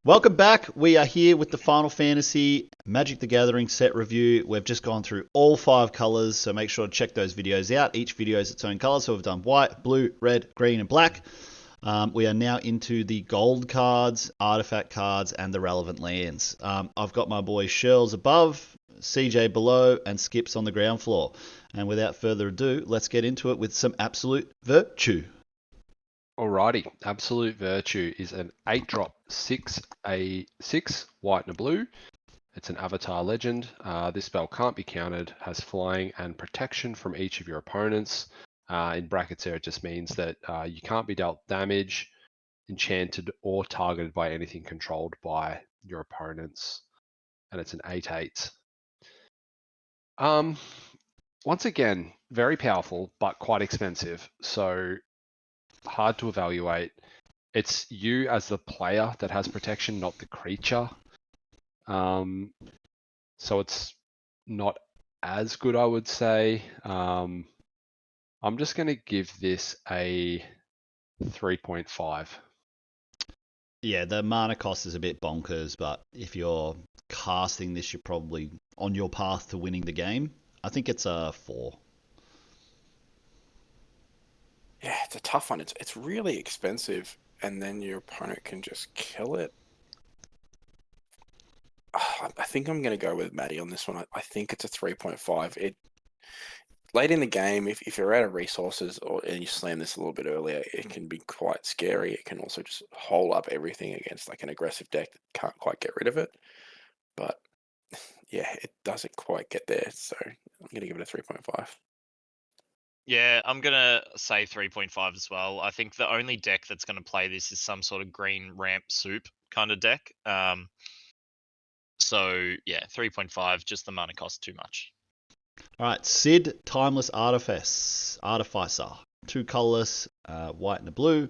Welcome back. We are here with the Final Fantasy Magic the Gathering set review. We've just gone through all 5 colors, so make sure to check those videos out. Each video is its own color, so we've done white, blue, red, green, and black. We are now into the gold cards, artifact cards, and the relevant lands. I've got my boy Shirls above, CJ below, and Skips on the ground floor. And without further ado, let's get into it with some absolute virtue. Alrighty, Absolute Virtue is an 8-drop 6/6 white and a blue. It's an avatar legend. This spell can't be countered, has flying and protection from each of your opponents. In brackets there, it just means that you can't be dealt damage, enchanted, or targeted by anything controlled by your opponents. And it's an 8/8. Once again, very powerful, but quite expensive. So hard to evaluate. It's you as the player that has protection, not the creature. So it's not as good, I would say. I'm just going to give this a 3.5. Yeah, the mana cost is a bit bonkers, but if you're casting this, you're probably on your path to winning the game. I think it's a 4. Yeah, it's a tough one. It's really expensive, and then your opponent can just kill it. I think I'm going to go with Maddie on this one. I think it's a 3.5. It late in the game, if you're out of resources and you slam this a little bit earlier, it can be quite scary. It can also just hold up everything against like an aggressive deck that can't quite get rid of it. But yeah, it doesn't quite get there, so I'm going to give it a 3.5. Yeah, I'm gonna say 3.5 as well. I think the only deck that's gonna play this is some sort of green ramp soup kind of deck. So yeah, 3.5. Just the mana cost too much. All right, Sid, Timeless Artificer. 2 colorless, white and a blue.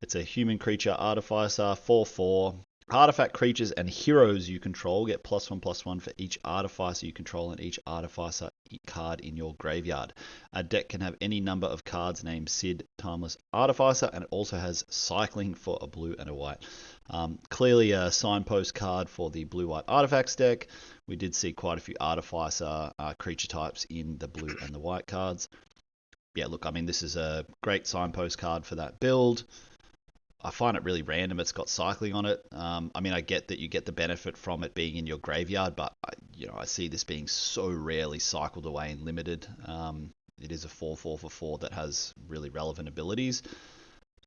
It's a human creature artificer, 4/4. Artifact creatures and heroes you control get +1/+1 for each artificer you control and each artificer card in your graveyard. A deck can have any number of cards named Sid Timeless Artificer, and it also has cycling for a blue and a white. Clearly a signpost card for the blue-white artifacts deck. We did see quite a few artificer creature types in the blue and the white cards. Yeah, look, I mean, this is a great signpost card for that build. I find it really random. It's got cycling on it. I mean, I get that you get the benefit from it being in your graveyard, but I see this being so rarely cycled away in limited. It is a 4/4 for 4 that has really relevant abilities.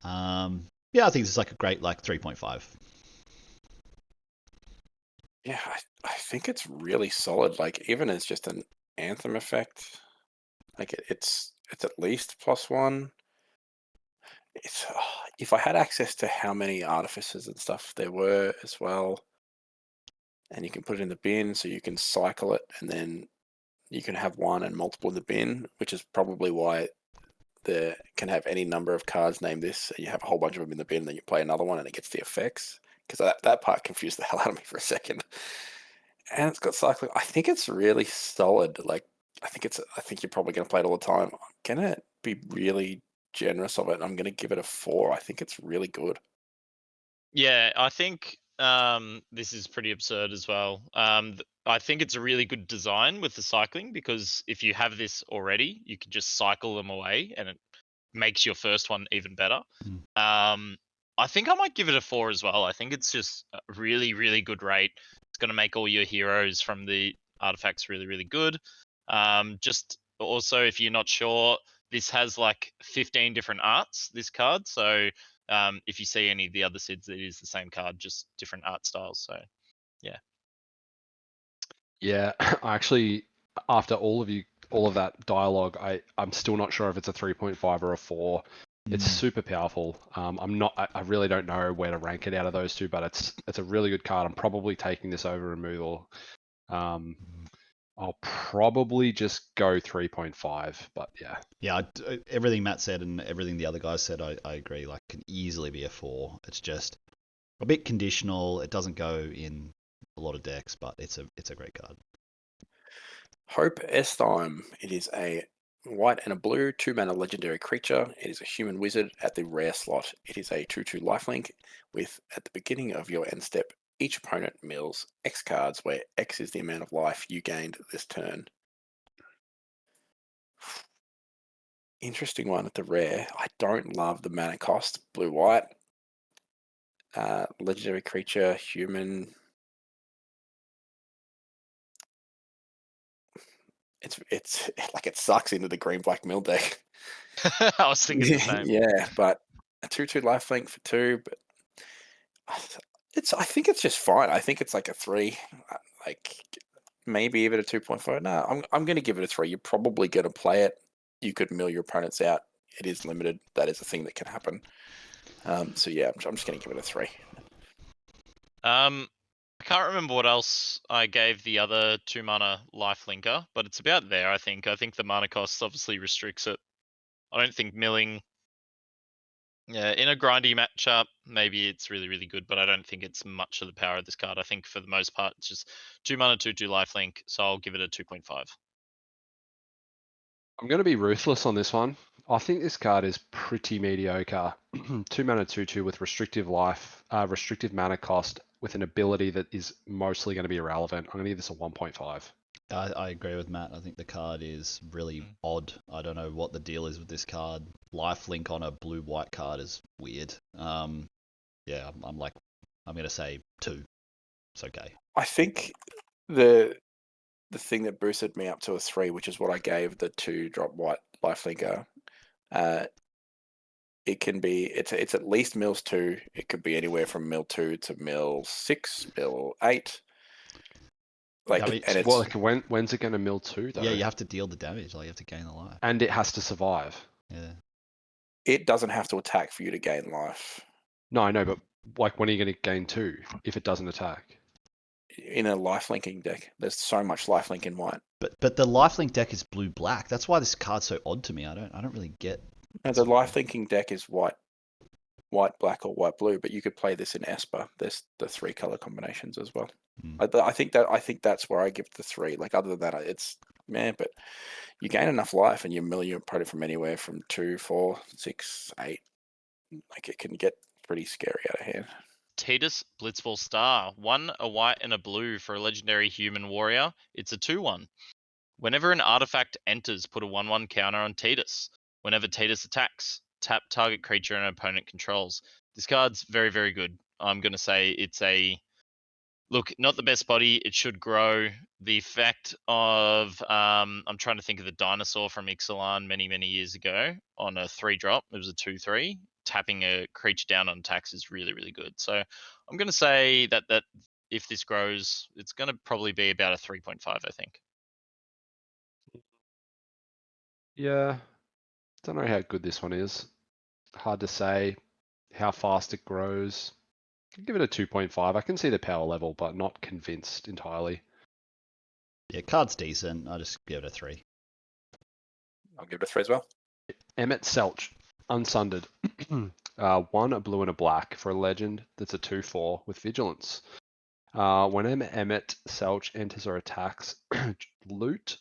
Yeah, I think this is like a great 3.5. Yeah, I think it's really solid. Like even as just an anthem effect, like it's at least +1. It's if I had access to how many artificers and stuff there were as well, and you can put it in the bin, so you can cycle it, and then you can have one and multiple in the bin, which is probably why there can have any number of cards named this, and you have a whole bunch of them in the bin, and then you play another one, and it gets the effects. Because that part confused the hell out of me for a second. And it's got cycling. I think it's really solid. Like I think you're probably gonna play it all the time. I'm gonna be really generous of it. I'm gonna give it a 4. I think it's really good. Yeah, I think this is pretty absurd as well. I think it's a really good design with the cycling because if you have this already, you can just cycle them away, and it makes your first one even better. Mm. I think I might give it a 4 as well. I think it's just a really, really good rate. It's going to make all your heroes from the artifacts really, really good. Just also, if you're not sure, this has like 15 different arts, this card. So if you see any of the other SIDs, it is the same card, just different art styles. So yeah. Yeah, I actually, after all of that dialogue, I'm still not sure if it's a 3.5 or a 4. It's super powerful. I really don't know where to rank it out of those two, but it's a really good card. I'm probably taking this over removal. I'll probably just go 3.5, but yeah. Yeah, everything Matt said and everything the other guys said, I agree. Like, can easily be a 4. It's just a bit conditional. It doesn't go in a lot of decks, but it's a great card. Hope Estime. It is a white and a blue, 2-mana legendary creature. It is a human wizard at the rare slot. It is a 2/2 lifelink with, at the beginning of your end step, each opponent mills X cards, where X is the amount of life you gained this turn. Interesting one at the rare. I don't love the mana cost. Blue-white. Legendary creature, human. It's like it sucks into the green-black mill deck. I was thinking the same. Yeah, but a 2/2 lifelink for 2, but I think it's just fine. I think it's like a 3, like maybe even a 2.5. No, I'm going to give it a 3. You're probably going to play it. You could mill your opponents out. It is limited. That is a thing that can happen. So yeah, I'm just going to give it a 3. I can't remember what else I gave the other 2-mana lifelinker, but it's about there, I think. I think the mana cost obviously restricts it. I don't think milling. Yeah, in a grindy matchup, maybe it's really, really good, but I don't think it's much of the power of this card. I think for the most part, it's just 2-mana, 2/2 lifelink, so I'll give it a 2.5. I'm going to be ruthless on this one. I think this card is pretty mediocre. 2-mana, 2/2 with restrictive mana cost with an ability that is mostly going to be irrelevant. I'm going to give this a 1.5. I agree with Matt. I think the card is really odd. I don't know what the deal is with this card. Lifelink on a blue-white card is weird. Yeah, I'm going to say 2. It's okay. I think the thing that boosted me up to a 3, which is what I gave the 2-drop white lifelinker, it can be it's at least mills 2. It could be anywhere from mill 2 to mill 6, mill 8. Like, I mean, and it's Well, like, when's it going to mill 2 though? yeah, you have to deal the damage. Like you have to gain the life. And it has to survive. Yeah. it doesn't have to attack for you to gain life. No, I know, but like, when are you going to gain 2 if it doesn't attack? In a lifelinking deck, there's so much lifelink in white. But the lifelink deck is blue-black. That's why this card's so odd to me. I don't really get. No, the lifelinking deck is white, black, or white, blue. But you could play this in Esper. There's the 3 color combinations as well. I think that's where I give the 3. Like, other than that, it's man. But you gain enough life, and you mill your opponent from anywhere from 2, 4, 6, 8. Like, it can get pretty scary out of hand. Tidus Blitzball Star. 1, a white and a blue for a legendary human warrior. It's a 2/1. Whenever an artifact enters, put a 1/1 counter on Tidus. Whenever Tidus attacks, tap target creature an opponent controls. This card's very, very good. I'm going to say it's a... Look, not the best body. It should grow. The effect of... I'm trying to think of the dinosaur from Ixalan many, many years ago on a 3-drop. It was a 2/3. Tapping a creature down on attacks is really, really good. So I'm going to say that if this grows, it's going to probably be about a 3.5, I think. Yeah, don't know how good this one is. Hard to say how fast it grows. I'll give it a 2.5. I can see the power level, but not convinced entirely. Yeah, card's decent. I just give it a 3. I'll give it a 3 as well. Emmett Selch, unsundered. 1, a blue and a black for a legend that's a 2/4 with vigilance. Whenever Emmett Selch enters or attacks, loot.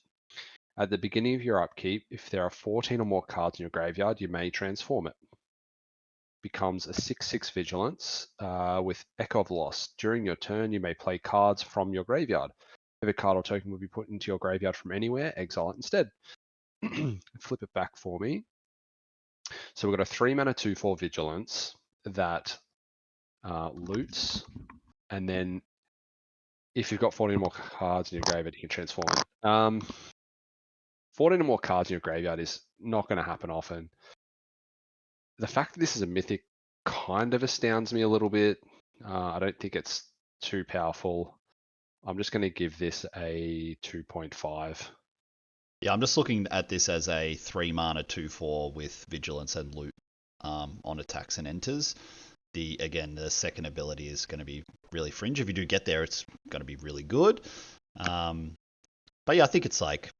At the beginning of your upkeep, if there are 14 or more cards in your graveyard, you may transform it. Becomes a 6/6 vigilance with Echo of Loss. During your turn, you may play cards from your graveyard. If a card or token will be put into your graveyard from anywhere, exile it instead. Flip it back for me. So we've got a 3-mana 2/4 vigilance that loots, and then if you've got 14 or more cards in your graveyard, you can transform it. 14 or more cards in your graveyard is not going to happen often. The fact that this is a mythic kind of astounds me a little bit. I don't think it's too powerful. I'm just going to give this a 2.5. Yeah, I'm just looking at this as a 3-mana 2/4 with vigilance and loot on attacks and enters. The second ability is going to be really fringe. If you do get there, it's going to be really good. But yeah, I think it's like,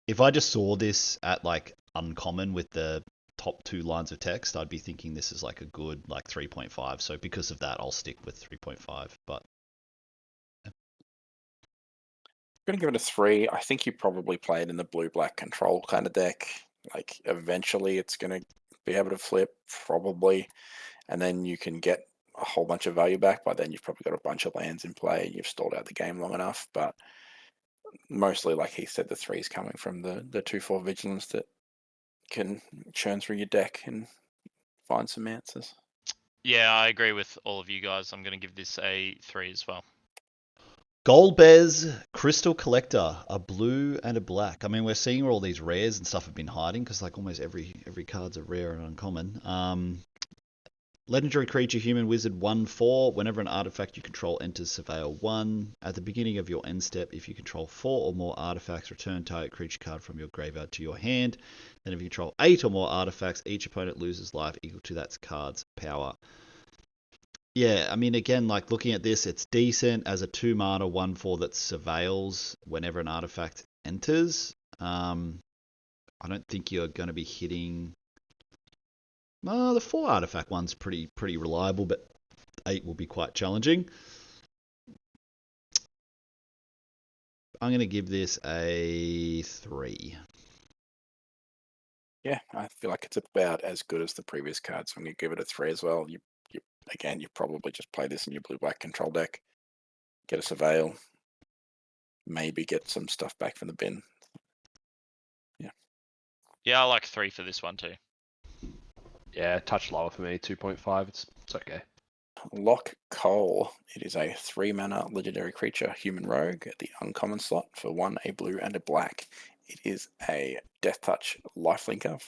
if I just saw this at like uncommon with the top 2 lines of text, I'd be thinking this is like a good like 3.5. So because of that, I'll stick with 3.5. But To gonna give it a 3. I think you probably play it in the blue-black control kind of deck. Like eventually, it's gonna be able to flip, probably, and then you can get a whole bunch of value back. By then, you've probably got a bunch of lands in play. You've stalled out the game long enough. But mostly, like he said, the 3 is coming from the 2/4 vigilance that can churn through your deck and find some answers. Yeah, I agree with all of you guys. I'm going to give this a 3 as well. Golbez Crystal Collector, a blue and a black. I mean, we're seeing where all these rares and stuff have been hiding because like almost every card's a rare and uncommon. Legendary creature, human wizard, 1/4. Whenever an artifact you control enters Surveil 1, at the beginning of your end step, if you control 4 or more artifacts, return target creature card from your graveyard to your hand. Then if you control 8 or more artifacts, each opponent loses life equal to that card's power. Yeah, I mean, again, like looking at this, it's decent as a 2 mana 1/4 that surveils whenever an artifact enters. I don't think you're going to be hitting. The 4 artifact one's pretty reliable, but 8 will be quite challenging. I'm going to give this a 3. Yeah, I feel like it's about as good as the previous card, so I'm going to give it a 3 as well. You probably just play this in your blue-black control deck, get a Surveil, maybe get some stuff back from the bin. Yeah, I like 3 for this one too. Yeah, touch lower for me, 2.5. It's okay. Lock Cole. It is a 3 mana legendary creature, human rogue, at the uncommon slot for 1, a blue and a black. It is a Death Touch lifelinker.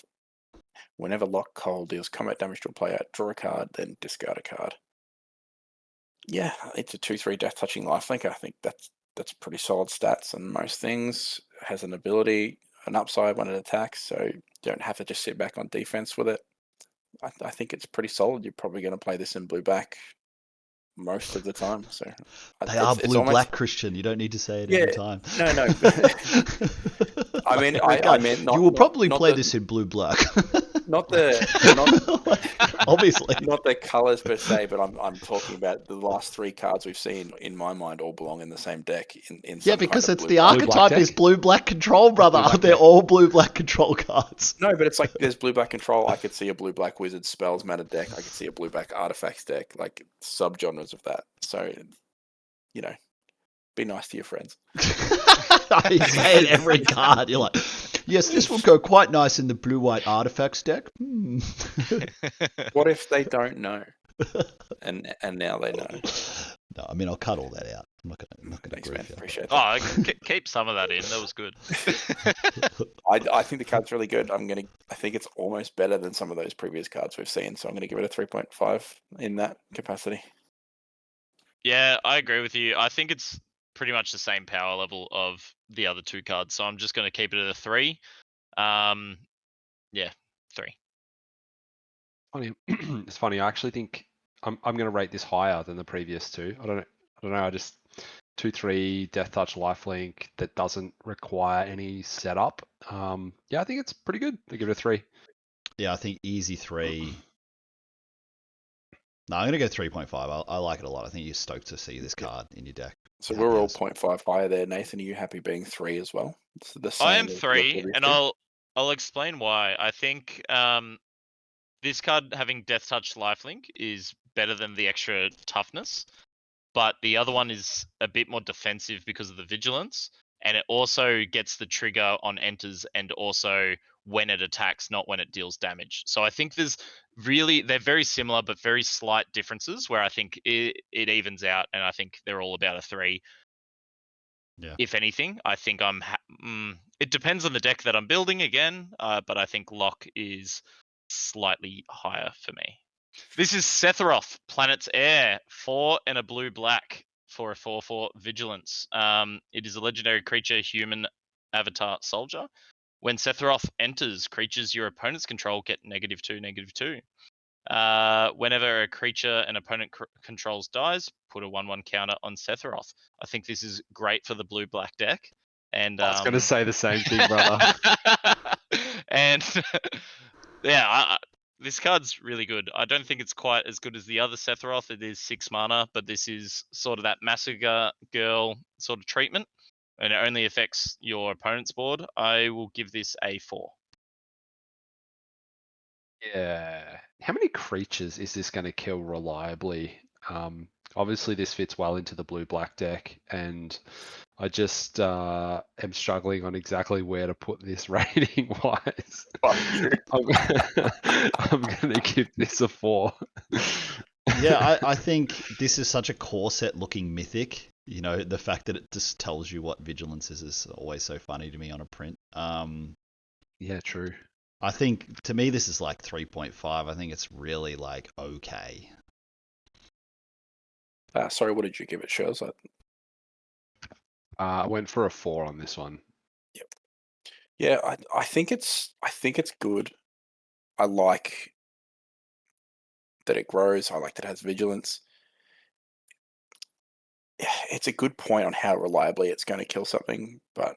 Whenever Lock Cole deals combat damage to a player, draw a card, then discard a card. Yeah, it's a 2/3 Death Touching lifelinker. I think that's pretty solid stats on most things. It has an ability, an upside when it attacks, so you don't have to just sit back on defense with it. I think it's pretty solid. You're probably going to play this in blue-back most of the time. So They are blue-black, Christian. You don't need to say it every time. No. I mean, I meant not. You will probably not play the, this in blue-black. Obviously. Not the colors per se, but I'm talking about the last 3 cards we've seen. In my mind, all belong in the same deck. Yeah, because it's the archetype is blue-black control, brother. They're all blue-black control cards. No, but it's like there's blue-black control. I could see a blue-black wizard spells mana deck. I could see a blue-black artifacts deck, like subgenres of that. So, be nice to your friends. I say it every card. You're like, yes, this will go quite nice in the blue-white artifacts deck. What if they don't know? And now they know. No, I mean, I'll cut all that out. I'm not gonna Thanks, agree man. with you. Appreciate that. Oh, keep some of that in. That was good. I think the card's really good. I think it's almost better than some of those previous cards we've seen. So I'm gonna give it a 3.5 in that capacity. Yeah, I agree with you. I think it's pretty much the same power level of the other 2 cards, so I'm just going to keep it at a 3. Yeah, 3. Funny. It's funny. I actually think I'm going to rate this higher than the previous 2. I don't know. I just 2/3 Death Touch lifelink that doesn't require any setup. Yeah, I think it's pretty good. I give it a 3. Yeah, I think easy 3. No, I'm going to go 3.5. I like it a lot. I think you're stoked to see this card in your deck. So we're all 0.5 higher there. Nathan, are you happy being 3 as well? It's the same I am as the 3, previous and 2? I'll explain why. I think this card having Death Touch lifelink is better than the extra toughness, but the other one is a bit more defensive because of the vigilance, and it also gets the trigger on enters and also when it attacks, not when it deals damage. So I think they're very similar but very slight differences where I think it evens out, and I think they're all about a 3. Yeah. If anything, I think it depends on the deck that I'm building again, but I think Lock is slightly higher for me. This is Sephiroth, Planet's Heir, 4 and a blue-black for a 4/4 vigilance. It is a legendary creature, human avatar soldier. When Sephiroth enters, creatures your opponents control get -2/-2. Whenever a creature an opponent controls dies, put a 1/1 counter on Sephiroth. I think this is great for the blue-black deck. And I was going to say the same thing, brother. And yeah, this card's really good. I don't think it's quite as good as the other Sephiroth. It is 6 mana, but this is sort of that Massacre Girl sort of treatment. and it only affects your opponent's board, I will give this a 4. Yeah. How many creatures is this going to kill reliably? Obviously, this fits well into the blue-black deck, and I just am struggling on exactly where to put this rating-wise. Fuck you. I'm going to give this a 4. Yeah, I think this is such a core set looking mythic. You know, the fact that it just tells you what vigilance is always so funny to me on a print. Yeah, true. I think to me this is like 3.5. I think it's really like okay. Sorry, what did you give it, Shows? I went for a 4 on this one. Yeah, I think it's good. I like that it grows. I like that it has vigilance. It's a good point on how reliably it's going to kill something, but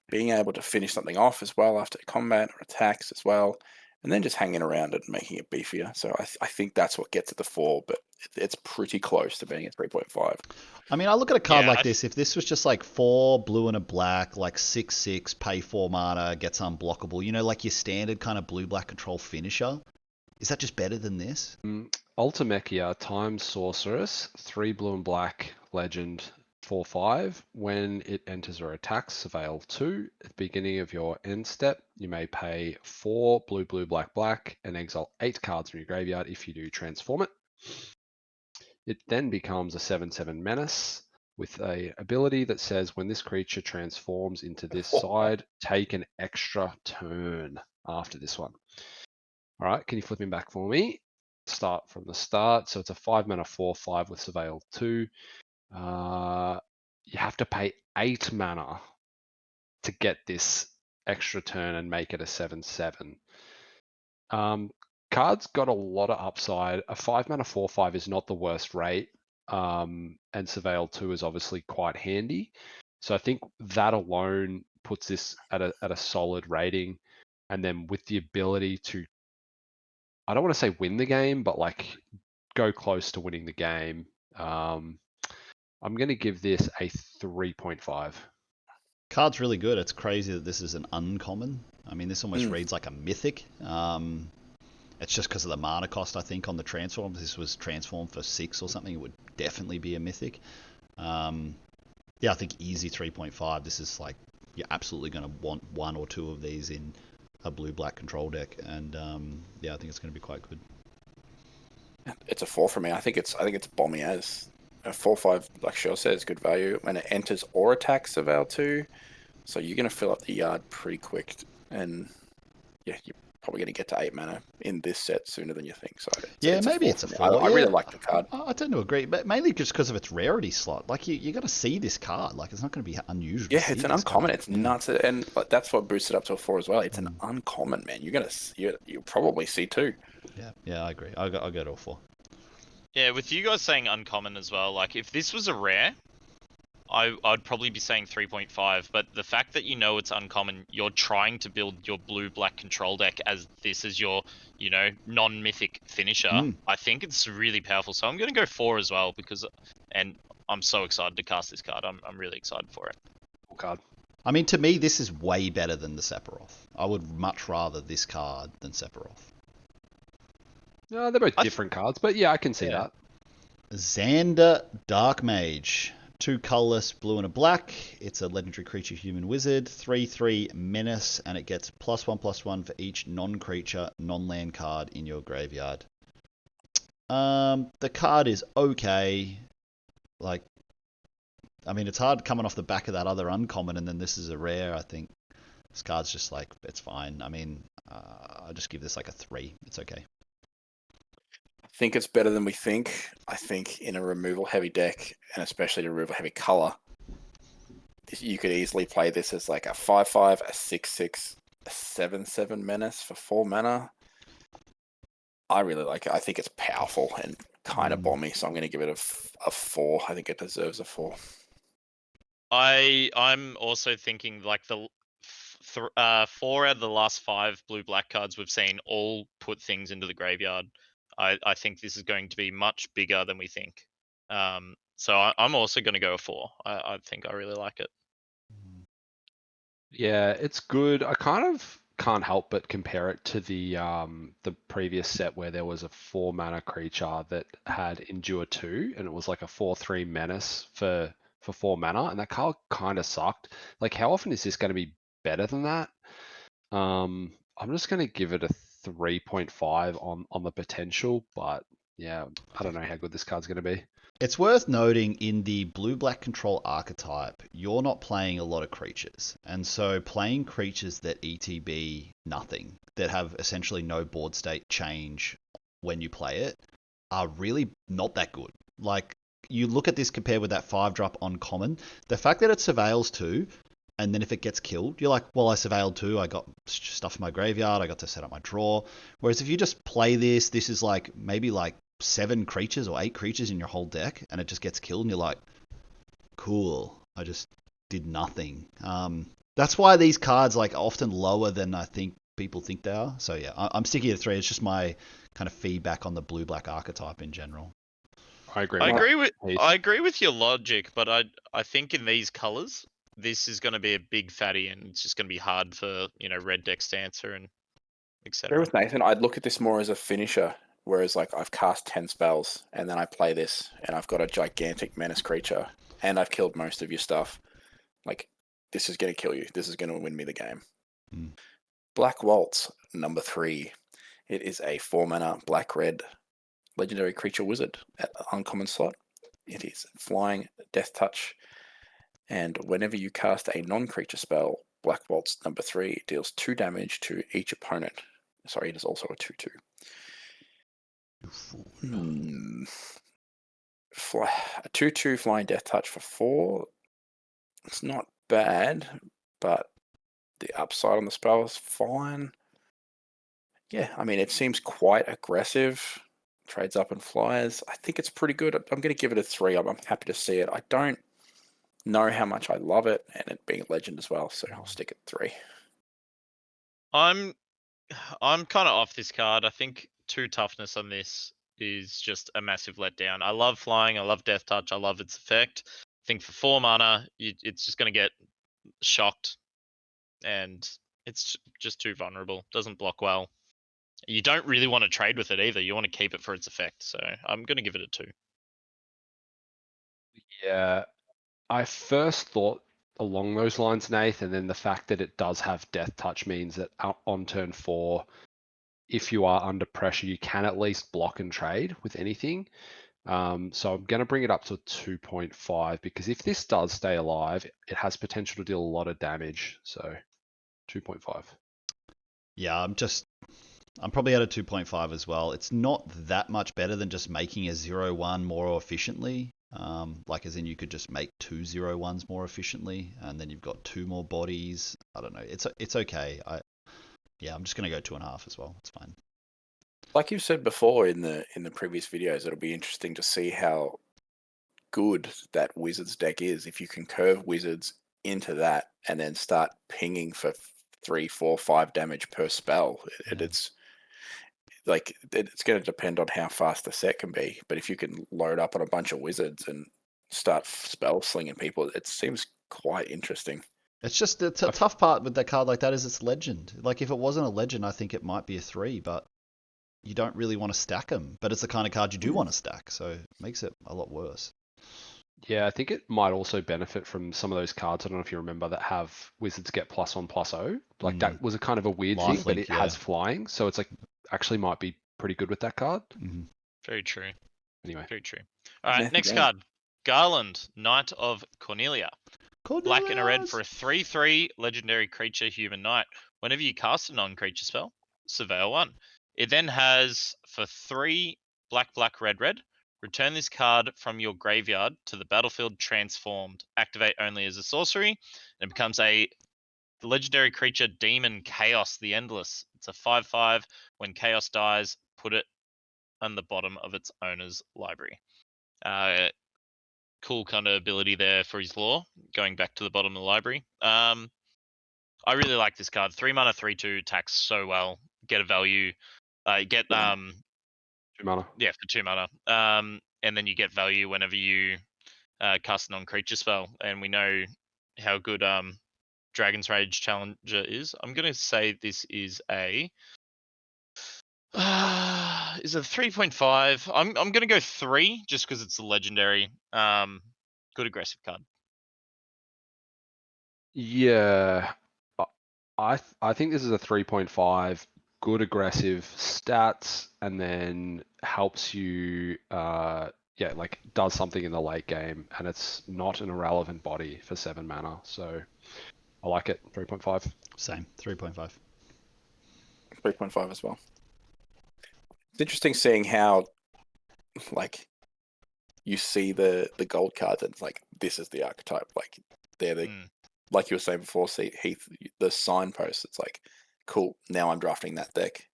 being able to finish something off as well after combat or attacks as well, and then just hanging around it and making it beefier. So I think that's what gets it to 4, but it's pretty close to being a 3.5. I mean, I look at a card Yeah, like this. If this was just like 4 blue and a black, like 6/6, pay 4 mana, gets unblockable, you know, like your standard kind of blue-black control finisher, is that just better than this? Ultimechia, Time Sorceress, 3 blue and black, legend, 4/5. When it enters or attacks, surveil 2. At the beginning of your end step, you may pay 4 blue, blue, black, black, and exile 8 cards from your graveyard. If you do, transform it. It then becomes a 7/7 menace with a ability that says when this creature transforms into this side, take an extra turn after this one. All right, can you flip him back for me? Start from the start. So it's a 5 mana 4/5 with Surveil 2. You have to pay 8 mana to get this extra turn and make it a 7/7. Card's got a lot of upside. A 5 mana 4/5 is not the worst rate. And Surveil 2 is obviously quite handy. So I think that alone puts this at a solid rating. And then with the ability to, I don't want to say win the game, but like go close to winning the game. I'm going to give this a 3.5. Card's really good. It's crazy that this is an uncommon. I mean, this almost Mm. reads like a mythic. It's just because of the mana cost, I think, on the transform. If this was transformed for 6 or something, it would definitely be a mythic. Yeah, I think easy 3.5. This is like, you're absolutely going to want 1 or 2 of these in a blue-black control deck. And yeah, I think it's going to be quite good. It's a 4 for me. I think it's bomby as a 4/5, like Shaw says, good value when it enters or attacks Surveil 2. So you're going to fill up the yard pretty quick, and yeah, you're probably going to get to 8 mana in this set sooner than you think. So Yeah, maybe 4 it's a for me. 4. I Yeah, really like the card. I tend to agree, but mainly just because of its rarity slot. Like, you got to see this card. Like, it's not going to be unusual. Yeah, to it's see an this uncommon. card. It's nuts, and like, that's what boosts it up to a 4 as well. It's an Mm. uncommon, man. You'll probably see 2. Yeah, I agree. I'll go to a 4. Yeah, with you guys saying uncommon as well, like if this was a rare, I'd probably be saying 3.5, but the fact that you know it's uncommon, you're trying to build your blue-black control deck as this is your, you know, non-mythic finisher. I think it's really powerful. So I'm going to go 4 as well and I'm so excited to cast this card. I'm really excited for it. Cool card. I mean, to me, this is way better than the Sephiroth. I would much rather this card than Sephiroth. No, they're both different cards, but yeah, I can see that. Xander Dark Mage. 2 colorless, blue and a black. It's a legendary creature, human wizard. 3/3 menace, and it gets +1/+1 for each non-creature, non-land card in your graveyard. The card is okay. Like, I mean, it's hard coming off the back of that other uncommon, and then this is a rare. I think this card's just like, it's fine. I mean, I'll just give this like a 3. It's okay. I think it's better than we think. I think in a removal heavy deck, and especially a removal heavy color, you could easily play this as like a 5/5, a 6/6, a 7/7 menace for 4 mana. I really like it. I think it's powerful and kind of bomby, so I'm going to give it a 4. I think it deserves a 4. I'm also thinking like 4 out of the last 5 blue-black cards we've seen all put things into the graveyard. I think this is going to be much bigger than we think. So I'm also going to go a 4. I think I really like it. Yeah, it's good. I kind of can't help but compare it to the previous set where there was a 4 mana creature that had Endure 2 and it was like a 4/3 menace for 4 mana, and that card kind of sucked. Like, how often is this going to be better than that? I'm just going to give it a 3.5 on the potential, but yeah, I don't know how good this card's going to be. It's worth noting in the blue-black control archetype, you're not playing a lot of creatures. And so playing creatures that ETB nothing, that have essentially no board state change when you play it, are really not that good. Like, you look at this compared with that 5-drop on common, the fact that it surveils 2, and then if it gets killed, you're like, well, I surveilled 2, I got stuff in my graveyard, I got to set up my draw. Whereas if you just play this is like maybe like 7 creatures or 8 creatures in your whole deck, and it just gets killed, and you're like, cool, I just did nothing. That's why these cards like are often lower than I think people think they are. So yeah, I'm sticking to 3. It's just my kind of feedback on the blue-black archetype in general. I agree I with agree with Heath. I agree with your logic, but I think in these colors, this is going to be a big fatty, and it's just going to be hard for red decks to answer and Agree etc. with Nathan. I'd look at this more as a finisher, whereas like I've cast 10 spells and then I play this and I've got a gigantic menace creature and I've killed most of your stuff. Like, this is going to kill you. This is going to win me the game. Mm. Black Waltz, number 3. It is a 4-mana black-red legendary creature wizard at uncommon slot. It is flying, death touch, and whenever you cast a non-creature spell, Black Waltz number 3 deals 2 damage to each opponent. Sorry, it is also a 2/2. A 2/2 flying death touch for 4. It's not bad, but the upside on the spell is fine. Yeah, I mean, it seems quite aggressive. Trades up and flies. I think it's pretty good. I'm going to give it a 3. I'm happy to see it. I don't know how much I love it, and it being a legend as well, so I'll stick at 3. I'm kind of off this card. I think 2 toughness on this is just a massive letdown. I love flying. I love death touch. I love its effect. I think for 4 mana, it's just going to get shocked, and it's just too vulnerable. Doesn't block well. You don't really want to trade with it either. You want to keep it for its effect. So I'm going to give it a 2. Yeah, I first thought along those lines, Nath, and then the fact that it does have death touch means that on turn 4, if you are under pressure, you can at least block and trade with anything. So I'm going to bring it up to 2.5 because if this does stay alive, it has potential to deal a lot of damage. So 2.5. Yeah, I'm probably at a 2.5 as well. It's not that much better than just making a 0/1 more efficiently. Like as in you could just make 2 0/1s more efficiently, and then you've got 2 more bodies. I don't know. It's okay. I'm just gonna go 2.5 as well. It's fine. Like you said before in the previous videos, it'll be interesting to see how good that Wizards deck is. If you can curve Wizards into that and then start pinging for 3, 4, 5 damage per spell, it's like it's going to depend on how fast the set can be. But if you can load up on a bunch of Wizards and start spell slinging people, it seems quite interesting. It's just the tough part with that card like that is it's legend. Like if it wasn't a legend, I think it might be a 3, but you don't really want to stack them. But it's the kind of card you do want to stack, so it makes it a lot worse. Yeah, I think it might also benefit from some of those cards. I don't know if you remember that have Wizards get +1/+0. Like that was a kind of a weird thing, but Lifelink, it has flying, so it's like actually might be pretty good with that card. Very true. Anyway, Very true. All right, next card. Garland, Knight of Cornelia. Black and a red for a 3/3 legendary creature human knight. Whenever you cast a non-creature spell, surveil 1. It then has for 3 black, red, return this card from your graveyard to the battlefield transformed. Activate only as a sorcery. And it becomes a legendary creature demon Chaos the Endless. It's a 5/5. When Chaos dies, put it on the bottom of its owner's library. Cool kind of ability there for his lore, going back to the bottom of the library. I really like this card. 3 mana, 3/2 attacks so well. Get a value. Get 2 mana. Yeah, for 2 mana. And then you get value whenever you cast a non-creature spell. And we know how good Dragon's Rage Challenger is. I'm gonna say this is a. Is it 3.5? I'm gonna go 3 just because it's a legendary. Good aggressive card. Yeah, I think this is a 3.5. Good aggressive stats, and then helps you. Yeah, like does something in the late game, and it's not an irrelevant body for 7 mana. So I like it. 3.5. Same, 3.5. 3.5 as well. It's interesting seeing how, like, you see the gold cards and it's like, this is the archetype. Like, they're the, like you were saying before, Heath, the signposts. It's like, cool, now I'm drafting that deck.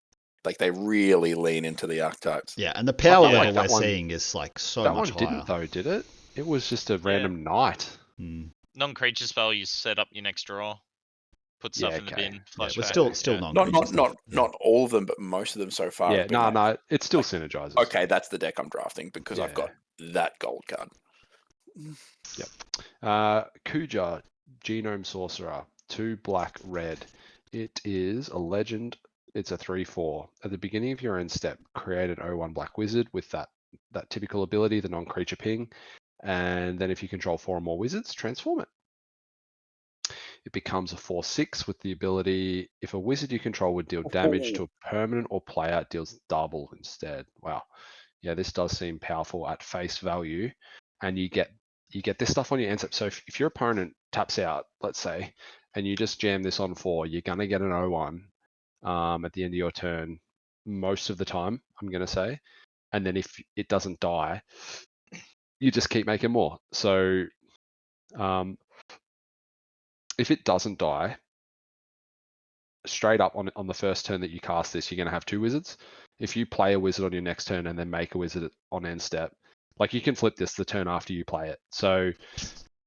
Like, they really lean into the archetypes. Yeah, and the power like level that we're one. seeing is like so That much one higher. didn't though, did it? It was just a random knight. Non-creature spell, you set up your next draw, put stuff Yeah, in the okay. bin, Yeah, flash we're back. still Yeah. non-creature stuff. Not all of them, but most of them so far. Yeah, have been no, like, no, it still like, synergizes. okay, that's the deck I'm drafting because I've Yeah. got that gold card. Kuja, Genome Sorcerer, 2 black, red. It is a legend. It's a 3/4. At the beginning of your end step, create an 0/1 black wizard with that typical ability, the non-creature ping. And then if you control 4 or more wizards, transform it. It becomes a 4/6 with the ability, if a wizard you control would deal damage to a permanent or player, it deals double instead. Wow. Yeah, this does seem powerful at face value. And you get this stuff on your end step. So if your opponent taps out, let's say, and you just jam this on 4, you're gonna get an 0/1 at the end of your turn most of the time, I'm gonna say. And then if it doesn't die, you just keep making more. So if it doesn't die, straight up on the first turn that you cast this, you're going to have 2 wizards. If you play a wizard on your next turn and then make a wizard on end step, like you can flip this the turn after you play it. So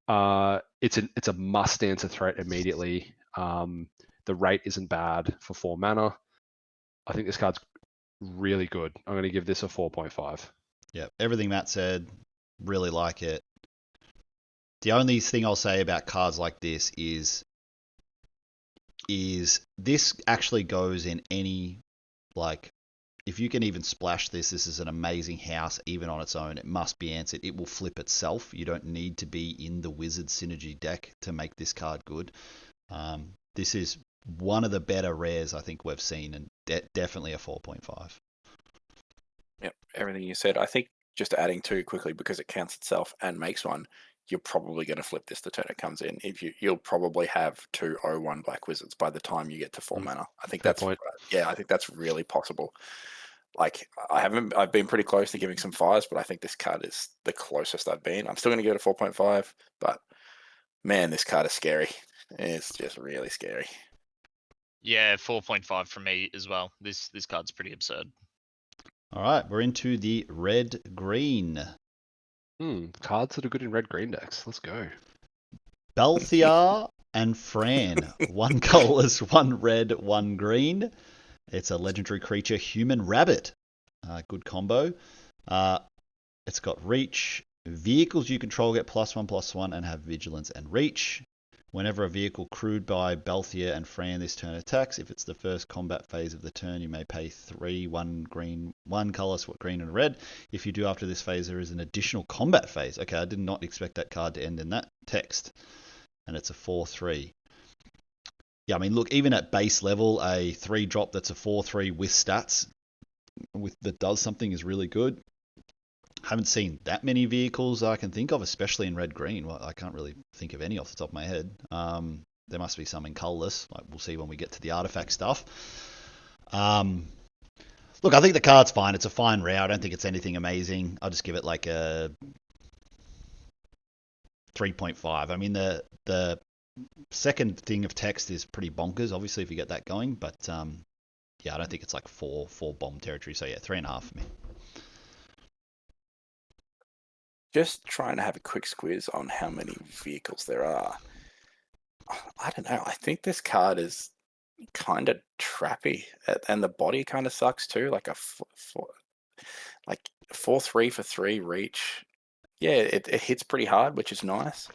it's a must answer threat immediately. The rate isn't bad for 4 mana. I think this card's really good. I'm going to give this a 4.5. Yeah, everything Matt said, really like it. The only thing I'll say about cards like this is this actually goes in any, like, if you can even splash this is an amazing house even on its own. It must be answered. It will flip itself. You don't need to be in the wizard synergy deck to make this card good. This is one of the better rares I think we've seen, and definitely a 4.5. Yep, everything you said. I think just adding 2 quickly, because it counts itself and makes 1, you're probably going to flip this the turn it comes in. If you'll probably have 2 0/1 black wizards by the time you get to 4 mana. I think that's point. Yeah, I think that's really possible. Like, I've been pretty close to giving some 5s, but I think this card is the closest I've been. I'm still going to give it a 4.5, but man, this card is scary. It's just really scary. Yeah, 4.5 from me as well. This card's pretty absurd. All right, we're into the red-green. Cards that are good in red-green decks. Let's go. Belthia and Fran. 1 colorless, 1 red, 1 green. It's a legendary creature, human rabbit. Good combo. It's got reach. Vehicles you control get +1/+1 and have vigilance and reach. Whenever a vehicle crewed by Belthia and Fran this turn attacks, if it's the first combat phase of the turn, you may pay 3, 1 green, 1 colorless, green and red. If you do after this phase, there is an additional combat phase. Okay, I did not expect that card to end in that text. And it's a 4/3. Yeah, I mean, look, even at base level, a 3-drop that's a 4/3 with stats that does something is really good. Haven't seen that many vehicles I can think of, especially in red-green. Well, I can't really think of any off the top of my head. There must be some in colorless. Like, we'll see when we get to the artifact stuff. Look, I think the card's fine. It's a fine rare. I don't think it's anything amazing. I'll just give it like a 3.5. I mean, the second thing of text is pretty bonkers, obviously, if you get that going. But yeah, I don't think it's like 4 bomb territory. So yeah, 3.5 for me. Just trying to have a quick squiz on how many vehicles there are. I don't know. I think this card is kind of trappy, and the body kind of sucks too. Like a 4/3 for 3 reach. Yeah, it hits pretty hard, which is nice.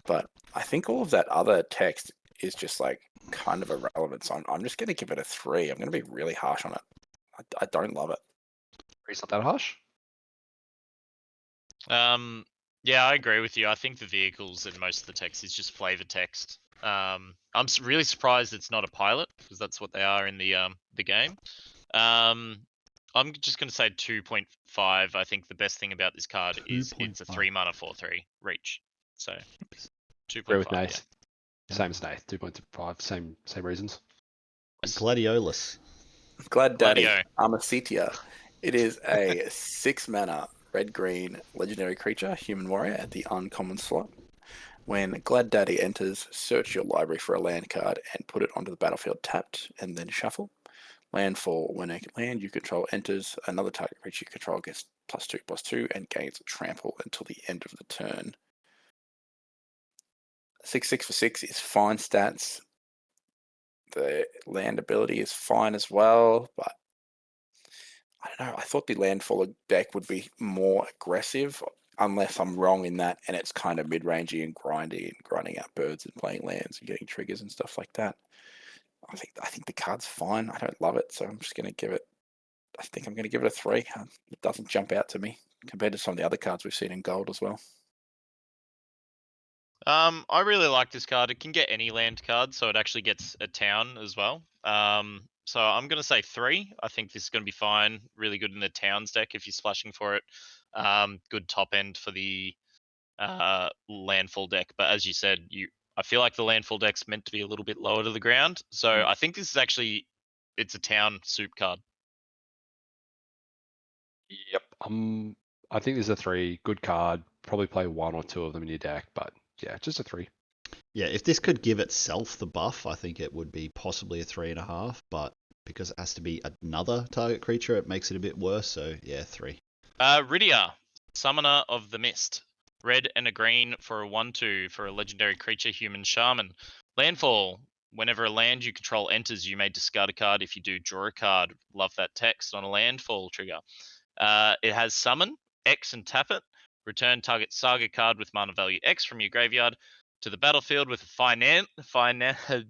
But I think all of that other text is just like kind of irrelevant. So I'm just going to give it a 3. I'm going to be really harsh on it. I don't love it. It's not that harsh. Yeah, I agree with you. I think the vehicles and most of the text is just flavor text. I'm really surprised it's not a pilot because that's what they are in the game. I'm just going to say 2.5. I think the best thing about this card is it's a 2.5. 3 mana 4/3 reach. So 2.5. Agree with Yeah. Nath. Same as Nath. 2.5. Same reasons. Gladiolus. Glad Daddy, Gladio. Amacitia. It is a 6 mana red-green legendary creature, human warrior at the uncommon slot. When Glad Daddy enters, search your library for a land card and put it onto the battlefield tapped, and then shuffle. Landfall. When a land you control enters, another target creature you control gets +2/+2 and gains trample until the end of the turn. 6/6 for 6 is fine stats. The land ability is fine as well, but I don't know. I thought the landfall deck would be more aggressive, unless I'm wrong in that, and it's kind of mid-rangey and grindy and grinding out birds and playing lands and getting triggers and stuff like that. I think the card's fine. I don't love it, so I'm just going to give it. I think I'm going to give it a 3. It doesn't jump out to me compared to some of the other cards we've seen in gold as well. I really like this card. It can get any land card, so it actually gets a town as well. So I'm going to say 3. I think this is going to be fine. Really good in the towns deck if you're splashing for it. Good top end for the landfall deck. But as you said, I feel like the landfall deck's meant to be a little bit lower to the ground. So I think this is actually, it's a town soup card. Yep. I think there's a 3. Good card. Probably play 1 or 2 of them in your deck, but yeah, just a 3. Yeah, if this could give itself the buff, I think it would be possibly a 3.5. But because it has to be another target creature, it makes it a bit worse. So yeah, 3. Rydia, Summoner of the Mist. Red and a green for a 1/2 for a legendary creature, human shaman. Landfall. Whenever a land you control enters, you may discard a card. If you do, draw a card. Love that text on a landfall trigger. It has summon, X and tap it. Return target saga card with mana value X from your graveyard to the battlefield with a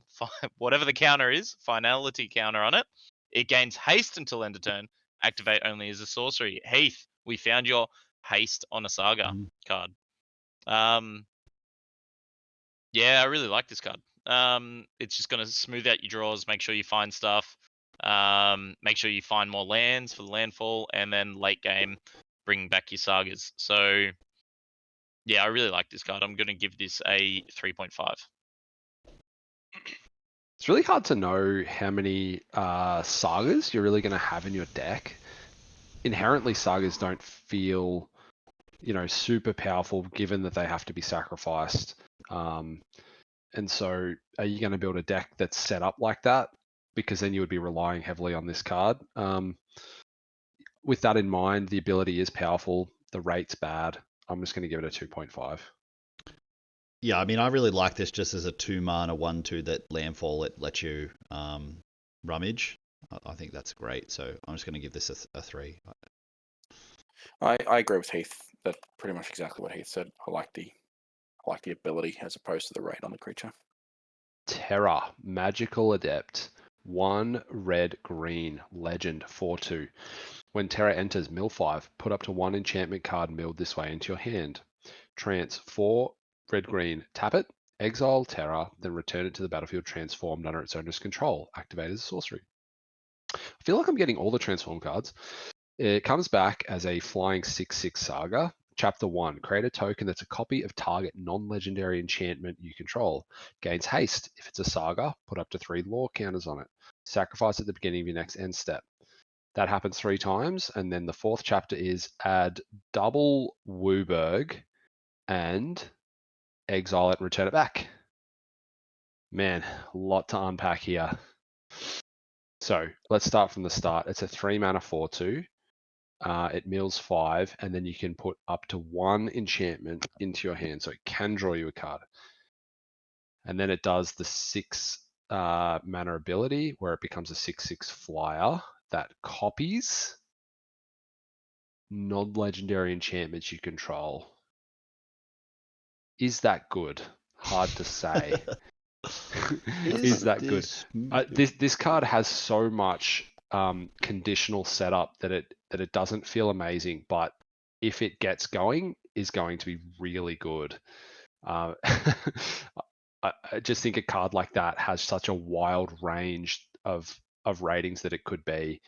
whatever the counter is, finality counter on it. It gains haste until end of turn. Activate only as a sorcery. Heath, we found your haste on a saga card. Yeah, I really like this card. It's just going to smooth out your draws, make sure you find stuff, make sure you find more lands for the landfall, and then late game, bring back your sagas. So, yeah, I really like this card. I'm going to give this a 3.5. It's really hard to know how many sagas you're really going to have in your deck. Inherently, sagas don't feel, super powerful given that they have to be sacrificed. And so are you going to build a deck that's set up like that? Because then you would be relying heavily on this card. With that in mind, the ability is powerful. The rate's bad. I'm just going to give it a 2.5. Yeah, I mean, I really like this just as a 2 mana 1/2 that landfall it lets you rummage. I think that's great. So I'm just going to give this a 3. I agree with Heath. That's pretty much exactly what Heath said. I like the ability as opposed to the rate on the creature. Terra, Magical Adept. 1 red green legend 4/2. When Terra enters, mill 5. Put up to 1 enchantment card milled this way into your hand. Trance 4 red green. Tap it. Exile Terra, then return it to the battlefield transformed under its owner's control. Activate as a sorcery. I feel like I'm getting all the transform cards. It comes back as a flying 6/6 saga. Chapter 1. Create a token that's a copy of target non-legendary enchantment you control. Gains haste. If it's a saga, put up to 3 lore counters on it. Sacrifice at the beginning of your next end step. That happens 3 times. And then the 4th chapter is add double Wooburg and exile it and return it back. Man, a lot to unpack here. So let's start from the start. It's a 3 mana 4/2. It mills 5, and then you can put up to 1 enchantment into your hand, so it can draw you a card. And then it does the 6 mana ability, where it becomes a 6/6 flyer that copies non-legendary enchantments you control. Is that good? Hard to say. is that good. this This card has so much conditional setup that it doesn't feel amazing, but if it gets going, is going to be really good. I just think a card like that has such a wild range of ratings that it could be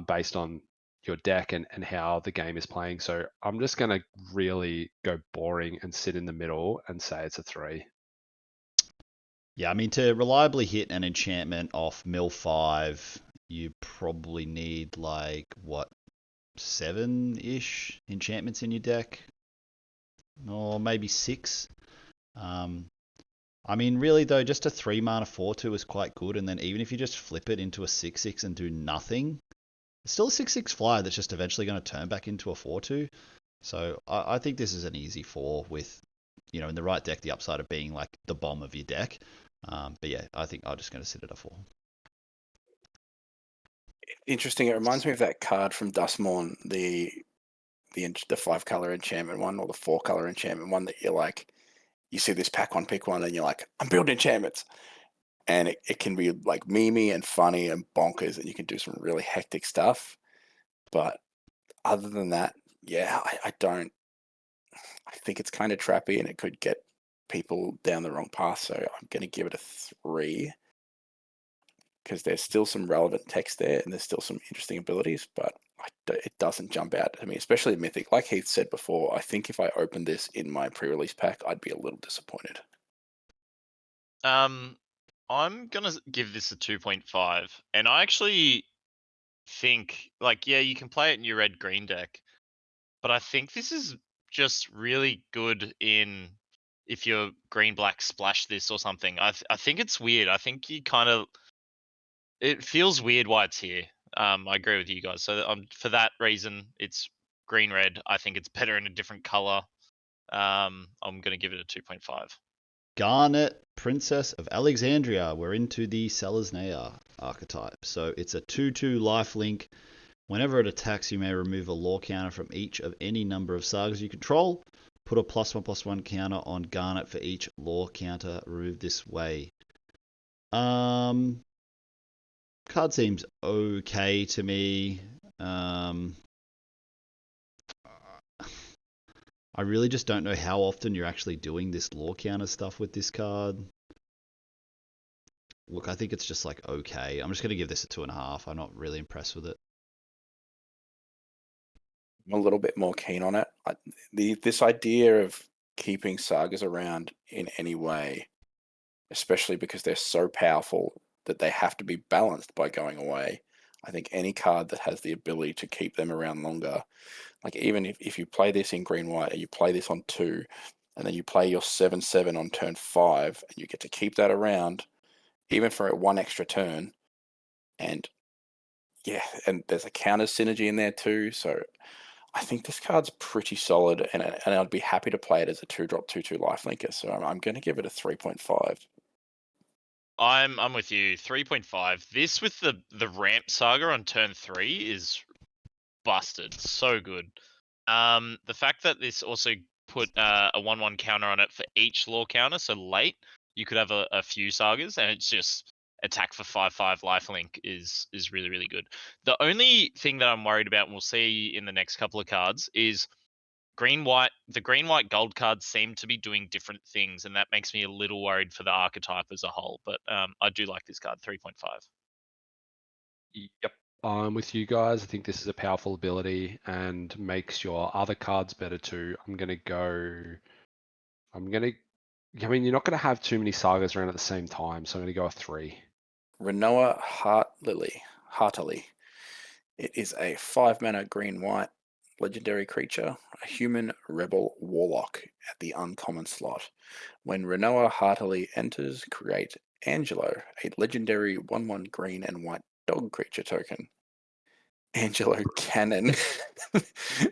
based on your deck and how the game is playing. So I'm just going to really go boring and sit in the middle and say it's a 3. Yeah, I mean, to reliably hit an enchantment off mill 5, you probably need like what, 7-ish enchantments in your deck, or maybe 6. I mean, really though, just a 3 mana 4/2 is quite good, and then even if you just flip it into a 6/6 and do nothing, it's still a 6/6 flyer that's just eventually going to turn back into a 4/2. So I think this is an easy 4 with, in the right deck, the upside of being like the bomb of your deck. But yeah, I think I'm just going to sit at a 4. Interesting. It reminds me of that card from Duskmourn, the 5-color enchantment one or the 4-color enchantment one that you're like, you see this pack one, pick one, and you're like, I'm building enchantments. And it can be like memey and funny and bonkers, and you can do some really hectic stuff. But other than that, yeah, I don't. I think it's kind of trappy, and it could get people down the wrong path. So I'm going to give it a 3 because there's still some relevant text there, and there's still some interesting abilities, but it doesn't jump out to me, especially Mythic. Like Heath said before, I think if I opened this in my pre-release pack, I'd be a little disappointed. I'm gonna give this a 2.5, and I actually think, like, yeah, you can play it in your red-green deck, but I think this is just really good in if you're green-black splash this or something. I think it's weird. I think you kind of, it feels weird why it's here. I agree with you guys. So for that reason, it's green-red. I think it's better in a different color. I'm gonna give it a 2.5. Garnet, Princess of Alexandria. We're into the Selesnya archetype. So it's a 2/2 lifelink. Whenever it attacks, you may remove a lore counter from each of any number of sagas you control. Put a +1/+1 counter on Garnet for each lore counter removed this way. Card seems okay to me. I really just don't know how often you're actually doing this lore counter stuff with this card. Look, I think it's just like okay. I'm just going to give this a 2.5. I'm not really impressed with it. I'm a little bit more keen on it. This idea of keeping sagas around in any way, especially because they're so powerful that they have to be balanced by going away. I think any card that has the ability to keep them around longer, like even if you play this in green-white and you play this on 2, and then you play your 7/7 on turn 5, and you get to keep that around, even for 1 extra turn, and yeah, and there's a counter synergy in there too, so I think this card's pretty solid, and I'd be happy to play it as a 2-drop 2/2 lifelinker, so I'm going to give it a 3.5. I'm with you. 3.5. This with the ramp saga on turn 3 is busted. So good. The fact that this also put a 1/1 counter on it for each lore counter, so late you could have a few sagas, and it's just attack for 5/5 lifelink is really really good. The only thing that I'm worried about, and we'll see in the next couple of cards, is the green white gold cards seem to be doing different things, and that makes me a little worried for the archetype as a whole. But I do like this card, 3.5. Yep, I'm with you guys. I think this is a powerful ability and makes your other cards better too. I mean, you're not going to have too many sagas around at the same time, so I'm going to go a 3. Renoa Heartily. It is a 5-mana green-white legendary creature, a human rebel warlock at the uncommon slot. When Renoa Heartily enters, create Angelo, a legendary 1/1 green and white dog creature token. Angelo Cannon.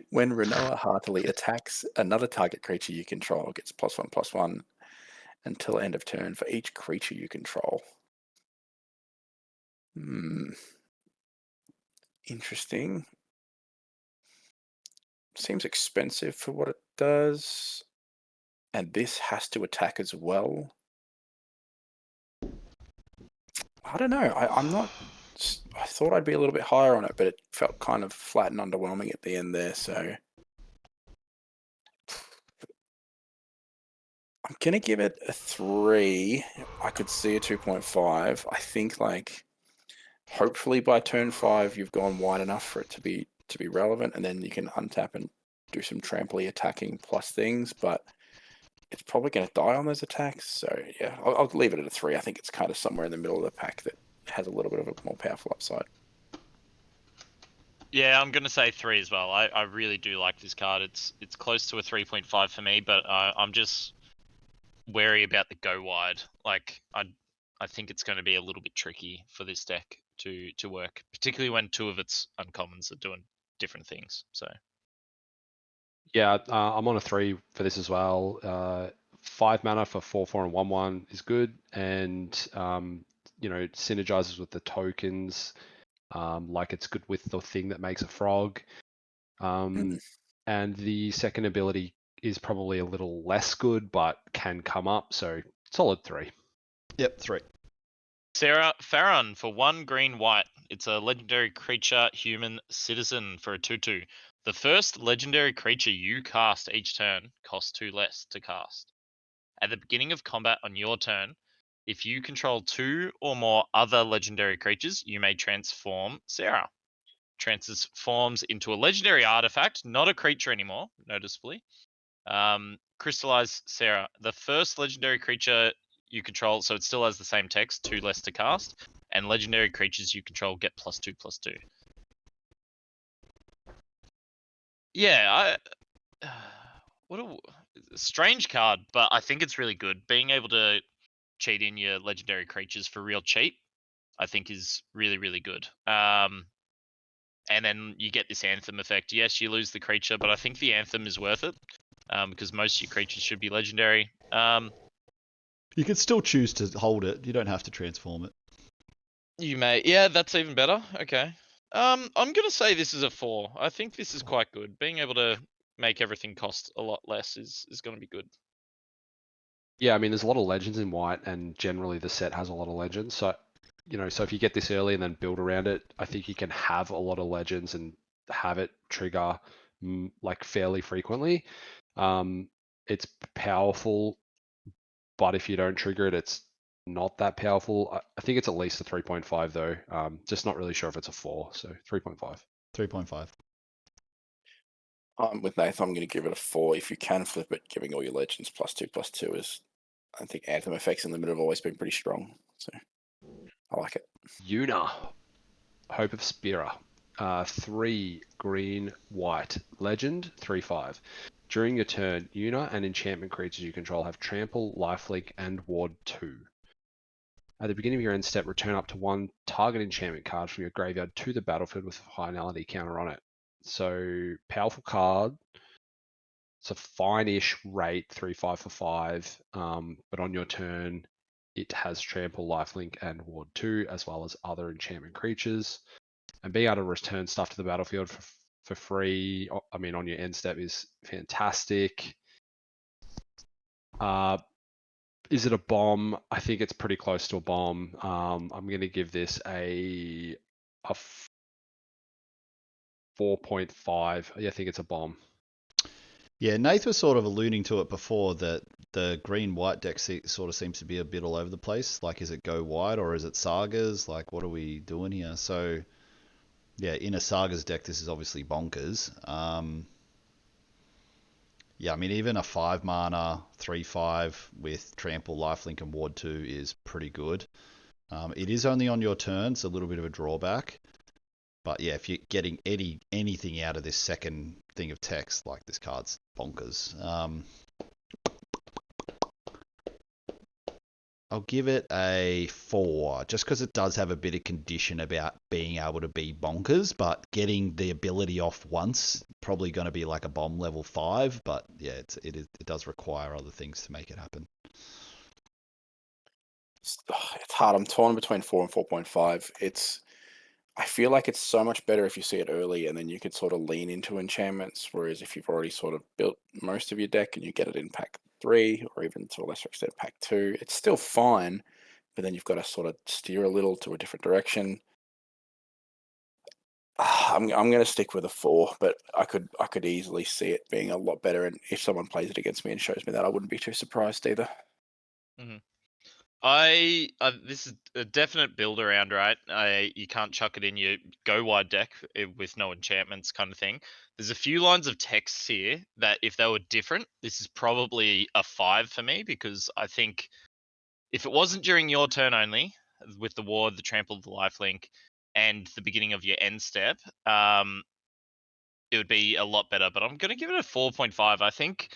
When Renoa Heartily attacks, another target creature you control gets +1/+1 until end of turn for each creature you control. Interesting. Seems expensive for what it does. And this has to attack as well. I don't know. I'm not. I thought I'd be a little bit higher on it, but it felt kind of flat and underwhelming at the end there. So I'm gonna give it a 3. I could see a 2.5. I think like hopefully by turn 5 you've gone wide enough for it to be relevant, and then you can untap and do some trampoline attacking plus things. But it's probably going to die on those attacks. So yeah, I'll leave it at a 3. I think it's kind of somewhere in the middle of the pack that has a little bit of a more powerful upside. Yeah, I'm gonna say 3 as well. I really do like this card. It's close to a 3.5 for me, but I'm just wary about the go wide. Like I think it's going to be a little bit tricky for this deck to work, particularly when 2 of its uncommons are doing different things. So Yeah, I'm on a 3 for this as well. 5 mana for 4/4 and 1/1 is good, and it synergizes with the tokens. Like it's good with the thing that makes a frog. And the second ability is probably a little less good, but can come up. So solid 3. Yep, 3. Sarah Farron for 1 green white. It's a legendary creature, human citizen for a 2/2. The first legendary creature you cast each turn costs 2 less to cast. At the beginning of combat on your turn, if you control 2 or more other legendary creatures, you may transform Sarah. Transforms into a legendary artifact, not a creature anymore, noticeably. Crystallize Sarah. The first legendary creature you control, so it still has the same text, 2 less to cast, and legendary creatures you control get +2/+2. Yeah, what a strange card, but I think it's really good. Being able to cheat in your legendary creatures for real cheap, I think is really, really good. And then you get this Anthem effect. Yes, you lose the creature, but I think the Anthem is worth it because most of your creatures should be legendary. You could still choose to hold it. You don't have to transform it. You may. Yeah, that's even better. Okay. I'm gonna say this is a 4. I think this is quite good. Being able to make everything cost a lot less is gonna be good. Yeah, I mean, there's a lot of legends in white, and generally the set has a lot of legends. So, so if you get this early and then build around it, I think you can have a lot of legends and have it trigger like fairly frequently. It's powerful, but if you don't trigger it, it's not that powerful. I think it's at least a 3.5 though. Just not really sure if it's a 4, so 3.5. 3.5. With Nathan, I'm going to give it a 4. If you can flip it, giving all your legends +2/+2 is, I think Anthem effects in limited have always been pretty strong. So I like it. Yuna, Hope of Spira. 3 green white legend 3/5. During your turn, Yuna and enchantment creatures you control have trample, lifelink, and ward 2. At the beginning of your end step, return up to 1 target enchantment card from your graveyard to the battlefield with a finality counter on it. So powerful card. It's a fine-ish rate, 3/5 for 5. But on your turn, it has trample, lifelink, and ward 2, as well as other enchantment creatures. And being able to return stuff to the battlefield for free, I mean, on your end step is fantastic. Is it a bomb? I think it's pretty close to a bomb. I'm going to give this a 4.5. Yeah, I think it's a bomb. Yeah, Nath was sort of alluding to it before that the green-white deck sort of seems to be a bit all over the place. Like, is it go wide or is it sagas? Like, what are we doing here? So, yeah, in a sagas deck, this is obviously bonkers. Yeah, I mean, even a 5 mana 3/5 with trample, lifelink, and ward 2 is pretty good. It is only on your turn, so a little bit of a drawback. But yeah, if you're getting anything out of this second thing of text, like this card's bonkers. I'll give it a 4, just because it does have a bit of condition about being able to be bonkers, but getting the ability off once, probably going to be like a bomb level 5, but yeah, it does require other things to make it happen. It's hard. I'm torn between 4 and 4.5. I feel like it's so much better if you see it early and then you could sort of lean into enchantments, whereas if you've already sort of built most of your deck and you get it in pack 3 or even to a lesser extent pack 2, it's still fine, but then you've got to sort of steer a little to a different direction. I'm going to stick with a 4, but I could easily see it being a lot better. And if someone plays it against me and shows me that, I wouldn't be too surprised either. This is a definite build around, right? You can't chuck it in your go wide deck with no enchantments kind of thing. There's a few lines of text here that if they were different, this is probably a 5 for me, because I think if it wasn't during your turn only, with the ward, the trample, the lifelink, and the beginning of your end step, it would be a lot better. But I'm going to give it a 4.5. I think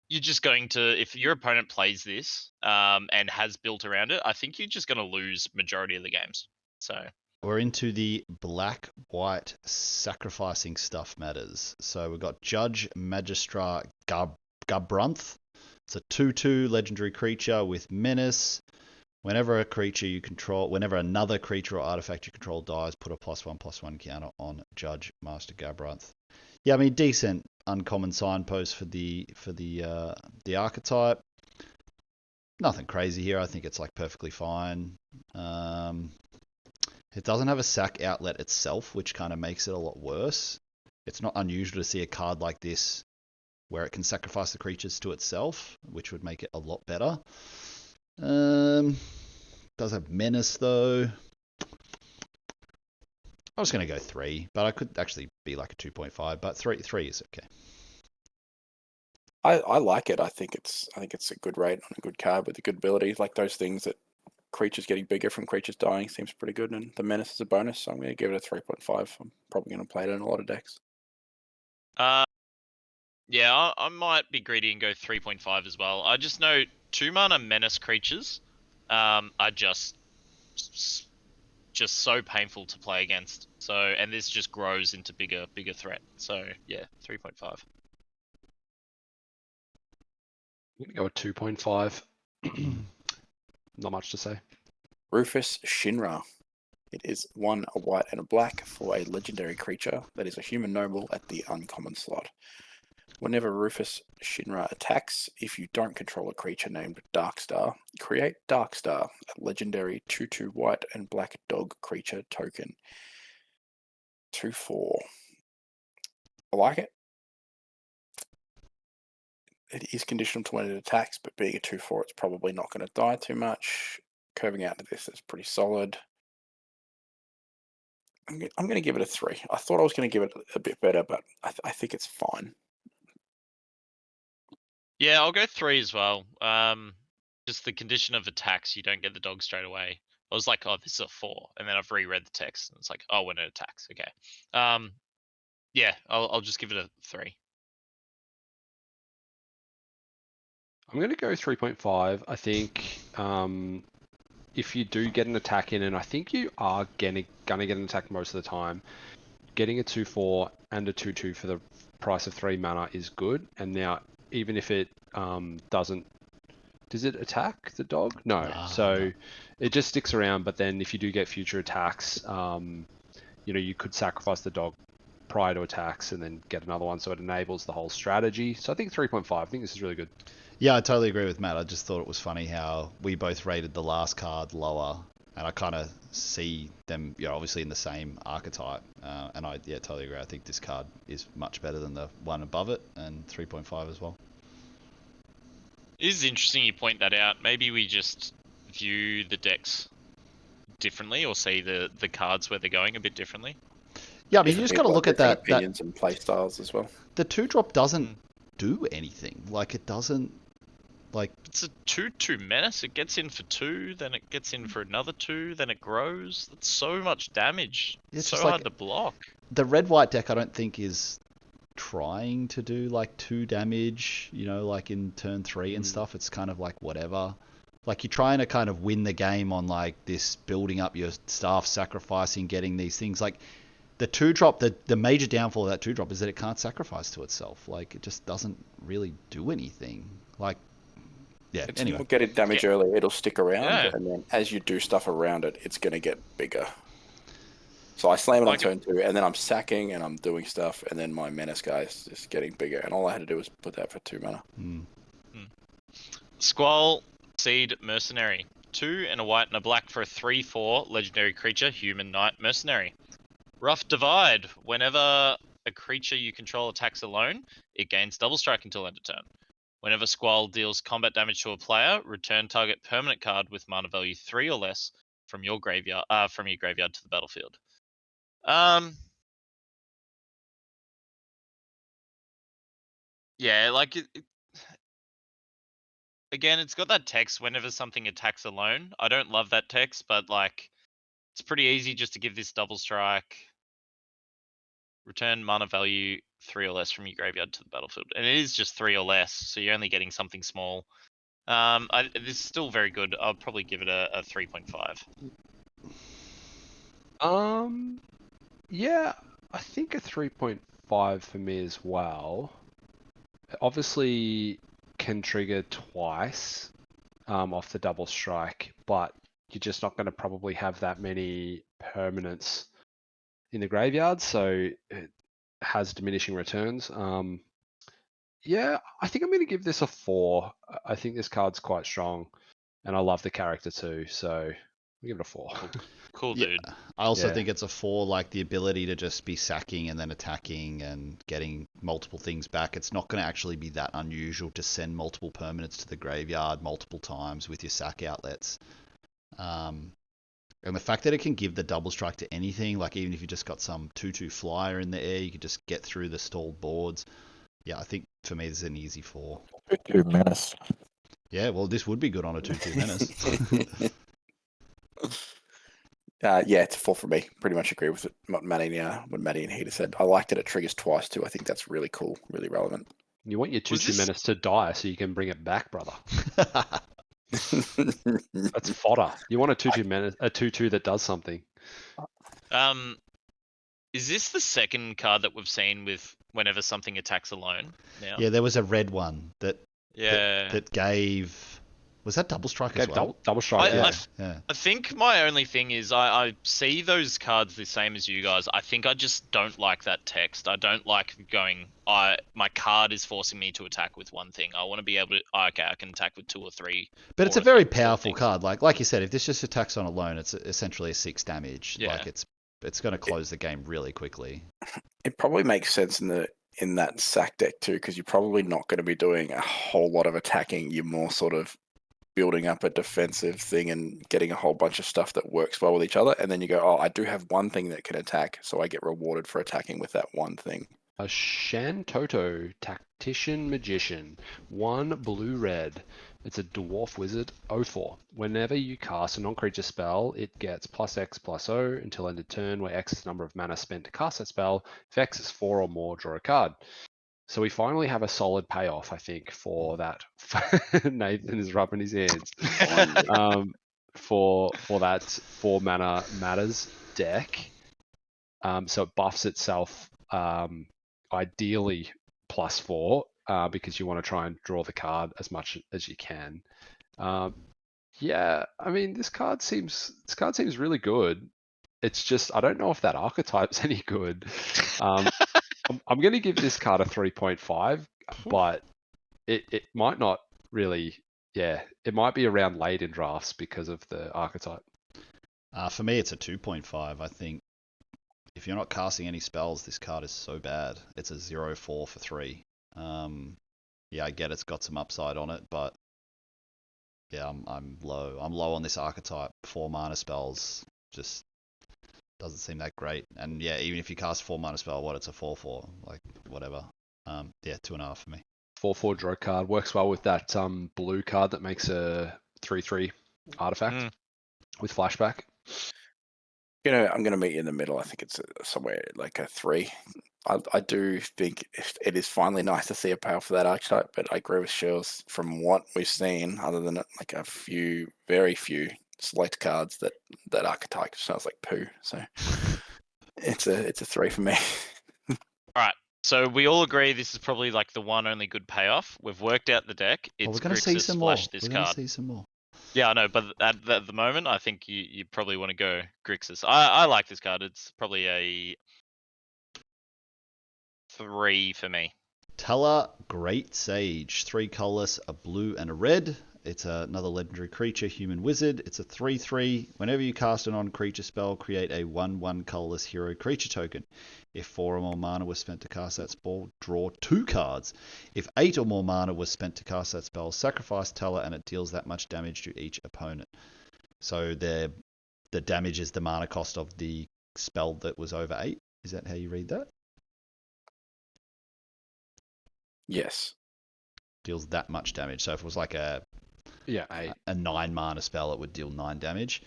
you're just going to, if your opponent plays this and has built around it, I think you're just going to lose majority of the games. So we're into the black-white sacrificing stuff matters. So we've got Judge Magistrar Gabrunth. It's a 2/2 legendary creature with menace. Whenever another creature or artifact you control dies, put a +1/+1 counter on Judge Master Gabrunth. Yeah, I mean, decent uncommon signpost for the archetype. Nothing crazy here. I think it's like perfectly fine. It doesn't have a sack outlet itself, which kind of makes it a lot worse. It's not unusual to see a card like this where it can sacrifice the creatures to itself, which would make it a lot better. Does have menace though. I was going to go 3, but I could actually be like a 2.5, but 3 is okay. I like it. I think it's a good rate on a good card with a good ability. Like those things that creatures getting bigger from creatures dying seems pretty good, and the menace is a bonus, so I'm going to give it a 3.5. I'm probably going to play it in a lot of decks. Yeah, I might be greedy and go 3.5 as well. I just know 2 mana menace creatures are just so painful to play against. So, and this just grows into bigger threat. So yeah, 3.5. I'm going to go with 2.5. Not much to say. Rufus Shinra. It is 1 a white and a black for a legendary creature that is a human noble at the uncommon slot. Whenever Rufus Shinra attacks, if you don't control a creature named Darkstar, create Darkstar, a legendary 2/2 white and black dog creature token. 2/4. I like it. It is conditional to when it attacks, but being a 2/4, it's probably not going to die too much. Curving out to this is pretty solid. I'm going to give it a 3. I thought I was going to give it a bit better, but I think it's fine. Yeah, I'll go 3 as well. Just the condition of attacks, you don't get the dog straight away. I was like, oh, this is a 4, and then I've reread the text, and it's like, oh, when it attacks, okay. Yeah, I'll just give it a 3. I'm going to go 3.5. I think if you do get an attack in, and I think you are going to get an attack most of the time, getting a 2/4 and a 2/2 for the price of 3 mana is good. And now, even if it doesn't, does it attack the dog? No. So it just sticks around. But then if you do get future attacks, you could sacrifice the dog prior to attacks and then get another one. So it enables the whole strategy. So I think 3.5. I think this is really good. Yeah, I totally agree with Matt. I just thought it was funny how we both rated the last card lower, and I kind of see them, obviously in the same archetype. And I totally agree. I think this card is much better than the one above it, and 3.5 as well. It is interesting you point that out. Maybe we just view the decks differently, or see the cards where they're going a bit differently. Yeah, I mean, you just got to look at that. Opinions and play styles as well. The 2-drop doesn't do anything. Like, it doesn't. Like, it's a 2/2 menace. It gets in for 2, then it gets in for another 2, then it grows. That's so much damage. It's so hard to block. The red-white deck, I don't think, is trying to do like 2 damage, like in turn 3 and stuff. It's kind of like whatever. Like, you're trying to kind of win the game on like this, building up your staff, sacrificing, getting these things. Like, the 2-drop, the major downfall of that 2-drop is that it can't sacrifice to itself. Like, it just doesn't really do anything. Like, yeah, it's anyway. Not getting damage early, it'll stick around, and then as you do stuff around it, it's going to get bigger. So I slam it on turn 2, and then I'm sacking, and I'm doing stuff, and then my menace guy is just getting bigger, and all I had to do was put that for 2 mana. Squall Seed Mercenary. 2 and a white and a black for a 3/4 legendary creature, human knight mercenary. Rough Divide. Whenever a creature you control attacks alone, it gains double strike until end of turn. Whenever Squall deals combat damage to a player, return target permanent card with mana value 3 or less from your graveyard to the battlefield. Yeah, like again, it's got that text whenever something attacks alone. I don't love that text, but like it's pretty easy just to give this double strike. Return mana value 3 or less from your graveyard to the battlefield, and it is just 3 or less, so you're only getting something small. This is still very good. I'll probably give it a 3.5. Yeah, I think a 3.5 for me as well. It obviously can trigger twice off the double strike, but you're just not going to probably have that many permanents in the graveyard, so it has diminishing returns. Yeah, I think I'm going to give this a 4. I think this card's quite strong, and I love the character too, so I'll give it a 4. Cool, Yeah, dude. I also Yeah. think it's a 4, like the ability to just be sacking and then attacking and getting multiple things back. It's not going to actually be that unusual to send multiple permanents to the graveyard multiple times with your sack outlets. And the fact that it can give the double strike to anything, like even if you just got some 2/2 flyer in the air, you could just get through the stalled boards. Yeah, I think for me this is an easy 4. 2/2 menace. Yeah, well, this would be good on a 2/2 menace. Yeah, it's a 4 for me. Pretty much agree with it. What Maddie and Heater said. I liked it. It triggers twice too. I think that's really cool, really relevant. You want your Was 2/2 this- menace to die so you can bring it back, brother. That's fodder. You want a 2/2 menace, a 2/2 that does something. Is this the second card that we've seen with whenever something attacks alone? Now. Yeah, there was a red one that Yeah. that gave. Was that double strike as Gave well? double strike. I- Yeah. Yeah. I think my only thing is I see those cards the same as you guys. I think I just don't like that text. I don't like going. My card is forcing me to attack with one thing. I want to be able to. Okay, I can attack with 2 or 3. But it's or a very sort of powerful things. card. Like you said, if this just attacks on alone, it's essentially a 6 damage. Yeah. Like it's going to close the game really quickly. It probably makes sense in that sack deck too, because you're probably not going to be doing a whole lot of attacking. You're more sort of building up a defensive thing and getting a whole bunch of stuff that works well with each other, and then you go, oh, I do have one thing that can attack, so I get rewarded for attacking with that one thing. A Shantoto Tactician Magician. 1 blue-red. It's a dwarf wizard 04. Whenever you cast a non-creature spell, it gets +X/+O until end of turn, where X is the number of mana spent to cast that spell. If X is 4 or more, draw a card. So we finally have a solid payoff, I think, for that. Nathan is rubbing his hands. For that 4 mana matters deck. So it buffs itself ideally +4 because you want to try and draw the card as much as you can. Yeah, I mean this card seems really good. It's just I don't know if that archetype's any good. I'm going to give this card a 3.5, but it might not really. Yeah, it might be around late in drafts because of the archetype. For me, it's a 2.5. I think if you're not casting any spells, this card is so bad. It's a 0/4 for 3. Yeah, I get it's got some upside on it, but yeah, I'm low. I'm low on this archetype. 4 mana spells just doesn't seem that great. And yeah, even if you cast 4 mana spell, it's a 4/4, like whatever. Yeah, 2.5 for me. 4/4 draw card works well with that blue card that makes a 3/3 artifact with flashback. I'm going to meet you in the middle. I think it's somewhere like a 3. I do think it is finally nice to see a payoff for that archetype, but I agree with Shills. From what we've seen, other than like a few, very few select cards, that archetype sounds like poo. So it's a 3 for me. So we all agree this is probably like the one only good payoff. We've worked out the deck. Well, It's we're going to see Grixis some more. splash this We're going to card. see some more. Yeah, I know, but at the moment, I think you probably want to go Grixis. I like this card. It's probably a 3 for me. Tala Great Sage. 3 colorless, a blue and a red. It's another legendary creature, human wizard. It's a 3/3. Whenever you cast a non-creature spell, create a 1/1 colorless hero creature token. If 4 or more mana was spent to cast that spell, draw 2 cards. If 8 or more mana was spent to cast that spell, sacrifice Teller, and it deals that much damage to each opponent. So the damage is the mana cost of the spell that was over 8. Is that how you read that? Yes. Deals that much damage. So if it was like a 8. 9 mana spell, it would deal 9 damage.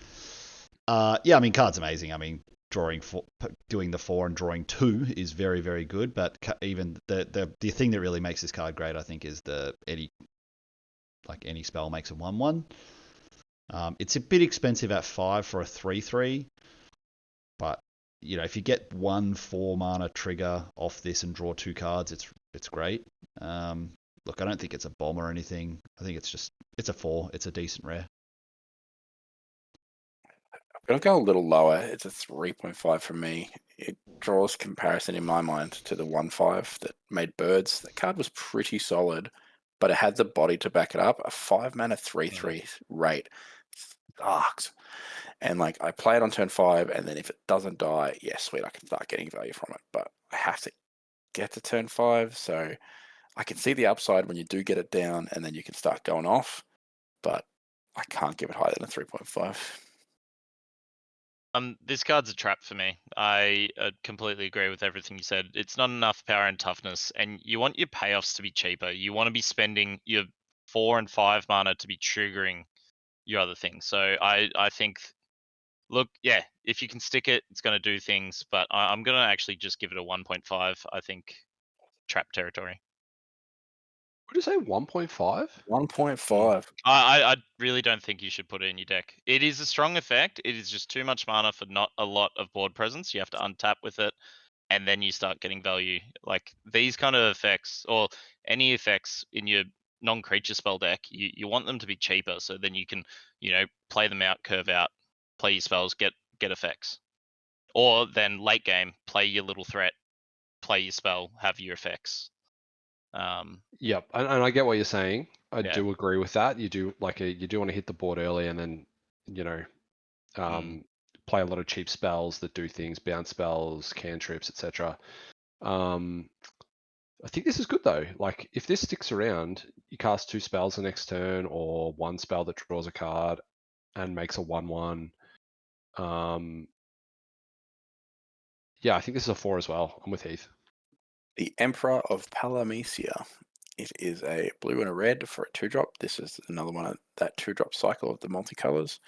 Yeah, I mean, card's amazing. I mean, doing the 4 and drawing 2 is very, very good. But even the thing that really makes this card great, I think, is any spell makes a 1/1. It's a bit expensive at 5 for a 3/3, but if you get 1 4 mana trigger off this and draw 2 cards, it's great. Look, I don't think it's a bomb or anything. I think it's a 4. It's a decent rare. I'm going to go a little lower. It's a 3.5 from me. It draws comparison in my mind to the 1/5 that made Birds. That card was pretty solid, but it had the body to back it up. A 5 mana 3/3 rate sucks. And I play it on turn 5, and then if it doesn't die, yeah, sweet, I can start getting value from it. But I have to get to turn 5, so I can see the upside when you do get it down, and then you can start going off. But I can't give it higher than a 3.5. This card's a trap for me. I completely agree with everything you said. It's not enough power and toughness, and you want your payoffs to be cheaper. You want to be spending your 4 and 5 mana to be triggering your other things. So I think, look, yeah, if you can stick it, it's going to do things. But I'm going to actually just give it a 1.5. I think trap territory. Would you say 1.5? 1.5. I really don't think you should put it in your deck. It is a strong effect. It is just too much mana for not a lot of board presence. You have to untap with it, and then you start getting value. Like these kind of effects, or any effects in your non-creature spell deck, you want them to be cheaper, so then you can, play them out, curve out, play your spells, get effects. Or then late game, play your little threat, play your spell, have your effects. Yep, and I get what you're saying. I Yeah. do agree with that. You do you do want to hit the board early, and then play a lot of cheap spells that do things, bounce spells, cantrips, etc. I think this is good though. If this sticks around, you cast 2 spells the next turn, or 1 spell that draws a card and makes a 1/1. Yeah, I think this is a 4 as well. I'm with Heath. The Emperor of Palamecia. It is a blue and a red for a 2-drop. This is another one of that 2-drop cycle of the multicolors.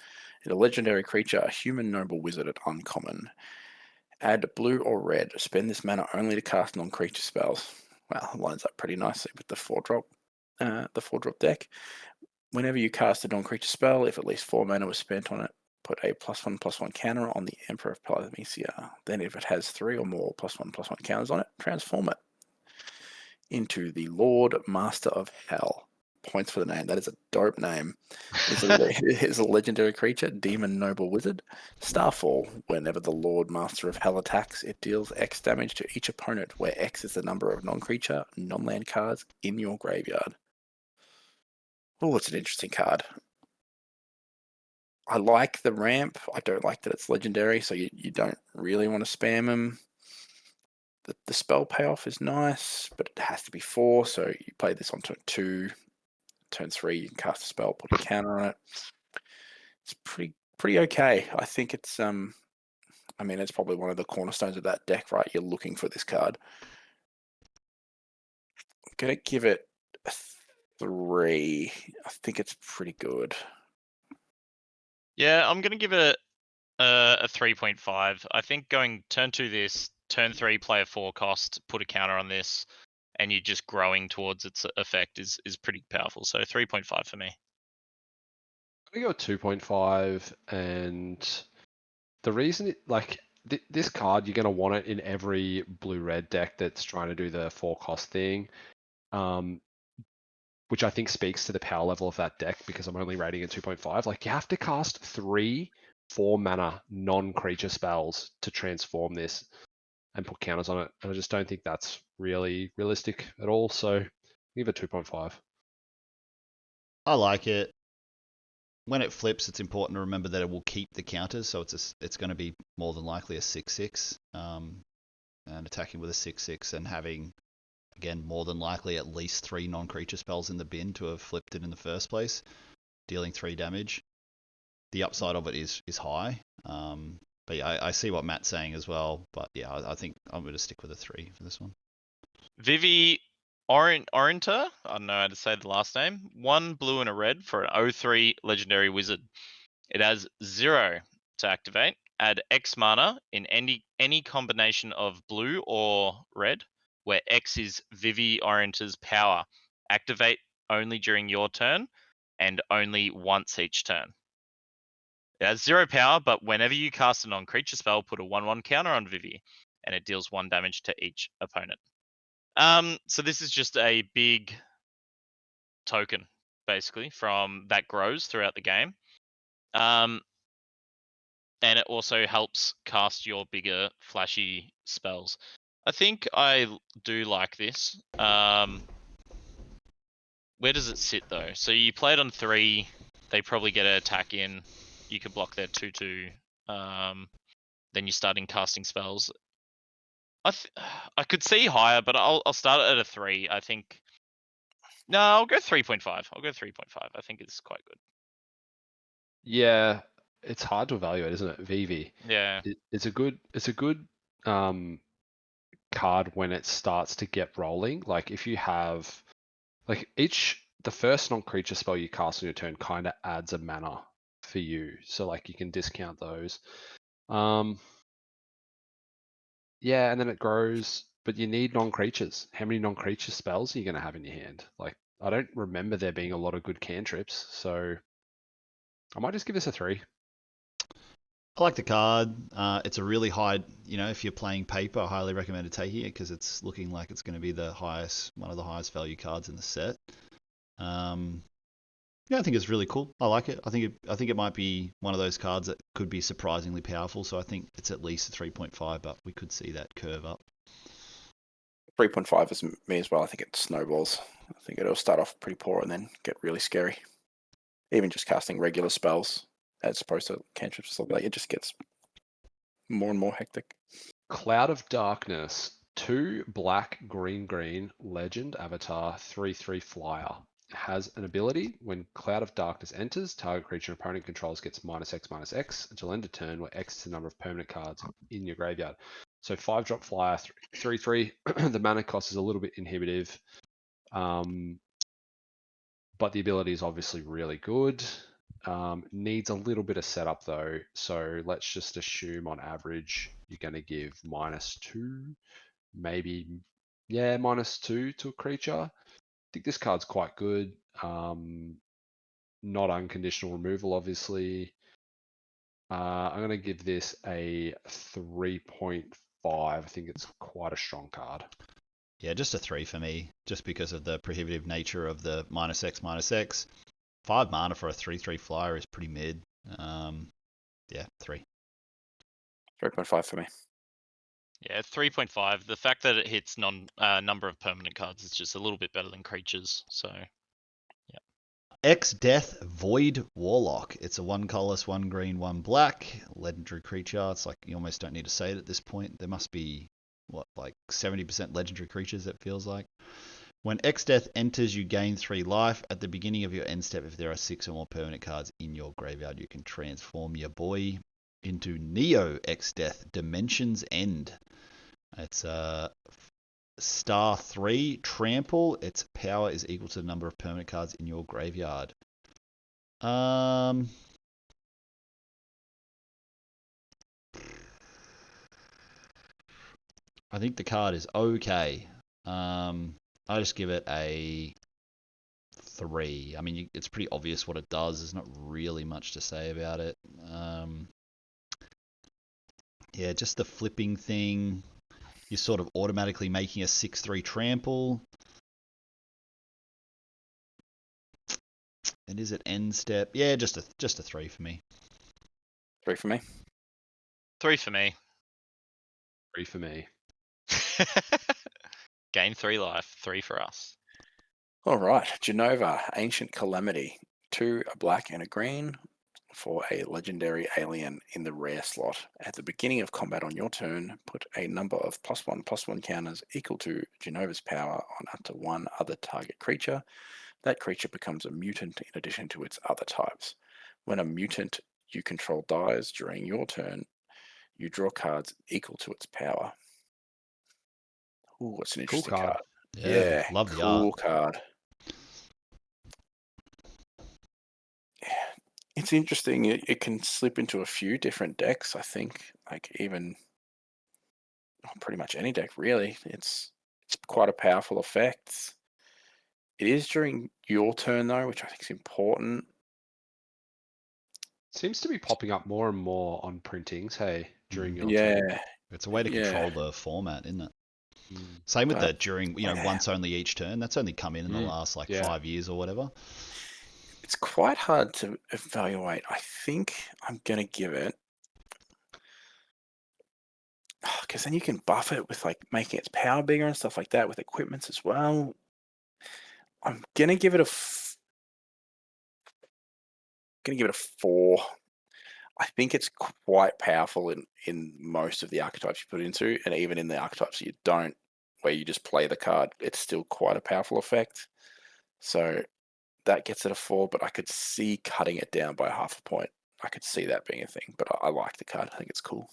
It's a legendary creature, a human noble wizard at uncommon. Add blue or red. Spend this mana only to cast non-creature spells. Well, it lines up pretty nicely with the 4-drop deck. Whenever you cast a non-creature spell, if at least 4 mana was spent on it, put a +1/+1 counter on the Emperor of Palamecia. Then if it has 3 or more +1/+1 counters on it, transform it into the Lord Master of Hell. Points for the name. That is a dope name. It's a legendary creature, demon noble wizard. Starfall. Whenever the Lord Master of Hell attacks, it deals X damage to each opponent, where X is the number of non-creature, non-land cards in your graveyard. Oh, it's an interesting card. I like the ramp. I don't like that it's legendary, so you don't really want to spam them. The spell payoff is nice, but it has to be 4, so you play this on turn 2. Turn 3, you can cast a spell, put a counter on it. It's pretty okay. I think it's it's probably one of the cornerstones of that deck, right? You're looking for this card. I'm gonna give it a 3. I think it's pretty good. Yeah, I'm gonna give it a 3.5. I think going turn 2 this, turn 3 play a 4 cost, put a counter on this, and you're just growing towards its effect is pretty powerful. So 3.5 for me. I'm gonna go 2.5, and the reason this card, you're gonna want it in every blue-red deck that's trying to do the 4 cost thing, which I think speaks to the power level of that deck, because I'm only rating it 2.5. You have to cast 3 4 mana non-creature spells to transform this and put counters on it, and I just don't think that's really realistic at all. So give it 2.5. I like it. when it flips, it's important to remember that it will keep the counters, so it's going to be more than likely a 6/6, and attacking with a 6/6 and having, again, more than likely at least 3 non-creature spells in the bin to have flipped it in the first place, dealing 3 damage. The upside of it is high. But yeah, I see what Matt's saying as well. But yeah, I think I'm going to stick with a 3 for this one. Vivi Orinter, I don't know how to say the last name. 1 blue and a red for an 0/3 legendary wizard. It has 0 to activate. Add X mana in any combination of blue or red, where X is Vivi Orinter's power. Activate only during your turn and only once each turn. It has 0 power, but whenever you cast a non-creature spell, put a 1/1 counter on Vivi, and it deals 1 damage to each opponent. So this is just a big token, basically, from that grows throughout the game. And it also helps cast your bigger, flashy spells. I think I do like this. Where does it sit though? So you play it on 3. They probably get an attack in. You could block their 2/2. Then you're starting casting spells. I could see higher, but I'll start it at a 3. I think. No, I'll go 3.5. I'll go 3.5. I think it's quite good. Yeah, it's hard to evaluate, isn't it? Vivi. Yeah. It's a good card when it starts to get rolling. Like if you have like the first non-creature spell you cast on your turn kind of adds a mana for you. So like you can discount those. Yeah, and then it grows, but you need non-creatures. How many non-creature spells are you going to have in your hand? Like, I don't remember there being a lot of good cantrips, so I might just give this a 3. I like the card. It's a really high, if you're playing paper, I highly recommend taking it because it's looking like it's going to be one of the highest value cards in the set. Yeah, I think it's really cool. I like it. I think it might be one of those cards that could be surprisingly powerful. So I think it's at least a 3.5, but we could see that curve up. 3.5 is me as well. I think it snowballs. I think it'll start off pretty poor and then get really scary. Even just casting regular spells as opposed to cantrips or something, it just gets more and more hectic. Cloud of Darkness, 2 black, green, legend, avatar, 3/3 flyer. Has an ability, when Cloud of Darkness enters, target creature opponent controls gets -X/-X until end of turn, where X is the number of permanent cards in your graveyard. So 5-drop flyer, 3/3. The mana cost is a little bit inhibitive. But the ability is obviously really good. Needs a little bit of setup though. So let's just assume on average, you're going to give -2, maybe, yeah, -2 to a creature. I think this card's quite good. Not unconditional removal, obviously. I'm going to give this a 3.5. I think it's quite a strong card. Yeah, just a 3 for me, just because of the prohibitive nature of the -X/-X. 5 mana for a 3/3 flyer is pretty mid. Yeah, 3. 3.5 for me. Yeah, 3.5. The fact that it hits number of permanent cards is just a little bit better than creatures. So, yeah. X-Death Void Warlock. It's a 1 colorless, 1 green, 1 black legendary creature. It's like you almost don't need to say it at this point. There must be like 70% legendary creatures, it feels like. When X-Death enters, you gain 3 life. At the beginning of your end step, if there are 6 or more permanent cards in your graveyard, you can transform your boy into Neo X-Death Dimensions End. It's a star 3 trample. Its power is equal to the number of permanent cards in your graveyard. I think the card is okay. I just give it a 3. I mean, it's pretty obvious what it does. There's not really much to say about it. Yeah, just the flipping thing. You're sort of automatically making a 6/3 trample. And is it end step? Yeah, just a 3 for me. 3 for me. 3 for me. 3 for me. Gain 3 life. 3 for us. All right, Genova, Ancient Calamity. 2, a black and a green for a legendary alien in the rare slot. At the beginning of combat on your turn, put a number of +1/+1 counters equal to Genova's power on up to one other target creature. That creature becomes a mutant in addition to its other types. When a mutant you control dies during your turn, you draw cards equal to its power. Ooh, what's an Cool interesting card. card. Yeah, love the art. cool card. Yeah, it's interesting. It can slip into a few different decks, I think. Like even pretty much any deck, really. It's quite a powerful effect. It is during your turn though, which I think is important. Seems to be popping up more and more on printings, hey, during your Yeah, turn. It's a way to Yeah. control the format, isn't it? Mm. Same with But- the during, yeah. once only each turn. That's only come in the last like yeah. 5 years or whatever. It's quite hard to evaluate. I think I'm gonna give it, because then you can buff it with like making its power bigger and stuff like that with equipments as well. I'm gonna give it a 4. I think it's quite powerful in most of the archetypes you put it into, and even in the archetypes you don't, where you just play the card, it's still quite a powerful effect. So that gets it a 4, but I could see cutting it down by half a point. I could see that being a thing, but I like the card. I think it's cool.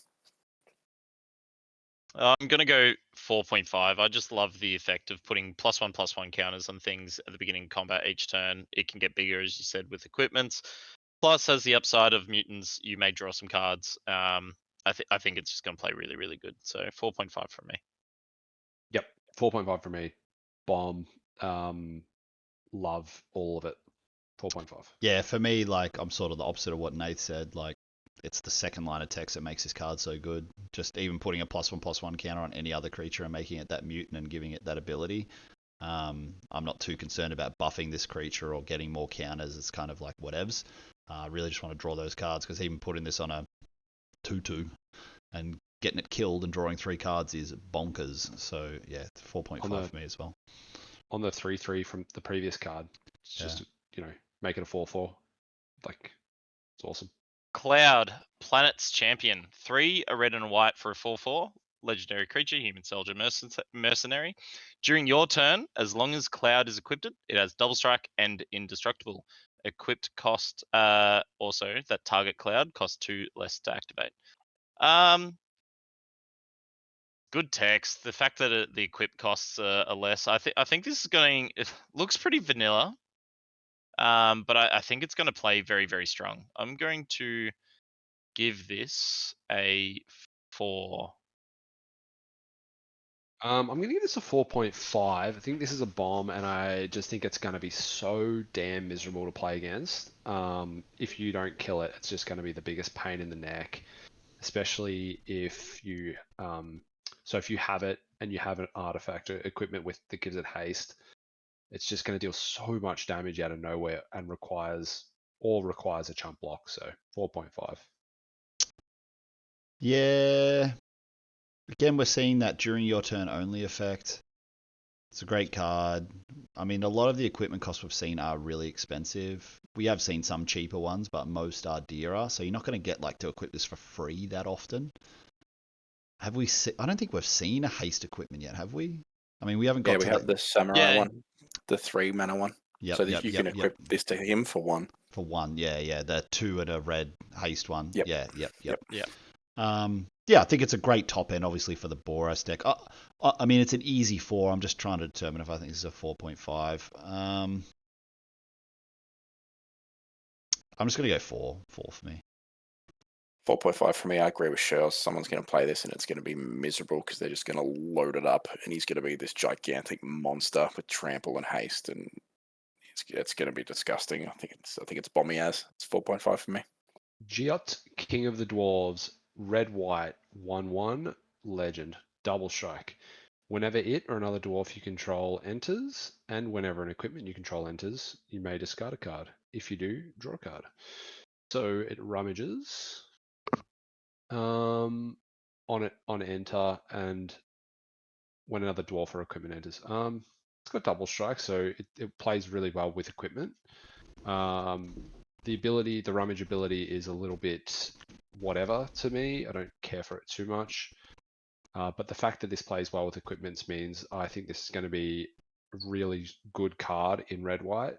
I'm gonna go 4.5. I just love the effect of putting +1/+1 counters on things at the beginning of combat each turn. It can get bigger, as you said, with equipments. Plus, has the upside of mutants. You may draw some cards. I think it's just gonna play really, really good. So 4.5 from me. Yep, 4.5 for me. Bomb. Love all of it. 4.5. Yeah, for me, like I'm sort of the opposite of what Nate said. Like it's the second line of text that makes this card so good. Just even putting a +1/+1 counter on any other creature and making it that mutant and giving it that ability. I'm not too concerned about buffing this creature or getting more counters. It's kind of like whatevs. I really just want to draw those cards because even putting this on a 2/2 and getting it killed and drawing 3 cards is bonkers. So yeah, 4.5 for me as well. On the 3/3 from the previous card, it's just make it a 4/4. Like it's awesome. Cloud, Planet's Champion. 3, a red and a white for a 4/4. Legendary creature, human soldier mercenary. During your turn, as long as Cloud is equipped, it has double strike and indestructible. Equipped cost also that target Cloud costs 2 less to activate. Good text. The fact that the equip costs are less, I think this is going. It looks pretty vanilla, but I think it's going to play very, very strong. I'm going to give this a 4. I'm going to give this a 4.5. I think this is a bomb, and I just think it's going to be so damn miserable to play against. If you don't kill it, it's just going to be the biggest pain in the neck, especially if you if you have it and you have an artifact or equipment that gives it haste. It's just going to deal so much damage out of nowhere and requires a chump block. So 4.5. Yeah. Again, we're seeing that during your turn only effect. It's a great card. I mean, a lot of the equipment costs we've seen are really expensive. We have seen some cheaper ones, but most are dearer. So you're not going to get like to equip this for free that often. Have we? I don't think we've seen a haste equipment yet, have we? I mean, we haven't got. Yeah, we have the samurai one, the 3 mana one. Yep, so that you can equip this to him for 1. For 1, yeah. The 2 and a red haste one. Yep. Yeah. Yeah, I think it's a great top end, obviously, for the Boros deck. I mean, it's an easy 4. I'm just trying to determine if I think this is a 4.5. I'm just going to go 4 for me. 4.5 for me. I agree with Sherls. Someone's going to play this and it's going to be miserable because they're just going to load it up and he's going to be this gigantic monster with trample and haste, and it's going to be disgusting. I think it's bomby as. It's 4.5 for me. Giot, King of the Dwarves, red white, 1/1, legend, double strike. Whenever it or another dwarf you control enters, and whenever an equipment you control enters, you may discard a card. If you do, draw a card. So it rummages on enter, and when another dwarf or equipment enters. It's got double strike, so it plays really well with equipment. The ability, the rummage ability is a little bit whatever to me. I don't care for it too much. But the fact that this plays well with equipments means I think this is going to be a really good card in red-white.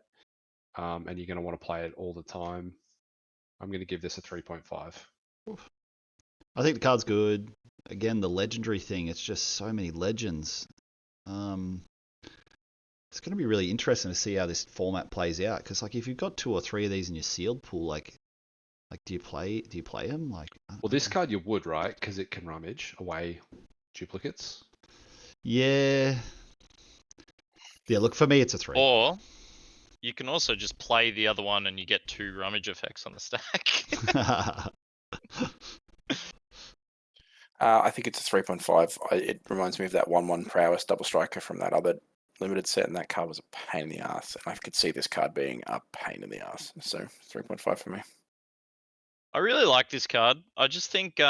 And you're going to want to play it all the time. I'm going to give this a 3.5. I think the card's good. Again, the legendary thing, it's just so many legends. It's going to be really interesting to see how this format plays out. Because like, if you've got 2 or 3 of these in your sealed pool, like do you play them? Like, Well, this card you would, right? Because it can rummage away duplicates. yeah. Look, for me, it's a 3. Or you can also just play the other one and you get 2 rummage effects on the stack. I think it's a 3.5. It reminds me of that 1/1 prowess double striker from that other limited set, and that card was a pain in the ass. And I could see this card being a pain in the ass. So 3.5 for me. I really like this card. I just think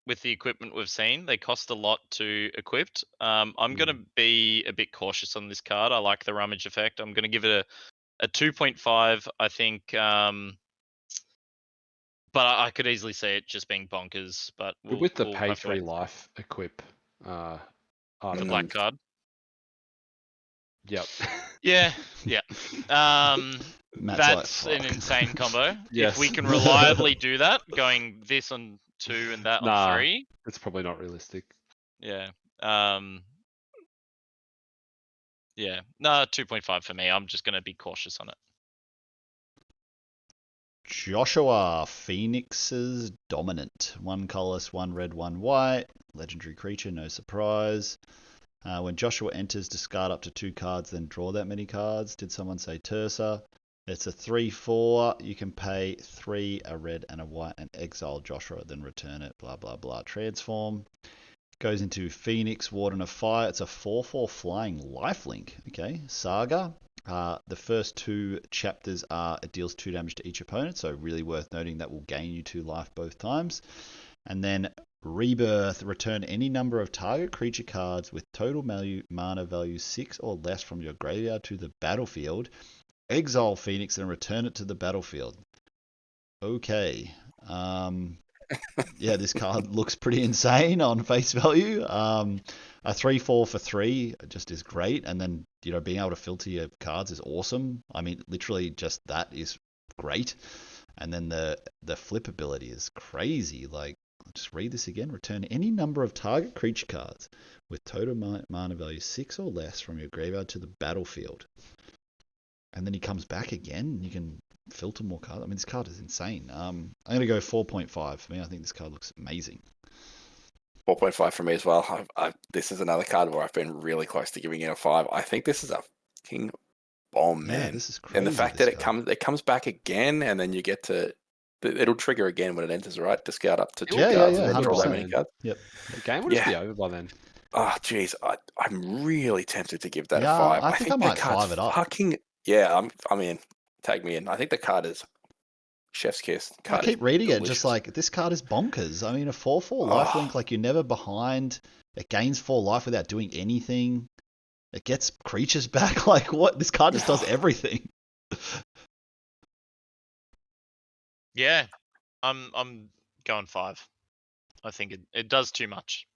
with the equipment we've seen, they cost a lot to equip. I'm going to be a bit cautious on this card. I like the rummage effect. I'm going to give it a 2.5. I think, but I could easily see it just being bonkers. But With the we'll pay have to 3 wait. life equip, The artifact. black card. Yep. Yeah. Matt's That's like, an "Fuck." insane combo. Yes. If we can reliably do that, going this on 2 and that Nah. on 3. It's probably not realistic. Yeah. Yeah. No, 2.5 for me. I'm just going to be cautious on it. Joshua, Phoenix's Dominant. 1 colorless, 1 red, 1 white. Legendary creature, no surprise. When Joshua enters, discard up to 2 cards, then draw that many cards. Did someone say Tersa? It's a 3/4. You can pay 3, a red and a white, and exile Joshua, then return it. Blah, blah, blah. Transform. Goes into Phoenix, Warden of Fire. It's a 4/4 flying lifelink. Okay. Saga. The first 2 chapters are it deals 2 damage to each opponent, so really worth noting that will gain you 2 life both times. And then Rebirth, return any number of target creature cards with total mana value 6 or less from your graveyard to the battlefield. Exile Phoenix and return it to the battlefield. Okay. Yeah, this card looks pretty insane on face value. A 3/4 for 3 just is great, and then being able to filter your cards is awesome. I mean, literally just that is great. And then the flip ability is crazy. Like, I'll just read this again. Return any number of target creature cards with total mana value 6 or less from your graveyard to the battlefield. And then he comes back again. You can filter more cards. I mean, this card is insane. I'm going to go 4.5 for me. I think this card looks amazing. 4.5 for me as well. This is another card where I've been really close to giving it a 5. I think this is a fucking bomb, man. Yeah, this is crazy. And the fact that it comes back again, and then you get to it'll trigger again when it enters, right? Discard up to 2 cards and then draw that many cards. Yep. The game will just be over by then. Oh, jeez. I'm really tempted to give that a Yeah, 5. I think I might 5 it up. I'm in. Tag me in. I think the card is chef's kiss. I keep reading it, just like, this card is bonkers. I mean, a 4/4 lifelink, like, you're never behind. It gains 4 life without doing anything. It gets creatures back. Like, what? This card just does everything. Yeah, I'm going 5. I think it does too much.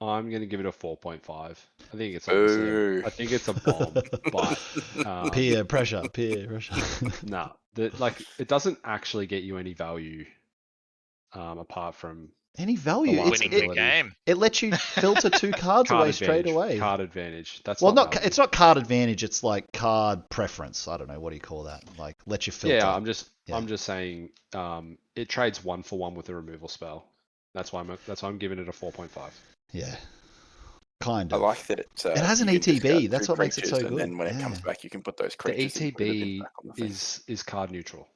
I'm going to give it a 4.5. I think it's obviously I think it's a bomb, but peer pressure. No, it doesn't actually get you any value apart from any value. Winning the game. It lets you filter 2 cards away straight away. Card advantage. That's it's not card advantage. It's like card preference. I don't know, what do you call that? Like, let you filter. Yeah, I'm just saying it trades 1-for-1 with a removal spell. That's why I'm giving it a 4.5. Yeah, kind of. I like that it has an ETB. That's what makes it so good. And then when it comes back, you can put those creatures. The ETB is card neutral.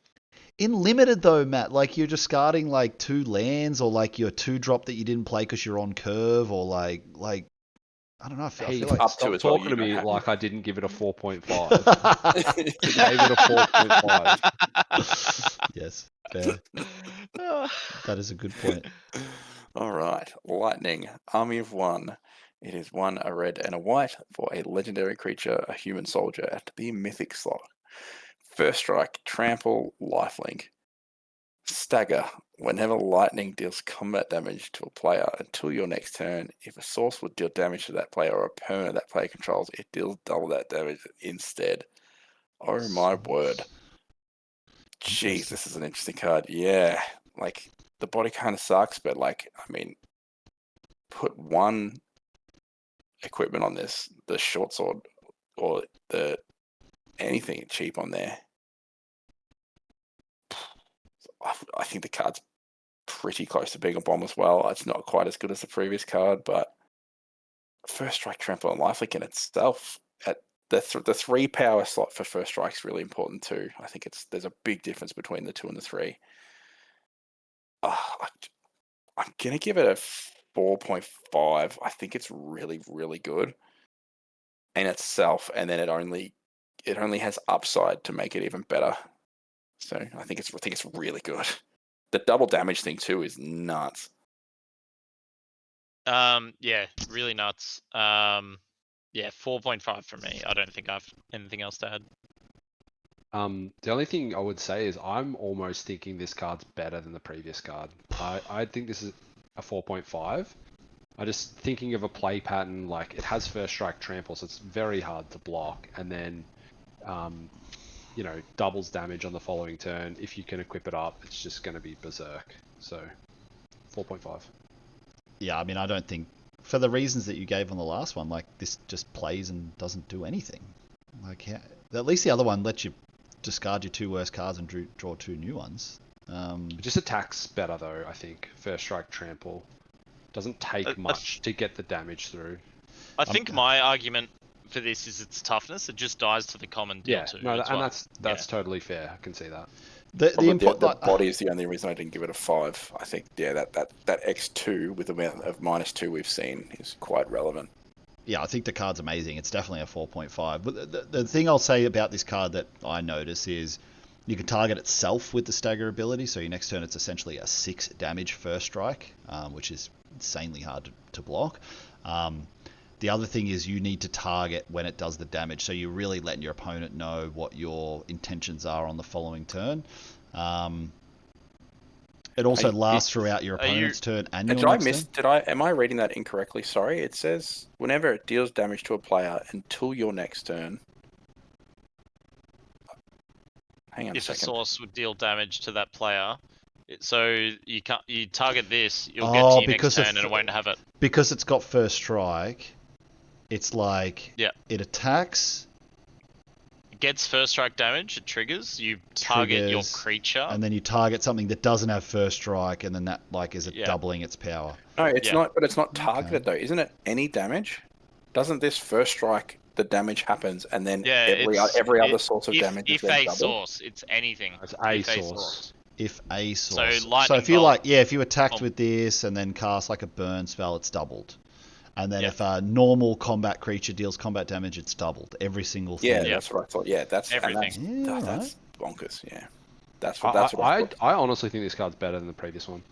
In limited though, Matt, like, you're discarding like 2 lands, or like your 2-drop that you didn't play because you're on curve, or like I don't know. I feel like up to it. Talking to me like I didn't give it a 4.5. Gave it a 4.5. Yes, fair. That is a good point. All right, Lightning, Army of 1. It is 1, a red, and a white for a legendary creature, a human soldier at the mythic slot. First strike, trample, lifelink. Stagger. Whenever lightning deals combat damage to a player until your next turn, if a source would deal damage to that player or a permanent that player controls, it deals double that damage instead. Oh my word. Jeez, Interesting. this is an interesting card. Yeah, like the body kind of sucks, but like, I mean, put one equipment on this, the short sword or the anything cheap on there. I think the card's pretty close to being a bomb as well. It's not quite as good as the previous card, but first strike, trample, and lifelink in itself at the 3 power slot for first strike is really important too. I think there's a big difference between the 2 and the 3. I'm gonna give it a 4.5. I think it's really, really good in itself, and then it only has upside to make it even better. So I think it's really good. The double damage thing too is nuts. Yeah, really nuts. Yeah, 4.5 for me. I don't think I've anything else to add. The only thing I would say is I'm almost thinking this card's better than the previous card. I think this is a 4.5. I just thinking of a play pattern, like it has first strike trample, so it's very hard to block, and then you know, doubles damage on the following turn. If you can equip it up, it's just going to be berserk. So 4.5. Yeah, I mean, I don't think, for the reasons that you gave on the last one, like this just plays and doesn't do anything. Like, at least the other one lets you discard your 2 worst cards and draw 2 new ones. It just attacks better though, I think. First strike trample doesn't take much to get the damage through. I think my argument for this is its toughness. It just dies to the common deal too. No, as and well. that's totally fair. I can see that. The body is the only reason I didn't give it a 5. I think that X2 with the amount of -2 we've seen is quite relevant. Yeah, I think the card's amazing. It's definitely a 4.5. But the thing I'll say about this card that I notice is you can target itself with the stagger ability. So your next turn, it's essentially a 6 damage first strike, which is insanely hard to block. The other thing is you need to target when it does the damage, so you're really letting your opponent know what your intentions are on the following turn. It also lasts throughout your opponent's turn and your next turn. Am I reading that incorrectly? Sorry, it says whenever it deals damage to a player until your next turn. Hang on a second. If a source would deal damage to that player, so you target this, you'll get to your next turn and it won't have it. Because it's got first strike, it's like it attacks. It gets first strike damage, it triggers, you target your creature. And then you target something that doesn't have first strike, and then that is it doubling its power. No, it's not, but it's not targeted though, isn't it? Any damage? Doesn't this first strike, the damage happens, and then every other source of damage is then doubled? Source, it's anything. It's a source. If a source. So if you if you attacked with this and then cast like a burn spell, it's doubled. And then if a normal combat creature deals combat damage, it's doubled. Every single thing. Yeah, that's what I thought. Yeah, that's everything. That's bonkers. Yeah, that's what I honestly think this card's better than the previous one.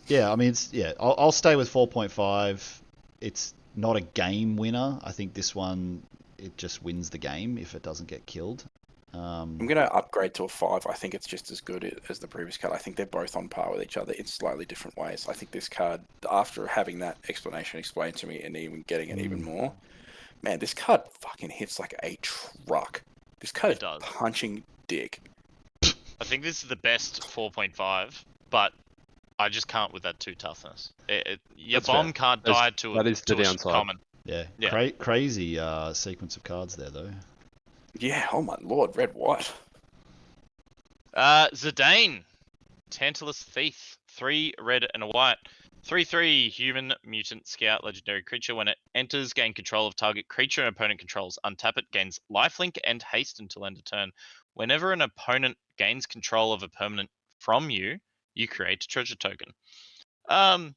Yeah, I mean, I'll stay with 4.5. It's not a game winner. I think this one, it just wins the game if it doesn't get killed. I'm going to upgrade to a 5. I think it's just as good as the previous card. I think they're both on par with each other in slightly different ways. I think this card, after having that explanation explained to me and even getting it even more, man, this card fucking hits like a truck. This card is punching dick. I think this is the best 4.5, but I just can't with that 2 toughness. Your bomb can't die to that is the downside. Common. Yeah. Crazy sequence of cards there, though. Yeah, oh my lord, red, white. Zidane, Tantalus Thief, 3 red and a white. 3/3 human mutant scout legendary creature. When it enters, gain control of target creature and opponent controls. Untap it, gains lifelink and haste until end of turn. Whenever an opponent gains control of a permanent from you, you create a treasure token. Like,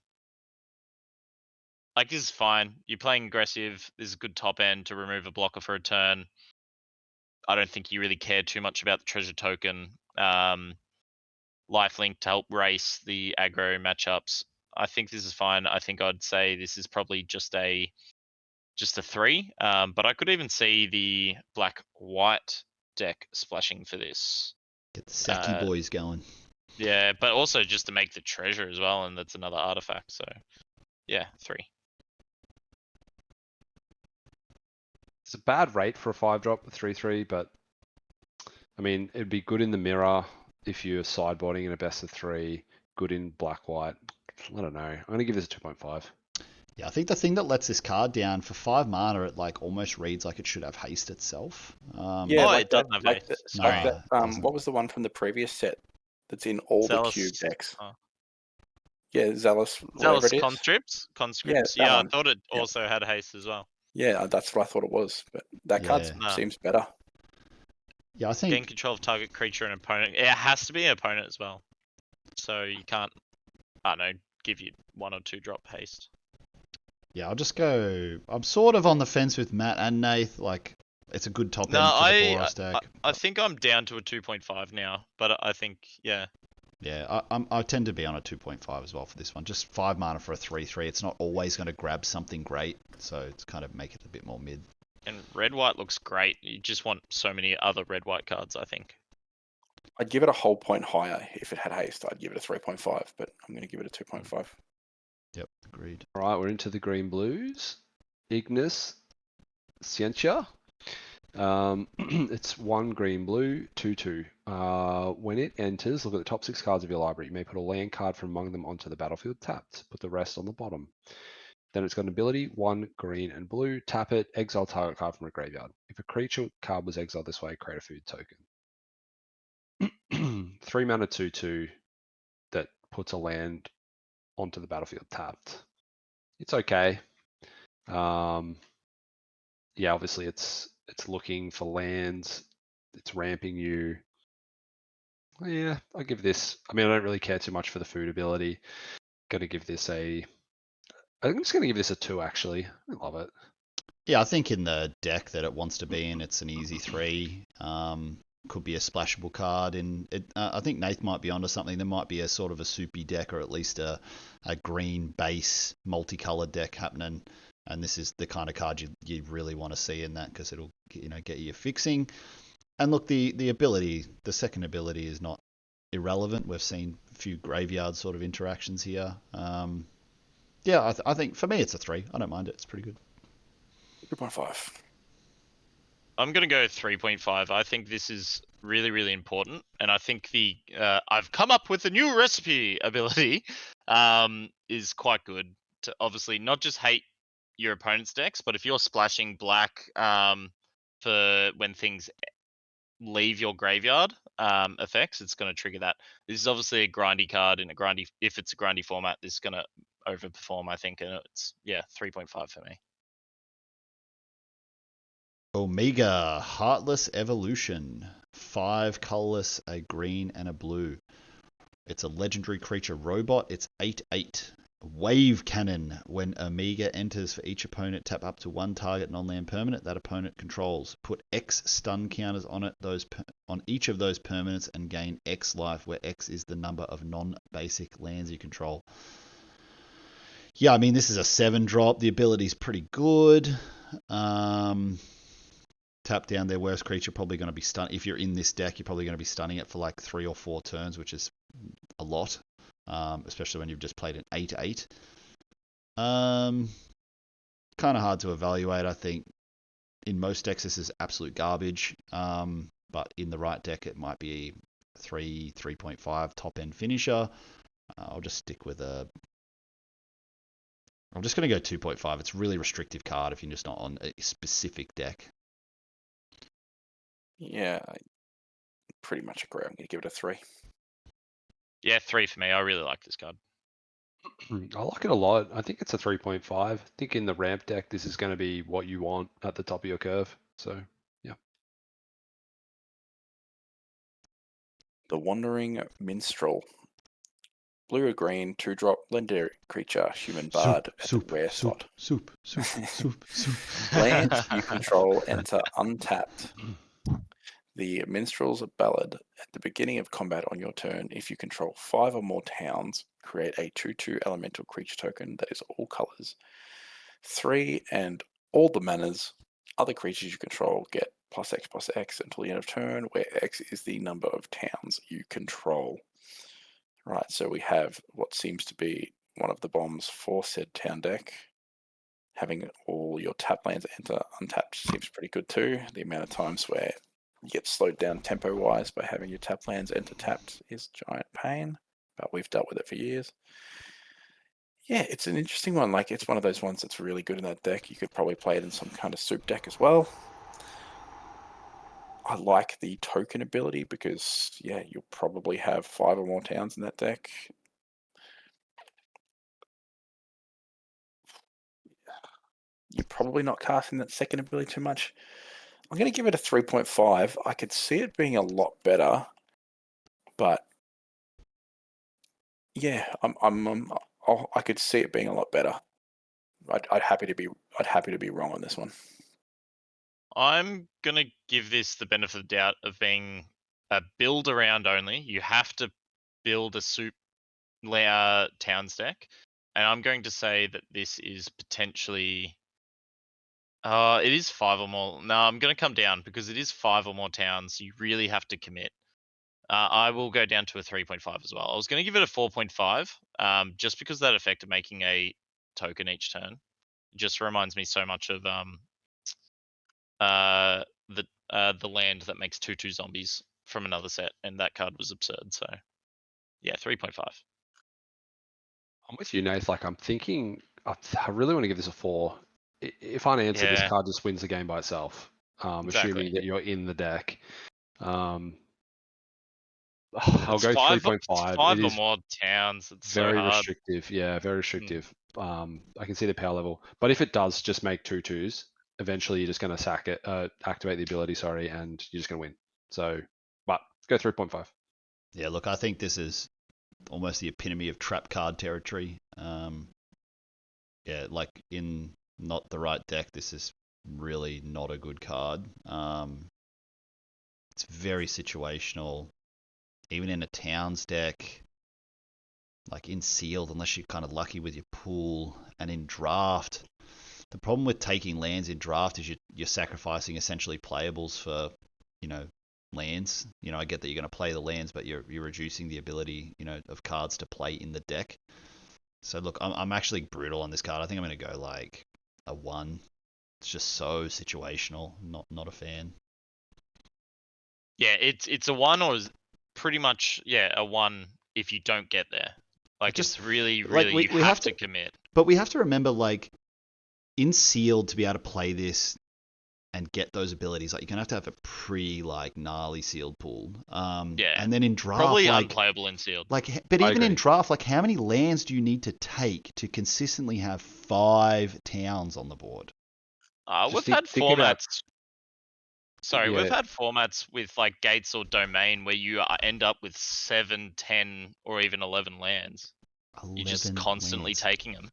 this is fine. You're playing aggressive. This is a good top end to remove a blocker for a turn. I don't think you really care too much about the treasure token. Lifelink to help race the aggro matchups. I think this is fine. I think I'd say this is probably just a 3. But I could even see the black-white deck splashing for this. Get the Saki boys going. Yeah, but also just to make the treasure as well, and that's another artifact. So, yeah, 3. It's a bad rate for a 5-drop with 3/3, but I mean, it'd be good in the mirror if you're sideboarding in a best of 3. Good in black-white. I don't know. I'm gonna give this a 2.5. Yeah, I think the thing that lets this card down for 5 mana, it like almost reads like it should have haste itself. Yeah, Oh, like it doesn't that. have Like, haste. No, like it that. doesn't. What was the one from the previous set that's in all Zealous- the cube decks? oh. Yeah, Zealous. Whatever Zealous it is. conscripts. that Yeah, one. I thought it Yep. also had haste as well. Yeah, that's what I thought it was. But that card Yeah. Nah. seems better. Yeah, I Gain think control of target creature and opponent. It has to be an opponent as well. So you can't, I don't know, give you 1 or 2 drop haste. I'll just go. I'm sort of on the fence with Matt and Nath. Like, it's a good top No, end for the I Boros deck. think I'm down to a 2.5 now, but I think, yeah. Yeah, I tend to be on a 2.5 as well for this one. Just 5 mana for a 3/3. It's not always going to grab something great, so it's kind of make it a bit more mid. And red-white looks great. You just want so many other red-white cards, I think. I'd give it a whole point higher if it had haste. I'd give it a 3.5, but I'm going to give it a 2.5. Yep, agreed. All right, we're into the green blues. Ignis Scientia. It's 1 green blue, 2/2. When it enters, look at the top 6 cards of your library. You may put a land card from among them onto the battlefield tapped. Put the rest on the bottom. Then it's got an ability, 1 green and blue. Tap it, exile target card from a graveyard. If a creature card was exiled this way, create a food token. 3 mana 2/2 that puts a land onto the battlefield tapped. It's okay. Yeah, obviously it's looking for lands. It's ramping you. Yeah, I'll give this. I mean, I don't really care too much for the food ability. Gonna give this a. I'm just gonna give this a 2 actually. I love it. Yeah, I think in the deck that it wants to be in, it's an easy 3. Could be a splashable card. I think Nath might be onto something. There might be a sort of a soupy deck, or at least a green base multicolored deck happening. And this is the kind of card you really want to see in that, because it'll get you fixing. And look, the ability, the second ability, is not irrelevant. We've seen a few graveyard sort of interactions here. Yeah, I think for me it's a 3. I don't mind it. It's pretty good. 2.5. I'm going to go 3.5. I think this is really, really important. And I think the I've come up with a new recipe ability is quite good to obviously not just hate your opponent's decks, but if you're splashing black for when things leave your graveyard effects, it's going to trigger that. This is obviously a grindy card in a grindy. If it's a grindy format, this is going to overperform, I think. And it's 3.5 for me. Omega Heartless Evolution. 5 colorless, a green and a blue. It's a legendary creature robot. It's 8/8. Wave Cannon. When Omega enters, for each opponent, tap up to 1 target non-land permanent that opponent controls. Put X stun counters on it, on each of those permanents, and gain X life, where X is the number of non-basic lands you control. Yeah, I mean, this is a 7-drop. The ability's pretty good. Tap down their worst creature, probably going to be stun. If you're in this deck, you're probably going to be stunning it for like 3 or 4 turns, which is a lot, especially when you've just played an 8/8. Kind of hard to evaluate, I think. In most decks, this is absolute garbage, but in the right deck, it might be 3.5 top end finisher. I'll just stick with a. I'm just going to go 2.5. It's a really restrictive card if you're just not on a specific deck. Yeah, I pretty much agree. I'm going to give it a 3. Yeah, 3 for me. I really like this card. I like it a lot. I think it's a 3.5. I think in the ramp deck, this is going to be what you want at the top of your curve. So, yeah. The Wandering Minstrel. Blue or green, 2-drop, legendary creature, human bard at the rare slot. Soup. Lands you control enter untapped. The Minstrel's Ballad. At the beginning of combat on your turn, if you control 5 or more towns, create a 2/2 elemental creature token that is all colors. 3 and all the manners. Other creatures you control get +X/+X until the end of turn, where X is the number of towns you control. Right, so we have what seems to be one of the bombs for said town deck. Having all your tap lands enter untapped seems pretty good too. The amount of times where you get slowed down tempo-wise by having your tap lands enter tapped is giant pain, but we've dealt with it for years. Yeah, it's an interesting one. Like, it's one of those ones that's really good in that deck. You could probably play it in some kind of soup deck as well. I like the token ability because, yeah, you'll probably have 5 or more towns in that deck. You're probably not casting that second ability too much. I'm going to give it a 3.5. I could see it being a lot better, but yeah, I could see it being a lot better. I'd happy to be wrong on this one. I'm gonna give this the benefit of the doubt of being a build around only. You have to build a soup towns deck, and I'm going to say that this is potentially. It is 5 or more. No, I'm going to come down because it is 5 or more towns. You really have to commit. I will go down to a 3.5 as well. I was going to give it a 4.5, just because that effect of making a token each turn. It just reminds me so much of the land that makes 2/2 zombies from another set, and that card was absurd. So, yeah, 3.5. I'm with you, Nath. Like, I'm thinking, I really want to give this a 4. If unanswered, this Yeah. card just wins the game by itself, Exactly. assuming that you're in the deck. I'll It's go 5 3.5. It or is more towns. It's so very hard. restrictive. Yeah, very restrictive. I can see the power level, but if it does just make 2/2s, eventually you're just going to sack it, activate the ability, and you're just going to win. So, but go 3.5. Yeah, look, I think this is almost the epitome of trap card territory. Yeah, like in not the right deck, this is really not a good card. It's very situational. Even in a towns deck, like in sealed, unless you're kind of lucky with your pool, and in draft, the problem with taking lands in draft is you're sacrificing essentially playables for, lands. I get that you're going to play the lands, but you're reducing the ability, of cards to play in the deck. So look, I'm actually brutal on this card. I think I'm going to go like a 1. It's just so situational. Not a fan. Yeah, it's a 1 or pretty much a 1 if you don't get there. Like, it's really you have to commit. But we have to remember, like, in sealed, to be able to play this and get those abilities, like, you're gonna have to have a pretty gnarly sealed pool. And then in draft, probably unplayable in sealed. But even in draft, like, how many lands do you need to take to consistently have 5 towns on the board? We've had formats. Sorry, we've had formats with like gates or domain where you end up with 7, 10, or even 11 lands. You're just constantly taking them.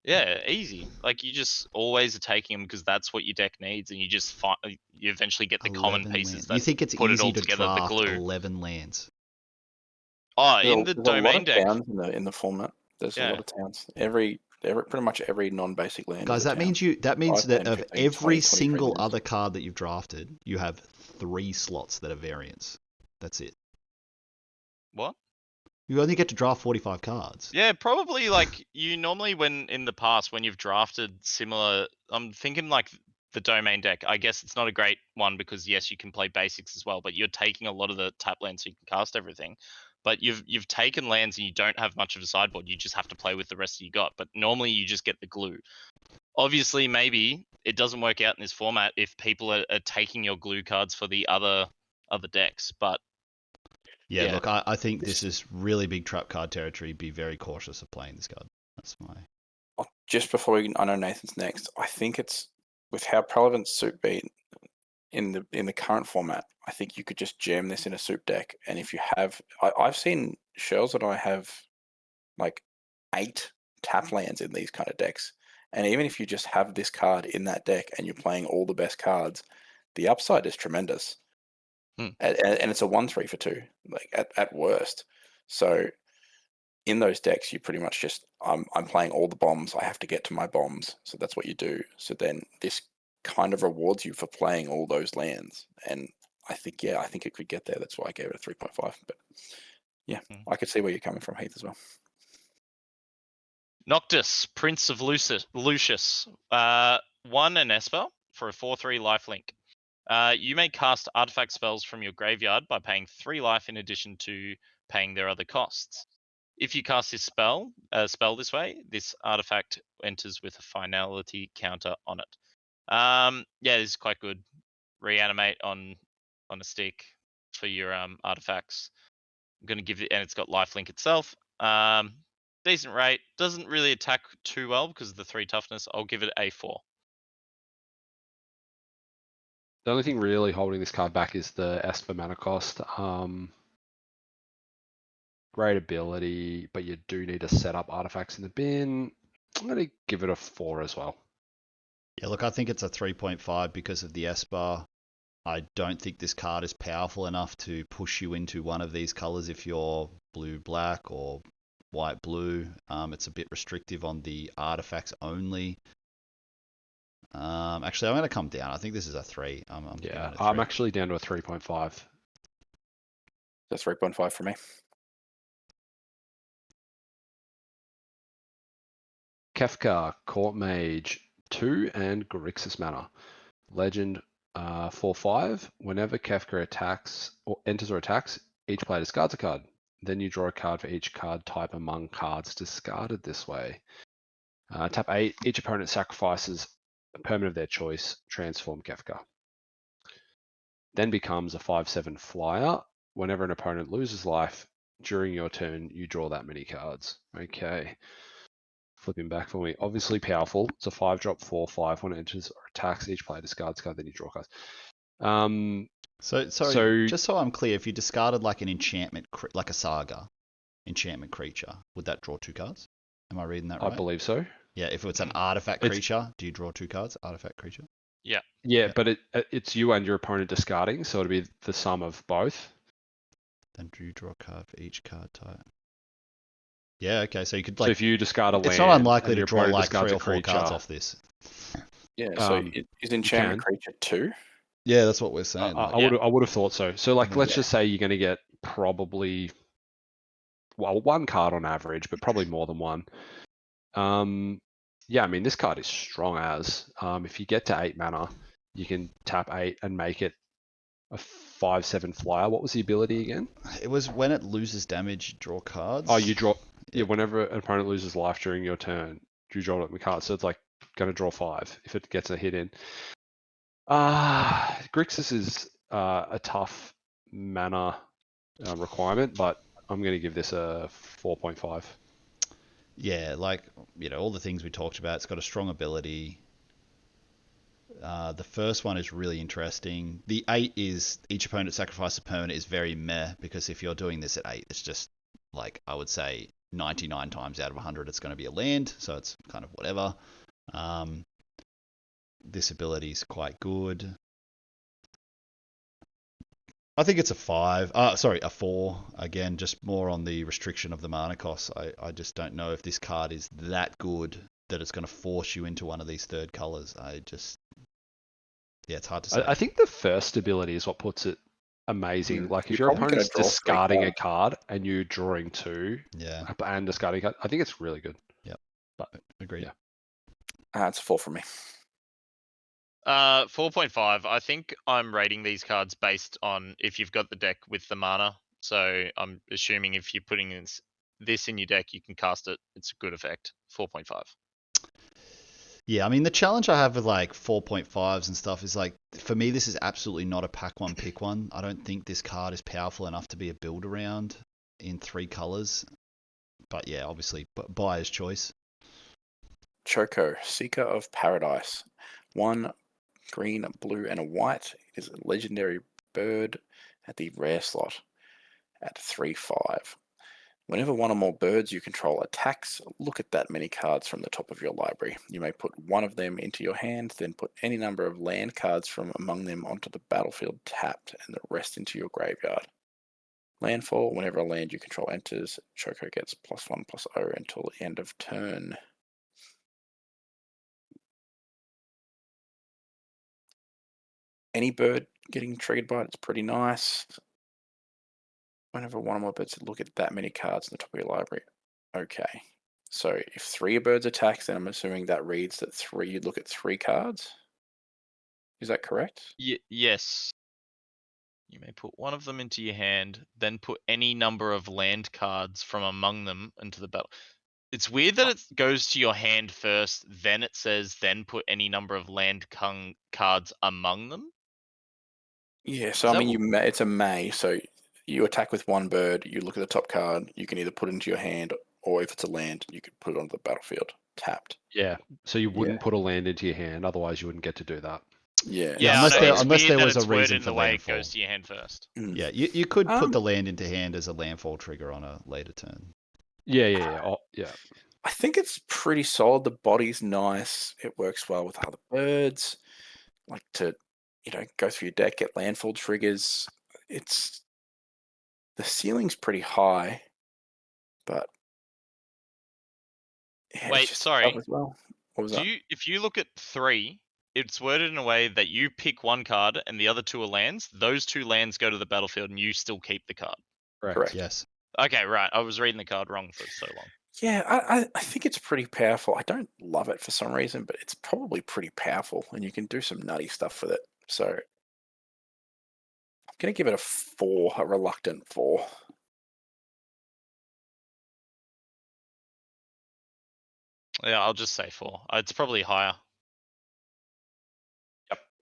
Yeah, easy. Like, you just always are taking them because that's what your deck needs, and you just you eventually get the common pieces that you think it's put easy it all to together. The draft glue. 11 lands? Oh, in the There's domain deck. a lot of towns in the format. There's a lot of towns. Pretty much every non-basic land. Guys, that means that of 15, every 20, single other card that you've drafted, you have 3 slots that are variants. That's it. What? You only get to draft 45 cards. Yeah, probably. Like, you normally, when in the past, when you've drafted similar, I'm thinking like the domain deck. I guess it's not a great one because yes, you can play basics as well, but you're taking a lot of the tap lands so you can cast everything. But you've taken lands and you don't have much of a sideboard. You just have to play with the rest that you got. But normally you just get the glue. Obviously, maybe it doesn't work out in this format if people are taking your glue cards for the other decks. But yeah, look, I think this is really big trap card territory. Be very cautious of playing this card. That's my. Just before I know Nathan's next. I think it's with how prevalent soup beat in the current format. I think you could just jam this in a soup deck, and if you have, I've seen Shells and I have like 8 tap lands in these kind of decks, and even if you just have this card in that deck and you're playing all the best cards, the upside is tremendous. and it's a 1/3 for 2, like at worst. So in those decks, you pretty much just I'm playing all the bombs. I have to get to my bombs, so that's what you do. So then this kind of rewards you for playing all those lands, and I think it could get there. That's why I gave it a 3.5. But yeah, I could see where you're coming from, Heath, as well. Noctis, Prince of Lucius. 1 an Esper for a 4/3 lifelink. You may cast artifact spells from your graveyard by paying 3 life in addition to paying their other costs. If you cast this spell this way, this artifact enters with a finality counter on it. Yeah, this is quite good. Reanimate on a stick for your artifacts. I'm gonna give it, and it's got lifelink itself. Decent rate. Doesn't really attack too well because of the 3 toughness. I'll give it a 4. The only thing really holding this card back is the Esper mana cost. Great ability, but you do need to set up artifacts in the bin. I'm going to give it a 4 as well. Yeah, look, I think it's a 3.5 because of the Esper. I don't think this card is powerful enough to push you into one of these colors if you're blue-black or white-blue. It's a bit restrictive on the artifacts only. Actually, I'm going to come down. I think this is a 3. I'm actually down to a 3.5. That's 3.5 for me. Kefka, Court Mage, 2 and Grixis mana. Legend 4/5. Whenever Kefka attacks or enters or attacks, each player discards a card. Then you draw a card for each card type among cards discarded this way. Tap 8. Each opponent sacrifices a permanent of their choice. Transform Kefka. Then becomes a 5/7 flyer. Whenever an opponent loses life during your turn, you draw that many cards. Okay. Flipping back for me. Obviously powerful. It's a 5-drop 4/5. When it enters or attacks, each player discards a card, then you draw cards. So just so I'm clear, if you discarded like an enchantment, like a Saga enchantment creature, would that draw 2 cards? Am I reading that right? I believe so. Yeah, if it's an artifact creature, do you draw 2 cards? Artifact creature? Yeah, but it's you and your opponent discarding, so it'll be the sum of both. Then do you draw a card for each card type? Yeah, okay, so you could So if you discard a land, it's not unlikely and to your draw opponent like 3 discards or a 4 cards creature, off this. Yeah, so is enchantment can. creature 2? Yeah, that's what we're saying. I would have thought so. So like, let's Yeah. just say you're going to get probably, well, 1 card on average, but probably more than 1. Yeah, I mean, this card is strong as. If you get to 8 mana, you can tap 8 and make it a 5/7 flyer. What was the ability again? It was when it loses damage, you draw cards. Oh, you draw. Yeah, whenever an opponent loses life during your turn, you draw a card. So it's like going to draw 5 if it gets a hit in. Grixis is a tough mana requirement, but I'm going to give this a 4.5. Yeah, like, all the things we talked about. It's got a strong ability. The first one is really interesting. The 8 is each opponent sacrifices a permanent is very meh, because if you're doing this at 8, it's just like, I would say 99 times out of 100 it's going to be a land, so it's kind of whatever. This ability is quite good. I think it's a 5. A 4. Again, just more on the restriction of the mana costs. I just don't know if this card is that good that it's going to force you into one of these third colors. It's hard to say. I think the first ability is what puts it amazing. Like if your opponent's discarding a card and you're drawing 2, and discarding a card, I think it's really good. Yep. But agreed. Yeah. It's a 4 for me. 4.5. I think I'm rating these cards based on if you've got the deck with the mana. So I'm assuming if you're putting this in your deck, you can cast it. It's a good effect. 4.5. Yeah, I mean, the challenge I have with like 4.5s and stuff is like, for me, this is absolutely not a pack one, pick one. I don't think this card is powerful enough to be a build around in 3 colors. But yeah, obviously, buyer's choice. Choco, Seeker of Paradise. 1 green, blue, and a white. It is a legendary bird at the rare slot at 3/5. Whenever one or more birds you control attacks, look at that many cards from the top of your library. You may put one of them into your hand, then put any number of land cards from among them onto the battlefield tapped, and the rest into your graveyard. Landfall, whenever a land you control enters, Choco gets +1/+0 until the end of turn. Any bird getting triggered by it's pretty nice. Whenever one or more birds look at that many cards in the top of your library. Okay. So if 3 birds attack, then I'm assuming that reads that you look at 3 cards. Is that correct? Yes. You may put one of them into your hand, then put any number of land cards from among them into the battle. It's weird that it goes to your hand first, then it says, then put any number of land cards among them. Yeah, so I mean, it's a may. So you attack with 1 bird, you look at the top card, you can either put it into your hand, or if it's a land, you could put it onto the battlefield, tapped. Yeah. So you wouldn't put a land into your hand, otherwise you wouldn't get to do that. Yeah. Yeah, I unless know, there- it's unless weird there that was a it's reason worded in for the way it landfall. goes to your hand first. Yeah, you could put Um, the land into hand as a landfall trigger on a later turn. Yeah. Oh, yeah. I think it's pretty solid. The body's nice. It works well with other birds. Like to, go through your deck, get landfall triggers. The ceiling's pretty high, but yeah, Wait, it's just sorry. tough as well. What was that? If you look at 3, it's worded in a way that you pick 1 card and the other 2 are lands. Those 2 lands go to the battlefield and you still keep the card. Correct. Yes. Okay, right. I was reading the card wrong for so long. Yeah, I think it's pretty powerful. I don't love it for some reason, but it's probably pretty powerful, and you can do some nutty stuff with it. So I'm gonna give it a 4, a reluctant 4. Yeah, I'll just say 4. It's probably higher.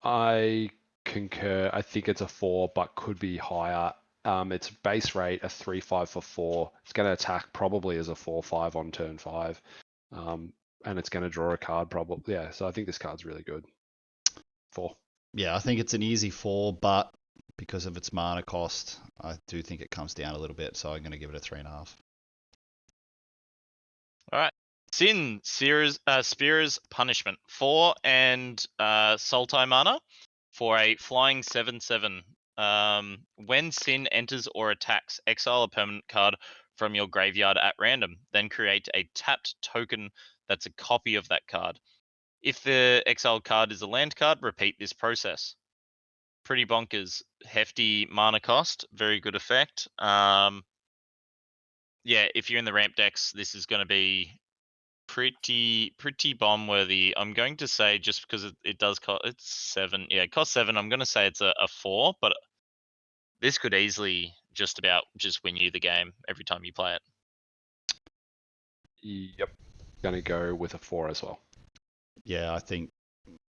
I concur. I think it's a 4, but could be higher. Its base rate a 3/5 for 4. It's going to attack probably as a 4/5 on turn 5, and it's going to draw a card probably. Yeah, so I think this card's really good. 4. Yeah, I think it's an easy 4, but because of its mana cost, I do think it comes down a little bit, so I'm going to give it a 3.5. All right. Sin, Spear's Punishment. 4 and Sultai mana for a flying 7/7. When Sin enters or attacks, exile a permanent card from your graveyard at random. Then create a tapped token that's a copy of that card. If the exiled card is a land card, repeat this process. Pretty bonkers. Hefty mana cost. Very good effect. Yeah, if you're in the ramp decks, this is going to be pretty bomb worthy. I'm going to say, just because it does cost, it's 7. Yeah, it costs 7. I'm going to say it's a 4, but this could easily just about just win you the game every time you play it. Yep. Going to go with a 4 as well. Yeah, I think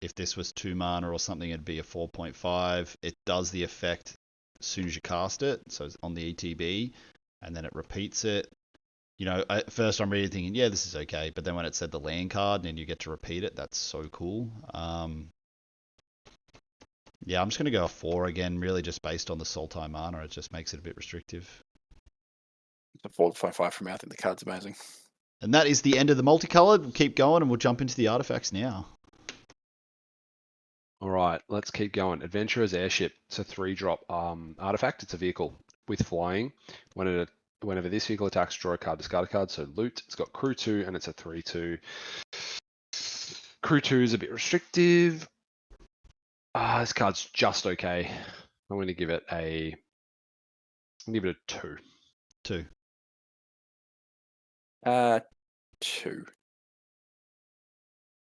if this was 2 mana or something, it'd be a 4.5. It does the effect as soon as you cast it, so it's on the ETB, and then it repeats it. At first I'm really thinking, yeah, this is okay, but then when it said the land card and you get to repeat it, that's so cool. Yeah, I'm just going to go a 4 again, really just based on the Sultai mana. It just makes it a bit restrictive. It's a 4.5 from me. I think the card's amazing. And that is the end of the multicolored. We'll keep going and we'll jump into the artifacts now. All right, let's keep going. Adventurer's Airship. It's a 3-drop artifact. It's a vehicle with flying. Whenever this vehicle attacks, draw a card, discard a card. So loot. It's got crew 2 and it's a 3/2. Crew 2 is a bit restrictive. This card's just okay. I'm going to give it a 2. 2. 2.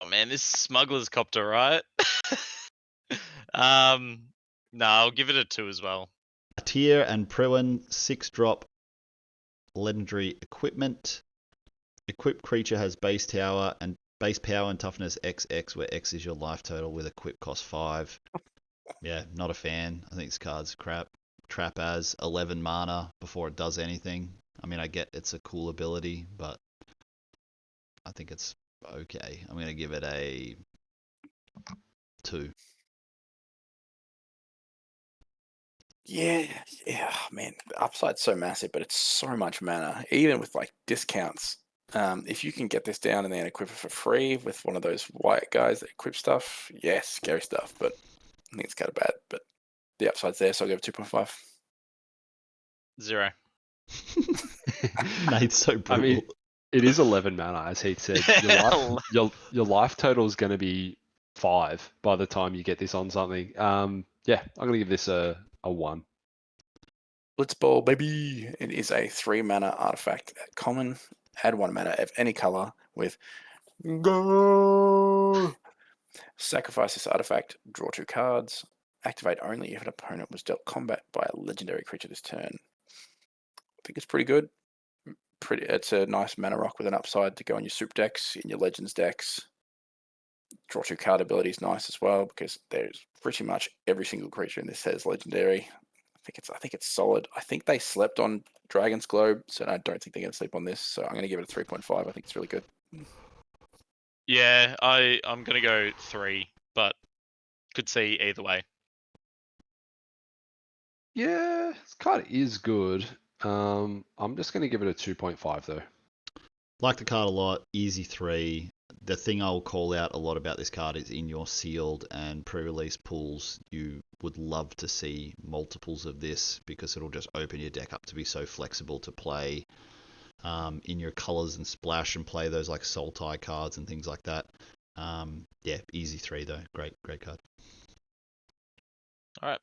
Oh man, this smuggler's copter, right? No, I'll give it a 2 as well. Atir and Priwen, 6-drop legendary equipment. Equipped creature has base power and toughness XX, where X is your life total with equip cost 5. Yeah, not a fan. I think this card's crap. Trap as 11 mana before it does anything. I mean, I get it's a cool ability, but I think it's okay. I'm going to give it a 2. Yeah, man, the upside's so massive, but it's so much mana, even with like discounts. If you can get this down and then equip it for free with one of those white guys that equip stuff, yes, scary stuff. But I think it's kind of bad. But the upside's there, so I'll give it 2.5. 0. Nate's so I brutal. mean, it is 11 mana, as Heath said. Your life total is going to be 5 by the time you get this on something. Yeah, I'm going to give this a 1. Blitzball, baby. It is a 3 mana artifact at common. Add 1 mana of any color with go. Sacrifice this artifact, draw 2 cards. Activate only if an opponent was dealt combat by a legendary creature this turn. I think it's pretty good. It's a nice mana rock with an upside to go in your soup decks, in your legends decks. Draw 2 card ability is nice as well because there's pretty much every single creature in this has legendary. I think it's solid. I think they slept on Dragon's Globe, so I don't think they're gonna sleep on this. So I'm gonna give it a 3.5. I think it's really good. Yeah, I'm gonna go 3, but could see either way. Yeah, this card is good. I'm just going to give it a 2.5 though. Like the card a lot, easy 3. The thing I'll call out a lot about this card is in your sealed and pre-release pools, you would love to see multiples of this because it'll just open your deck up to be so flexible to play in your colors and splash and play those like Sultai cards and things like that. Yeah, easy 3 though. Great card. All right.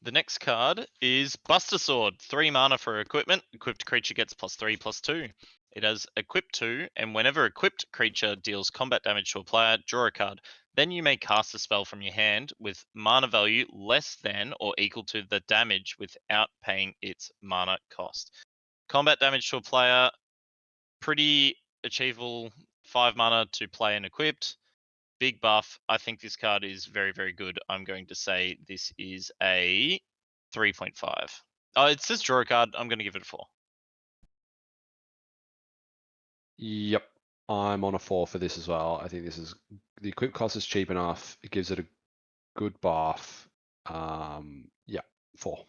The next card is Buster Sword. 3 mana for equipment. Equipped creature gets +3/+2. It has equip 2, and whenever equipped creature deals combat damage to a player, draw a card. Then you may cast a spell from your hand with mana value less than or equal to the damage without paying its mana cost. Combat damage to a player, pretty achievable. 5 mana to play and equipped. Big buff. I think this card is very, very good. I'm going to say this is a 3.5. Oh, it says draw a card. I'm going to give it a 4. Yep, I'm on a 4 for this as well. I think this is the equip cost is cheap enough. It gives it a good buff. Yeah, 4.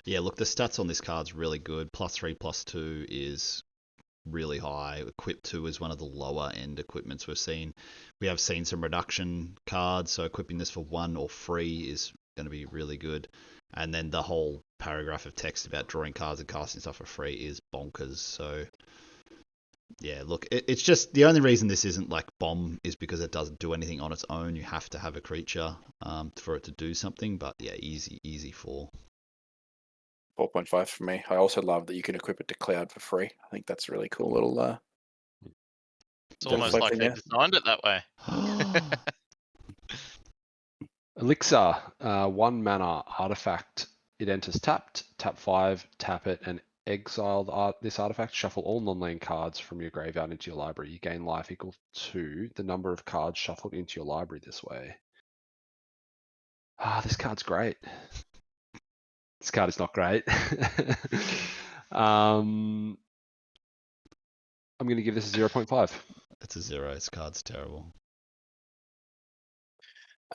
Yeah, look, the stats on this card's really good. +3/+2 is really high. Equip 2 is one of the lower end equipments we've seen. We have seen some reduction cards, so equipping this for 1 or free is going to be really good. And then the whole paragraph of text about drawing cards and casting stuff for free is bonkers. So yeah, look, it's just the only reason this isn't like bomb is because it doesn't do anything on its own. You have to have a creature for it to do something. But yeah, easy 4. 4.5 for me. I also love that you can equip it to Cloud for free. I think that's a really cool little. It's almost like they designed it that way. Elixir, 1 mana artifact. It enters tapped, tap 5, tap it, and exile this artifact. Shuffle all non-land cards from your graveyard into your library. You gain life equal to the number of cards shuffled into your library this way. This card's great. This card is not great. I'm going to give this a 0.5. It's a 0. This card's terrible.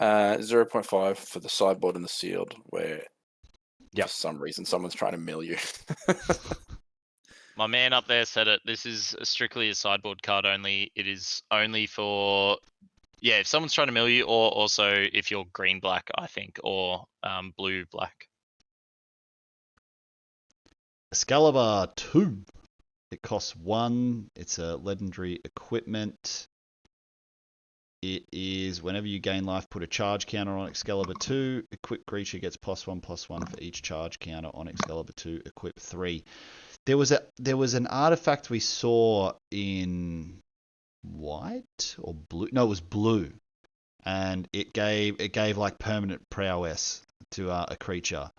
0.5 for the sideboard and the sealed, where Yep. for some reason someone's trying to mill you. My man up there said it. This is strictly a sideboard card only. It is only for, yeah, if someone's trying to mill you, or also if you're green-black, I think, or blue-black. Excalibur 2. It costs 1. It's a legendary equipment. It is whenever you gain life, put a charge counter on Excalibur 2. Equip creature gets +1/+1 for each charge counter on Excalibur 2. Equip 3. There was an artifact we saw in white or blue. No, it was blue, and it gave like permanent prowess to a creature.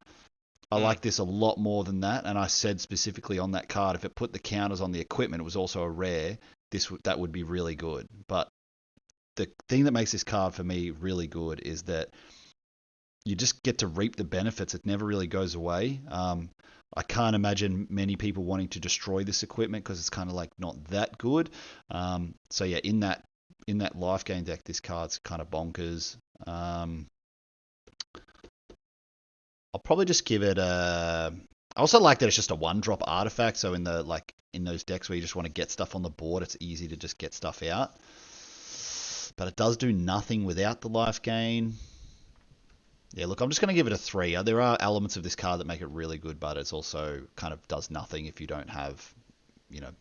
I like this a lot more than that, and I said specifically on that card, if it put the counters on the equipment, it was also a rare. That would be really good. But the thing that makes this card for me really good is that you just get to reap the benefits. It never really goes away. I can't imagine many people wanting to destroy this equipment because it's kind of like not that good. So yeah, in that life gain deck, this card's kind of bonkers. I'll probably just give it a. I also like that it's just a 1-drop artifact, so in those decks where you just want to get stuff on the board, it's easy to just get stuff out. But it does do nothing without the life gain. Yeah, look, I'm just going to give it a 3. There are elements of this card that make it really good, but it's also kind of does nothing if you don't have,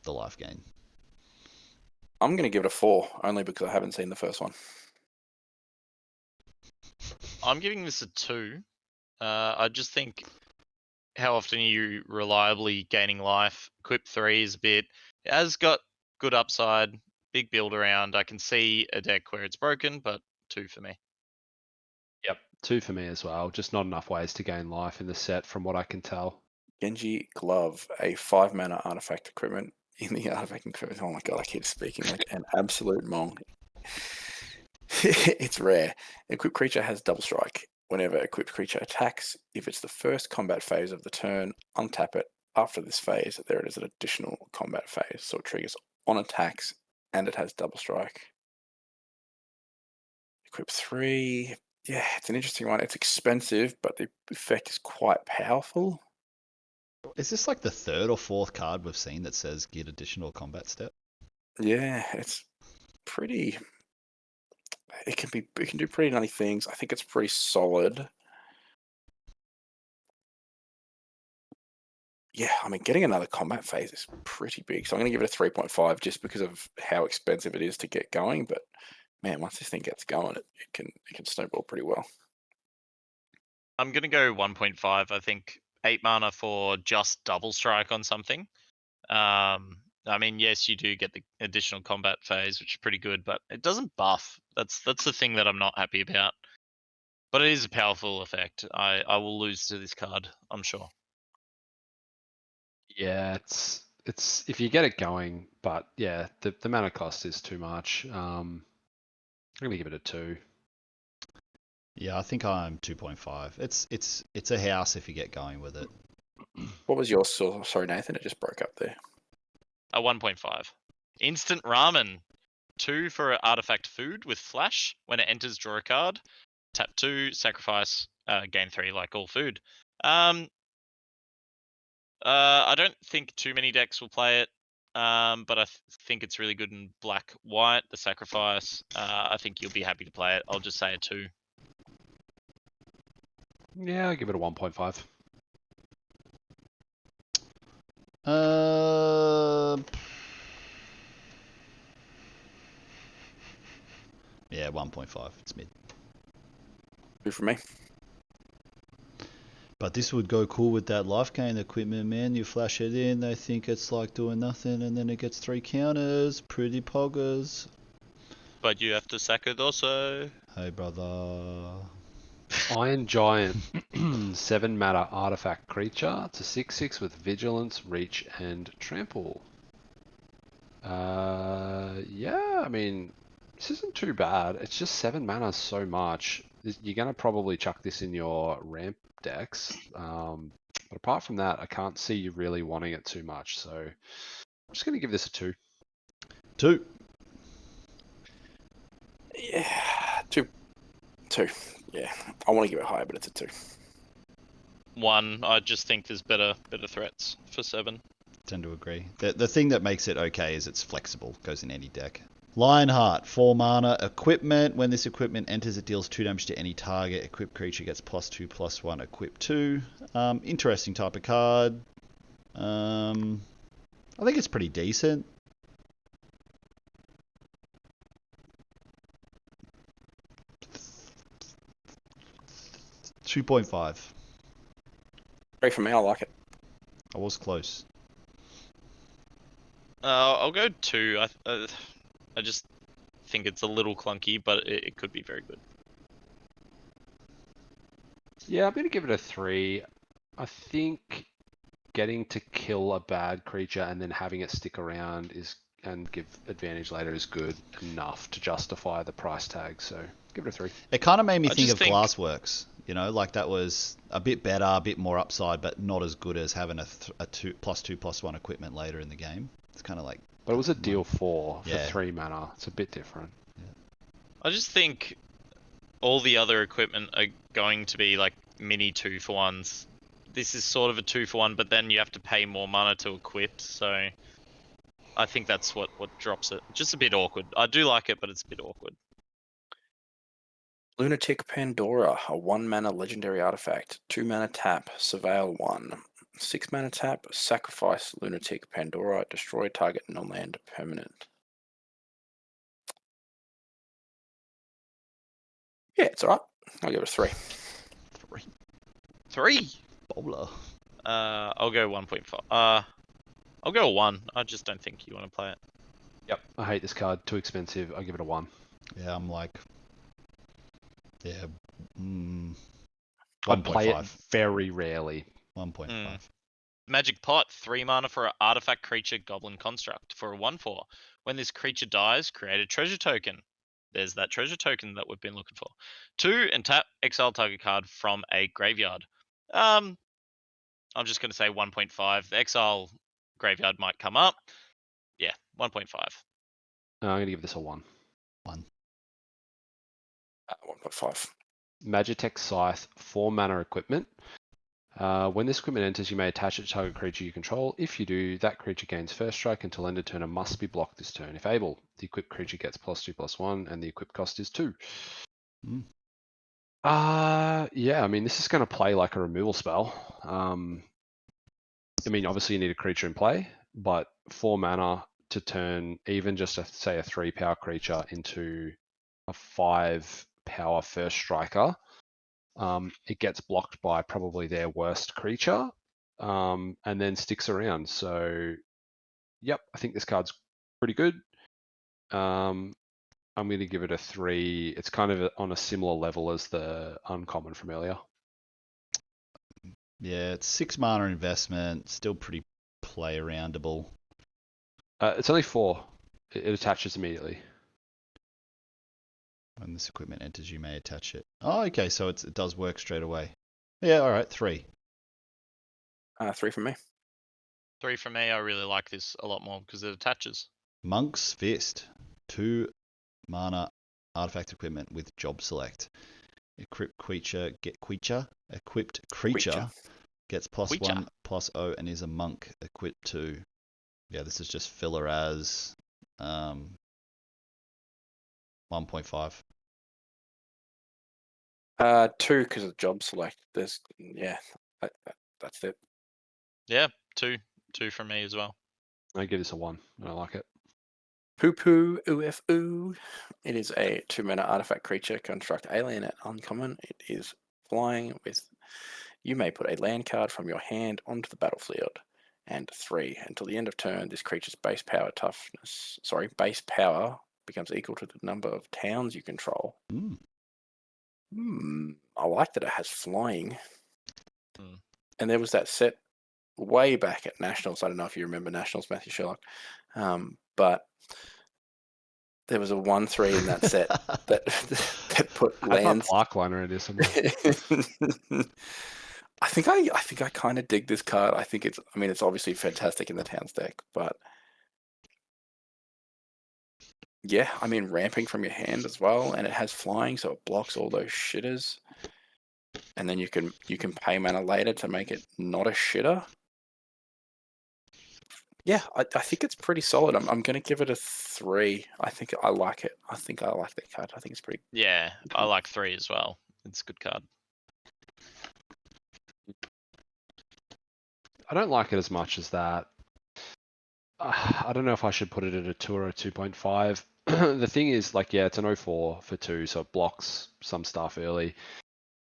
the life gain. I'm going to give it a 4, only because I haven't seen the first one. I'm giving this a 2. I just think how often are you reliably gaining life? Equip 3 is a bit. It has got good upside, big build around. I can see a deck where it's broken, but 2 for me. Yep, 2 for me as well. Just not enough ways to gain life in the set from what I can tell. Genji Glove, a 5-mana artifact equipment in the artifact equipment. Oh my god, I keep speaking like an absolute mong. It's rare. Equipped creature has double strike. Whenever equipped creature attacks, if it's the first combat phase of the turn, untap it. After this phase, there it is an additional combat phase, so it triggers on attacks and it has double strike. Equip 3. Yeah, it's an interesting one. It's expensive, but the effect is quite powerful. Is this like the 3rd or 4th card we've seen that says get additional combat step? Yeah, it's pretty. It can do pretty nutty things. I think it's pretty solid. Yeah, I mean, getting another combat phase is pretty big. So I'm going to give it a 3.5 just because of how expensive it is to get going. But man, once this thing gets going, it can snowball pretty well. I'm going to go 1.5. I think 8 mana for just double strike on something. I mean, yes, you do get the additional combat phase, which is pretty good, but it doesn't buff. That's the thing that I'm not happy about. But it is a powerful effect. I will lose to this card, I'm sure. Yeah, it's if you get it going, but yeah, the mana cost is too much. I'm gonna give it a 2. Yeah, I think I'm 2.5. It's a house if you get going with it. What was your source? Sorry, Nathan, it just broke up there. A 1.5. Instant Ramen. 2 for artifact food with flash. When it enters, draw a card. Tap 2, sacrifice, gain 3 like all food. I don't think too many decks will play it, but I think it's really good in black-white. The sacrifice, I think you'll be happy to play it. I'll just say a 2. Yeah, I'll give it a 1.5. Yeah, 1.5. It's mid. 2 from me. But this would go cool with that life gain equipment, man. You flash it in, they think it's like doing nothing, and then it gets 3 counters. Pretty poggers. But you have to sack it also. Hey, brother. Iron Giant, 7 mana artifact creature. It's a 6/6 with vigilance, reach, and trample. Yeah, I mean, this isn't too bad. It's just 7 mana so much. You're gonna probably chuck this in your ramp decks. But apart from that, I can't see you really wanting it too much. So I'm just gonna give this a 2. 2. Yeah, 2. Yeah, I want to give it higher, but it's a 2. 1. I just think there's better threats for 7. Tend to agree. The thing that makes it okay is it's flexible. Goes in any deck. Lionheart, 4 mana equipment. When this equipment enters, it deals 2 damage to any target. Equipped creature gets +2/+1. Equip 2. Interesting type of card. I think it's pretty decent. $2.5. 3 from me, I like it. I was close. I'll go 2. I just think it's a little clunky, but it could be very good. Yeah, I'm gonna give it a 3. I think getting to kill a bad creature and then having it stick around and give advantage later is good enough to justify the price tag. So give it a 3. It kind of made me I think just of think- Glassworks. Like that was a bit better, a bit more upside, but not as good as having a +2/+1 equipment later in the game. It's kind of like. But it was a deal 4 for Yeah. 3 mana. It's a bit different. I just think all the other equipment are going to be like mini 2-for-1s. This is sort of a 2-for-1, but then you have to pay more mana to equip, so I think that's what drops it. Just a bit awkward. I do like it, but it's a bit awkward. Lunatic Pandora, a 1-mana legendary artifact. 2-mana tap, Surveil 1. 6-mana tap, sacrifice Lunatic Pandora, destroy target non-land permanent. Yeah, it's alright. I'll give it a 3. 3. Bowler. I'll go 1.5. I'll go a 1. I just don't think you want to play it. Yep, I hate this card. Too expensive. I give it a 1. Yeah, I'm like, yeah, I play it 1.5. very rarely. 1.5. Magic Pot, 3 mana for an artifact creature Goblin Construct. For a 1/4. When this creature dies, create a treasure token. There's that treasure token that we've been looking for. 2, and tap, exile target card from a graveyard. I'm just going to say 1.5. The exile graveyard might come up. Yeah, 1.5. I'm going to give this a 1. 1.5. Magitech Scythe, 4 mana equipment. When this equipment enters, you may attach it to target creature you control. If you do, that creature gains first strike until end of turn and must be blocked this turn. If able, the equipped creature gets +2/+1, and the equip cost is 2. Mm. Yeah, I mean, this is going to play like a removal spell. I mean, obviously you need a creature in play, but 4 mana to turn even just say a 3-power creature into a 5-power first striker. It gets blocked by probably their worst creature, and then sticks around. So, yep, I think this card's pretty good. I'm going to give it a 3. It's kind of on a similar level as the uncommon from earlier. Yeah, it's 6 mana investment, still pretty play aroundable. It's only 4. It attaches immediately. When this equipment enters, you may attach it. Oh, okay, so it does work straight away. Yeah, all right, 3. 3 from me. 3 for me. I really like this a lot more because it attaches. Monk's Fist, 2 mana artifact equipment with job select. Equipped creature gets +1/+0 and is a monk equipped to. Yeah, this is just filler as 1.5. 2 because of job select. There's that's it. Yeah, 2 from me as well. I give this a 1. I like it. Poo poo oof ooh. It is a 2-mana artifact creature, construct alien at uncommon. It is flying with. You may put a land card from your hand onto the battlefield. And 3, until the end of turn, this creature's base power becomes equal to the number of towns you control. I like that it has flying. And there was that set way back at Nationals. I don't know if you remember Nationals, Matthew Sherlock, but there was a 1/3 in that set that put lands. I have my Barkliner in this somewhere. I think I kind of dig this card. I think it's obviously fantastic in the Towns deck, but yeah, I mean ramping from your hand as well, and it has flying, so it blocks all those shitters. And then you can pay mana later to make it not a shitter. Yeah, I think it's pretty solid. I'm going to give it a 3. I think I like it. I think I like that card. I think it's pretty. Yeah, I like 3 as well. It's a good card. I don't like it as much as that. I don't know if I should put it at a 2 or a 2.5. The thing is, like, yeah, it's an 0/4 for 2, so it blocks some stuff early.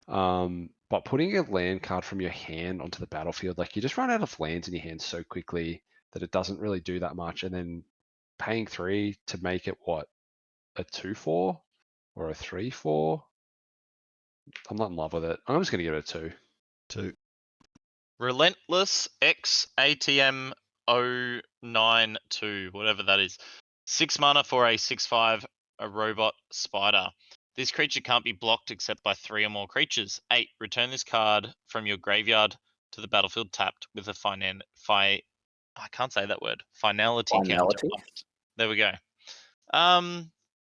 But putting a land card from your hand onto the battlefield, like, you just run out of lands in your hand so quickly that it doesn't really do that much. And then paying 3 to make it, what, a 2/4 or a 3/4? I'm not in love with it. I'm just going to give it a 2. 2. Relentless X ATM 092, whatever that is. 6 mana for a 6/5, a robot spider. This creature can't be blocked except by 3 or more creatures. 8. Return this card from your graveyard to the battlefield tapped with a I can't say that word. Finality counter. There we go.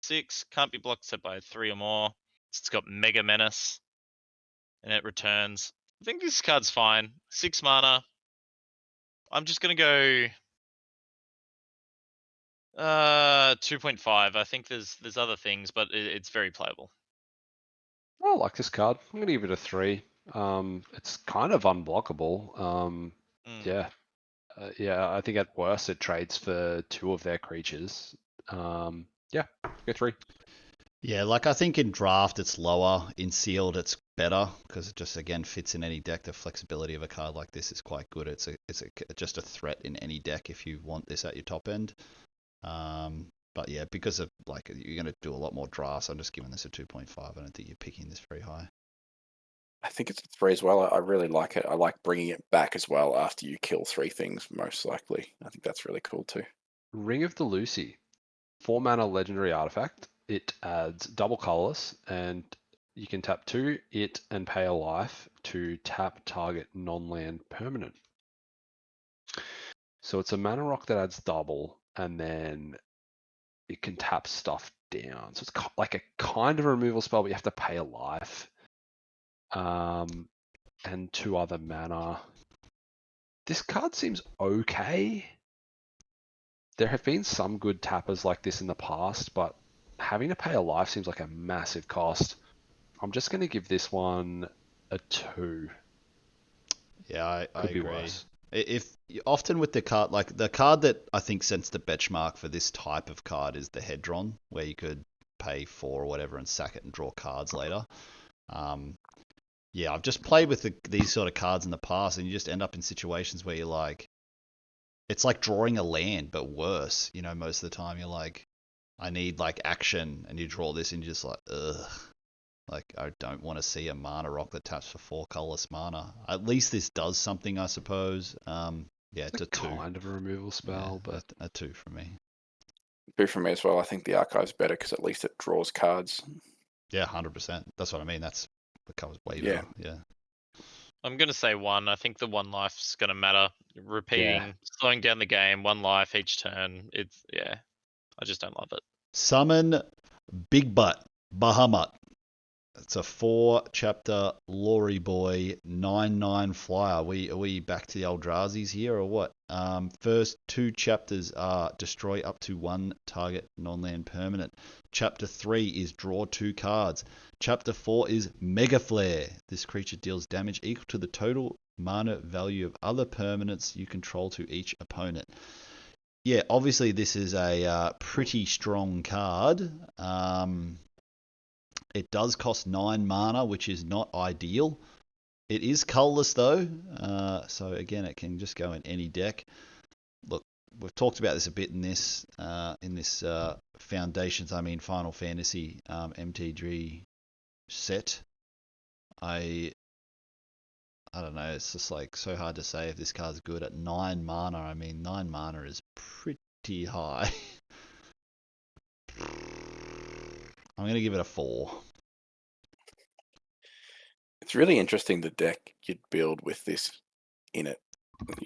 6. Can't be blocked except by 3 or more. It's got Mega Menace. and it returns. I think this card's fine. 6 mana. I'm just gonna go 2.5. I think there's other things, but it's very playable. I like this card. I'm gonna give it a 3. It's kind of unblockable. Mm. Yeah, yeah. I think at worst it trades for 2 of their creatures. Yeah, go 3. Yeah, like I think in draft it's lower. In sealed it's better because it just again fits in any deck. The flexibility of a card like this is quite good. It's just a threat in any deck if you want this at your top end. But yeah, because of like you're going to do a lot more drafts, I'm just giving this a 2.5. I don't think you're picking this very high. I think it's a 3 as well. I really like it. I like bringing it back as well after you kill 3 things, most likely. I think that's really cool too. Ring of the Lucy, 4 mana legendary artifact. It adds double colorless, and you can tap 2 it and pay a life to tap target non-land permanent. So it's a mana rock that adds double, and then it can tap stuff down. So it's like a kind of a removal spell, but you have to pay a life. And 2 other mana. This card seems okay. There have been some good tappers like this in the past, but having to pay a life seems like a massive cost. I'm just going to give this one a 2. Yeah, I Could be agree. worse. If often with the card, like the card that I think sets the benchmark for this type of card is the Hedron, where you could pay 4 or whatever and sack it and draw cards later. Yeah, I've just played with these sort of cards in the past, and you just end up in situations where you're like, it's like drawing a land, but worse. You know, most of the time you're like, I need like action, and you draw this, and you're just like, ugh. Like, I don't want to see a mana rock that taps for 4 colorless mana. At least this does something, I suppose. Yeah, it's a 2. Kind of a removal spell, Yeah, but a 2 for me. 2 for me as well. I think the archive's better because at least it draws cards. Yeah, 100%. That's what I mean. That's becomes way Yeah. better. Yeah. I'm gonna say 1. I think the 1 life's gonna matter. Repeating, Yeah. slowing down the game, 1 life each turn. It's I just don't love it. Summon Big Butt Bahamut. It's a 4-chapter Lori Boy 9/9 flyer. Are we back to the Eldrazi's here or what? First 2 chapters are destroy up to 1 target non-land permanent. Chapter 3 is draw 2 cards. Chapter 4 is Mega Flare. This creature deals damage equal to the total mana value of other permanents you control to each opponent. Yeah, obviously this is a pretty strong card. It does cost 9 mana, which is not ideal. It is colorless though, so again, it can just go in any deck. Look, we've talked about this a bit in this Foundations, Final Fantasy MTG set. I don't know. It's just like so hard to say if this card's good at 9 mana. 9 mana is pretty high. I'm gonna give it a 4. It's really interesting the deck you'd build with this in it.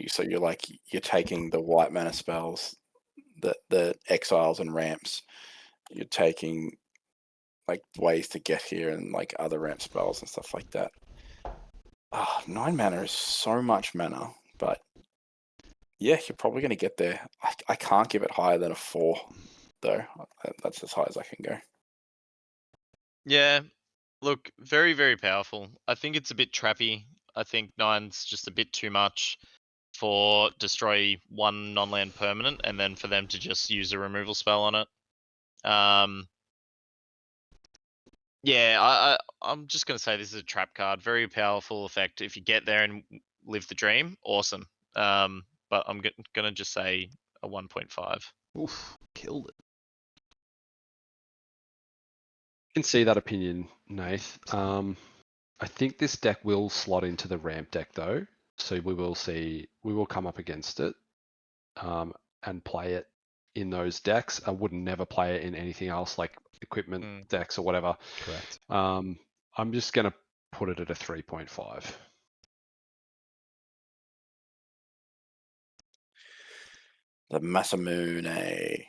So you're taking the white mana spells, the exiles and ramps. You're taking like ways to get here and like other ramp spells and stuff like that. 9 mana is so much mana, but yeah, you're probably going to get there. I can't give it higher than a 4, though. That's as high as I can go. Yeah, look, very, very powerful. I think it's a bit trappy. I think 9's just a bit too much for destroy 1 non-land permanent, and then for them to just use a removal spell on it. Yeah, I'm just gonna say this is a trap card. Very powerful effect. If you get there and live the dream, awesome. But I'm gonna just say a 1.5. Oof, killed it. can see that opinion, Nath. I think this deck will slot into the ramp deck though, so we will come up against it, and play it in those decks. I would never play it in anything else like equipment decks or whatever. Correct. I'm just gonna put it at a 3.5. The Masamune.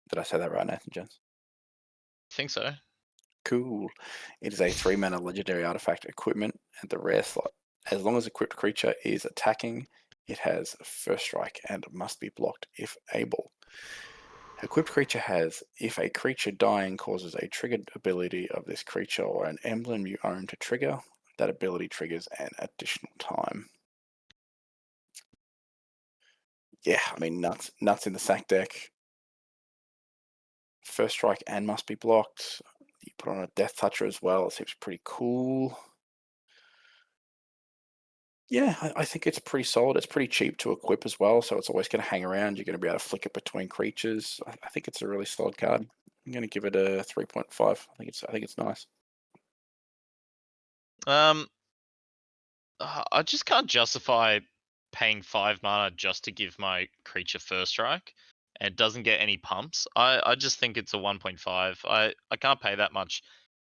Did I say that right, Nathan Jones? I think so. cool. It is a 3-mana legendary artifact equipment at the rare slot. As long as equipped creature is attacking, it has first strike and must be blocked if able. Equipped creature has, if a creature dying causes a triggered ability of this creature or an emblem you own to trigger, that ability triggers an additional time. Yeah, I mean, nuts in the sack deck. First strike and must be blocked. You put on a Death Toucher as well. It seems pretty cool. Yeah, I think it's pretty solid. It's pretty cheap to equip as well, so it's always going to hang around. You're going to be able to flick it between creatures. I think it's a really solid card. I'm going to give it a 3.5. I think it's nice. I just can't justify paying 5 mana just to give my creature first strike. And it doesn't get any pumps. I just think it's a 1.5. I can't pay that much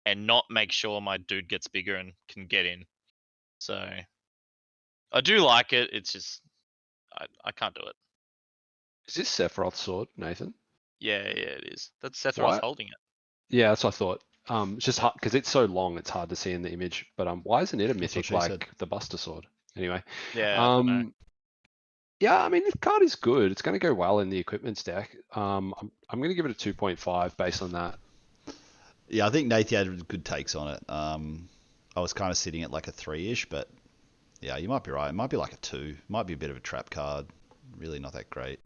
and not make sure my dude gets bigger and can get in. So I do like it. It's just I can't do it. Is this Sephiroth's sword, Nathan? Yeah, it is. That's Sephiroth Why? holding it. Yeah, that's what I thought. It's just hard because it's so long, it's hard to see in the image. But why isn't it a That's what mythic she like said. the Buster Sword? Anyway, Yeah, I don't know. yeah, I mean this card is good. It's going to go well in the equipment deck. I'm going to give it a 2.5 based on that. Yeah, I think Nathan had good takes on it. I was kind of sitting at like a 3-ish, but yeah, you might be right. It might be like a 2. Might be a bit of a trap card. Really not that great.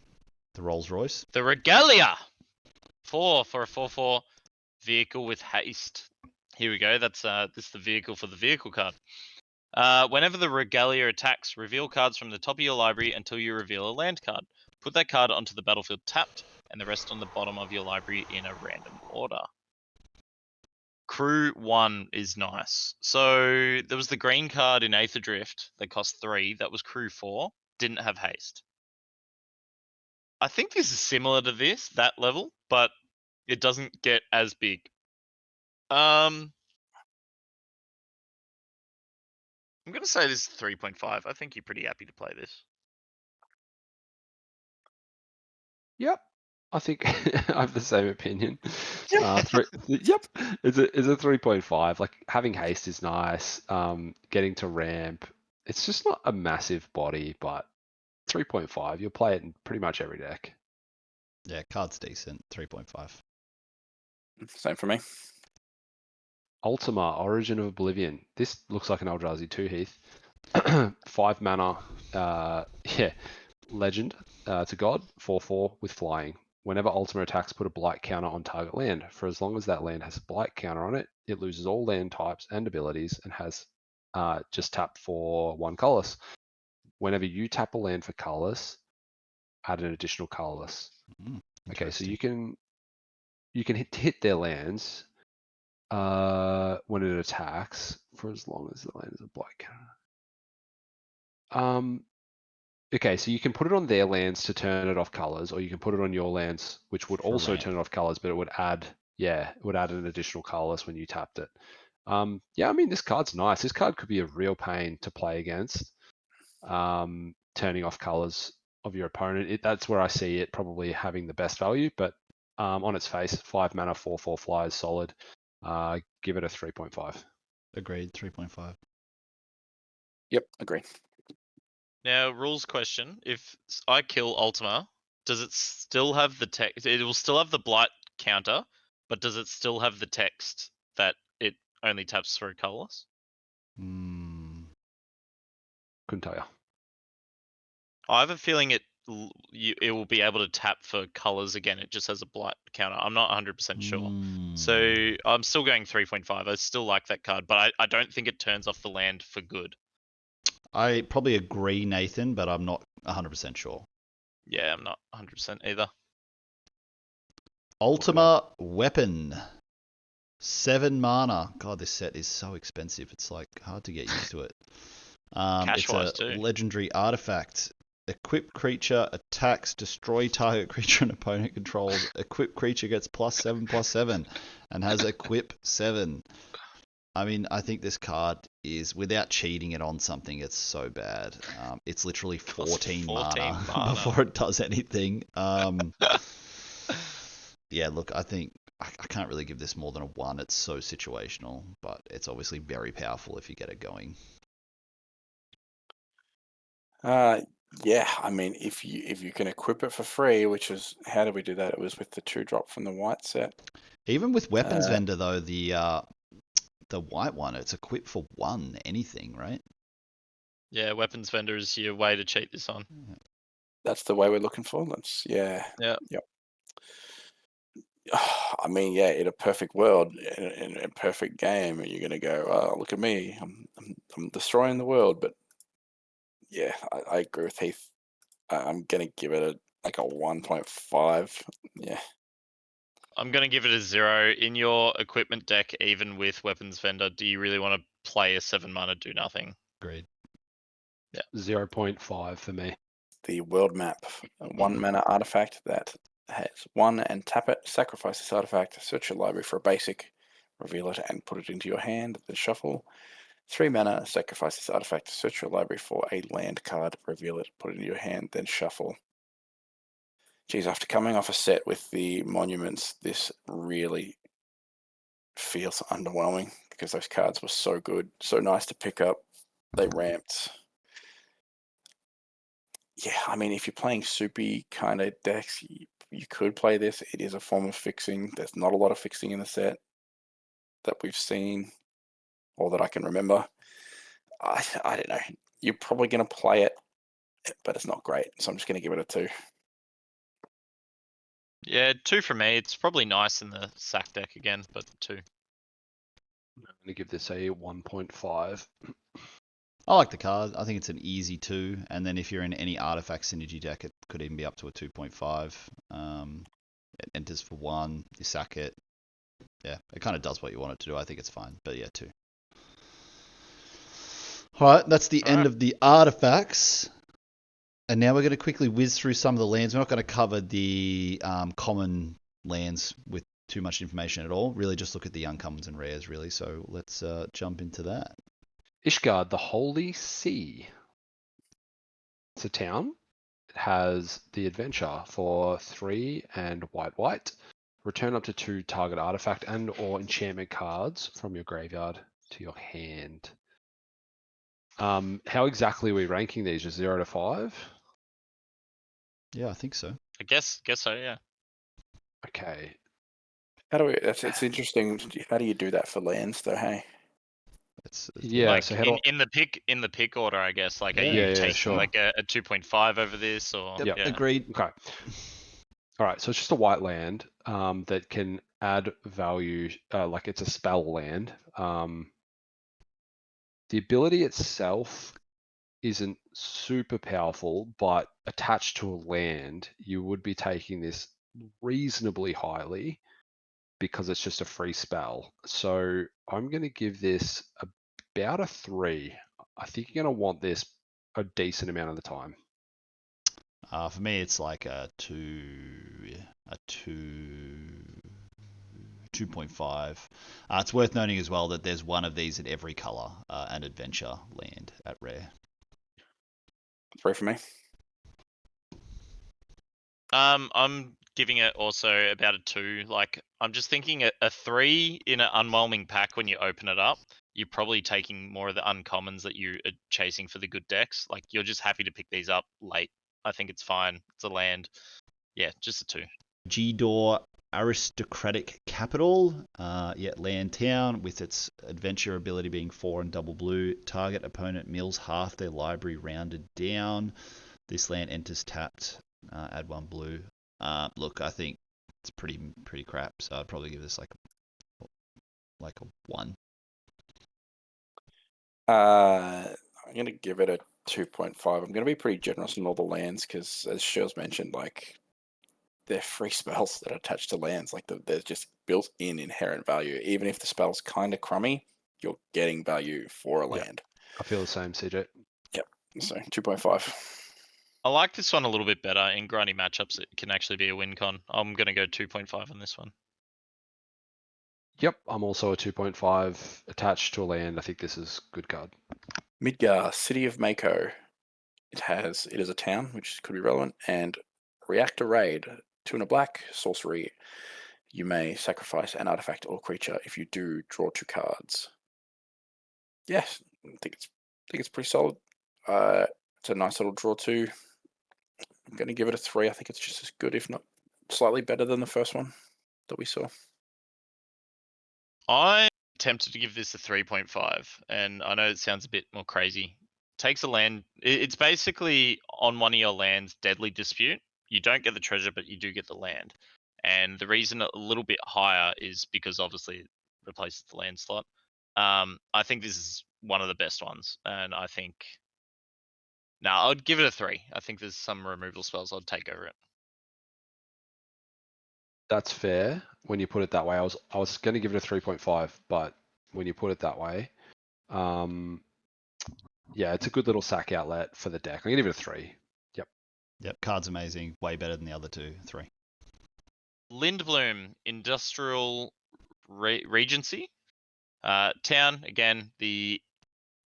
The Rolls Royce. The Regalia! 4 for a 4/4 vehicle with haste. Here we go. That's this is the vehicle for the vehicle card. Whenever the Regalia attacks, reveal cards from the top of your library until you reveal a land card. Put that card onto the battlefield tapped, and the rest on the bottom of your library in a random order. Crew 1 is nice. So there was the green card in Aether Drift that cost 3. That was Crew 4. Didn't have haste. I think this is similar to that level, but it doesn't get as big. I'm going to say this is 3.5. I think you're pretty happy to play this. Yep, I think I have the same opinion. Yep, it's a 3.5. Like having haste is nice. Getting to ramp, it's just not a massive body, but 3.5. You'll play it in pretty much every deck. Yeah, card's decent. 3.5. Same for me. Ultima, Origin of Oblivion. This looks like an Eldrazi 2, Heath. 5 mana, legend to God, 4/4 with flying. Whenever Ultima attacks, put a blight counter on target land. For as long as that land has a blight counter on it, it loses all land types and abilities and has just tap for 1 colorless. Whenever you tap a land for colorless, add an additional colorless. Okay, so you can hit their lands when it attacks for as long as the land is a blight counter. Okay, so you can put it on their lands to turn it off colors, or you can put it on your lands, which would also ramp. turn it off colors, but it would add an additional colorless when you tapped it. Yeah, I mean this card's nice. This card could be a real pain to play against. Turning off colors of your opponent. That's where I see it probably having the best value, but on its face, 5 mana, 4/4 fly is solid. Give it a 3.5. Agreed. 3.5. Yep, agree. Now, rules question. If I kill Ultima, does it still have the text? It will still have the blight counter, but does it still have the text that it only taps through colorless? Couldn't tell you. I have a feeling it will be able to tap for colors again. It just has a blight counter. I'm not 100% sure. So I'm still going 3.5. I still like that card, but I don't think it turns off the land for good. I probably agree, Nathan, but I'm not 100% sure. Yeah, I'm not 100% either. Ultima Weapon. 7 mana. God, this set is so expensive. It's like hard to get used to it. Cash-wise it's a too. legendary artifact. Equipped creature attacks, destroy target creature an opponent controls. Equipped creature gets +7/+7 and has equip 7. I mean, I think this card is, without cheating it on something, it's so bad. It's literally 14 mana before it does anything. Yeah, look, I think I can't really give this more than a 1. It's so situational, but it's obviously very powerful if you get it going. Yeah, I mean, if you can equip it for free, which is how did we do that? It was with the 2-drop from the white set. Even with Weapons Uh, Vendor though, the white one, it's equipped for 1 anything, right? Yeah, weapons vendor is your way to cheat this on. That's the way we're looking for. That's yeah. Yeah. Yep. I mean, yeah, in a perfect world, in a perfect game, you're gonna go, "Oh, look at me, I'm destroying the world." But yeah, I agree with Heath. I'm gonna give it like a 1.5. Yeah, I'm going to give it a 0. In your equipment deck, even with weapons vendor, do you really want to play a 7 mana do nothing? Agreed. 0.5 for me. the world map, a 1 mana artifact that has 1 and tap it, sacrifice this artifact, search your library for a basic, reveal it and put it into your hand, then shuffle. 3 mana, sacrifice this artifact, search your library for a land card, reveal it, put it into your hand, then shuffle. Geez, after coming off a set with the monuments, this really feels underwhelming because those cards were so good, so nice to pick up. They ramped. Yeah, I mean, if you're playing soupy kind of decks, you could play this. It is a form of fixing. There's not a lot of fixing in the set that we've seen or that I can remember. I don't know. You're probably going to play it, but it's not great. So I'm just going to give it a 2. Yeah, 2 for me. It's probably nice in the sack deck again, but 2. I'm going to give this a 1.5. I like the card. I think it's an easy 2, and then if you're in any artifact synergy deck, it could even be up to a 2.5. It enters for 1, you sack it. Yeah, it kind of does what you want it to do. I think it's fine, but yeah, 2. Alright, that's the end Alright. of the artifacts. And now we're going to quickly whiz through some of the lands. We're not going to cover the common lands with too much information at all. Really just look at the uncommons and rares, really. So let's jump into that. Ishgard, the Holy See. It's a town. It has the adventure for 3 and white. Return up to 2 target artifact and or enchantment cards from your graveyard to your hand. How exactly are we ranking these? Just 0 to 5? Yeah, I think so. I guess so, yeah. Okay. How do we? It's interesting. How do you do that for lands, though? Hey, It's Yeah, Like so how do in the pick order, I guess. Like, are Yeah. you Yeah, taking sure. like a 2.5 over this, or Yep, yeah? agreed. Okay. All right, so it's just a white land that can add value, like it's a spell land. The ability itself isn't super powerful, but attached to a land, you would be taking this reasonably highly because it's just a free spell. So I'm going to give this about a 3. I think you're going to want this a decent amount of the time. For me, it's like a 2.5. It's worth noting as well that there's one of these in every color, an adventure land at rare. 3 for me. I'm giving it also about a 2. Like, I'm just thinking a 3 in an unwhelming pack when you open it up. You're probably taking more of the uncommons that you are chasing for the good decks. Like, you're just happy to pick these up late. I think it's fine. It's a land. Yeah, just a 2. G-Door Aristocratic Capital, land town with its adventure ability being 4 and double blue. Target opponent mills half their library rounded down. This land enters tapped. Add 1 blue. Look, I think it's pretty crap. So I'd probably give this like a 1. I'm going to give it a 2.5. I'm going to be pretty generous on all the lands because, as Shills mentioned, like they're free spells that are attached to lands. Like there's just built-in inherent value. Even if the spell's kind of crummy, you're getting value for a Yeah. land. I feel the same, CJ. Yep. So 2.5. I like this one a little bit better. In grindy matchups, it can actually be a win con. I'm going to go 2.5 on this one. Yep, I'm also a 2.5 attached to a land. I think this is good card. Midgar, City of Mako. It is a town, which could be relevant, and Reactor Raid, 2 and a black, sorcery. You may sacrifice an artifact or creature. If you do, draw 2 cards. Yes, I think it's pretty solid. It's a nice little draw 2. I'm going to give it a 3. I think it's just as good, if not slightly better than the first one that we saw. I'm tempted to give this a 3.5, and I know it sounds a bit more crazy. Takes a land. It's basically on one of your lands, Deadly Dispute. You don't get the treasure, but you do get the land. And the reason a little bit higher is because obviously it replaces the land slot. I think this is one of the best ones, and I think. Now I'd give it a 3. I think there's some removal spells I'd take over it. That's fair when you put it that way. I was going to give it a 3.5, but when you put it that way, yeah, it's a good little sack outlet for the deck. I'm going to give it a 3. Yep, card's amazing. Way better than the other 2. 3. Lindblom, Industrial Regency. Town, again, the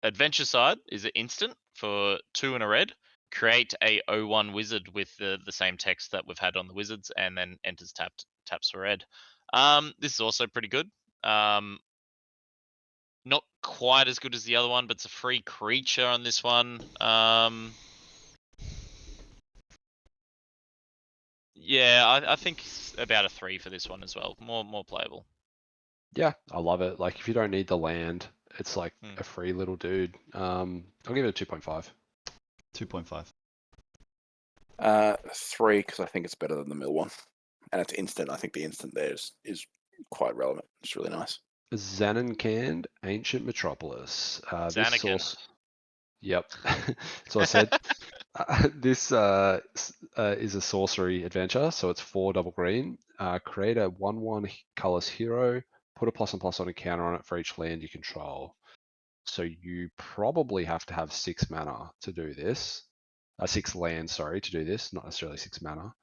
adventure side is an instant for 2 and a red. Create a 0/1 wizard with the same text that we've had on the wizards, and then enters taps for red. This is also pretty good. Not quite as good as the other one, but it's a free creature on this one. Yeah, I think it's about a 3 for this one as well. More playable. Yeah, I love it. Like if you don't need the land, it's like Hmm. a free little dude. I'll give it a 2.5. 2.5. 3 because I think it's better than the mill one, and it's instant. I think the instant there is quite relevant. It's really nice. Xanankand, Ancient Metropolis. This Xanakin. source. Yep. So I said this is a sorcery adventure, so it's 4 double green. Create a 1/1 colorless hero. Put a +1/+1 on a counter on it for each land you control. So you probably have to have 6 mana to do this. 6 lands, sorry, to do this, not necessarily 6 mana.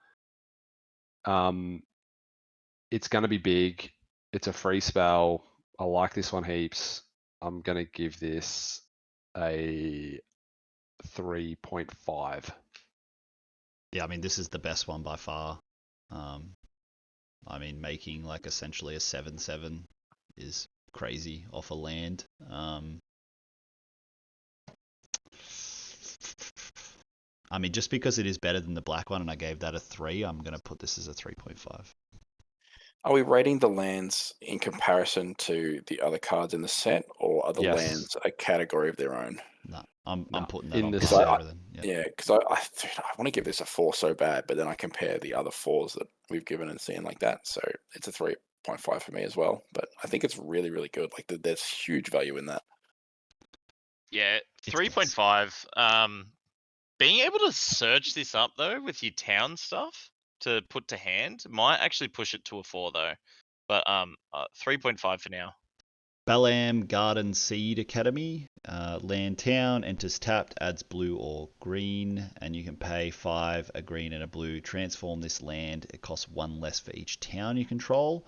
It's going to be big. It's a free spell. I like this one heaps. I'm going to give this a 3.5. Yeah, I mean, this is the best one by far. I mean, making like essentially a 7/7 is crazy off a land. I mean, just because it is better than the black one and I gave that a 3, I'm going to put this as a 3.5. Are we rating the lands in comparison to the other cards in the set, or are the Yes. lands a category of their own? No, I'm No, putting that in on the par set. with everything. Yeah. Yeah, because I want to give this a 4 so bad, but then I compare the other 4s that we've given and seeing like that, so it's a 3.5 for me as well. But I think it's really, really good. Like there's huge value in that. Yeah, It's 3.5. Being able to search this up though with your town stuff to put to hand might actually push it to a 4 though. But 3.5 for now. Balam Garden Seed Academy. Land town, enters tapped, adds blue or green, and you can pay 5, a green and a blue. Transform this land. It costs 1 less for each town you control,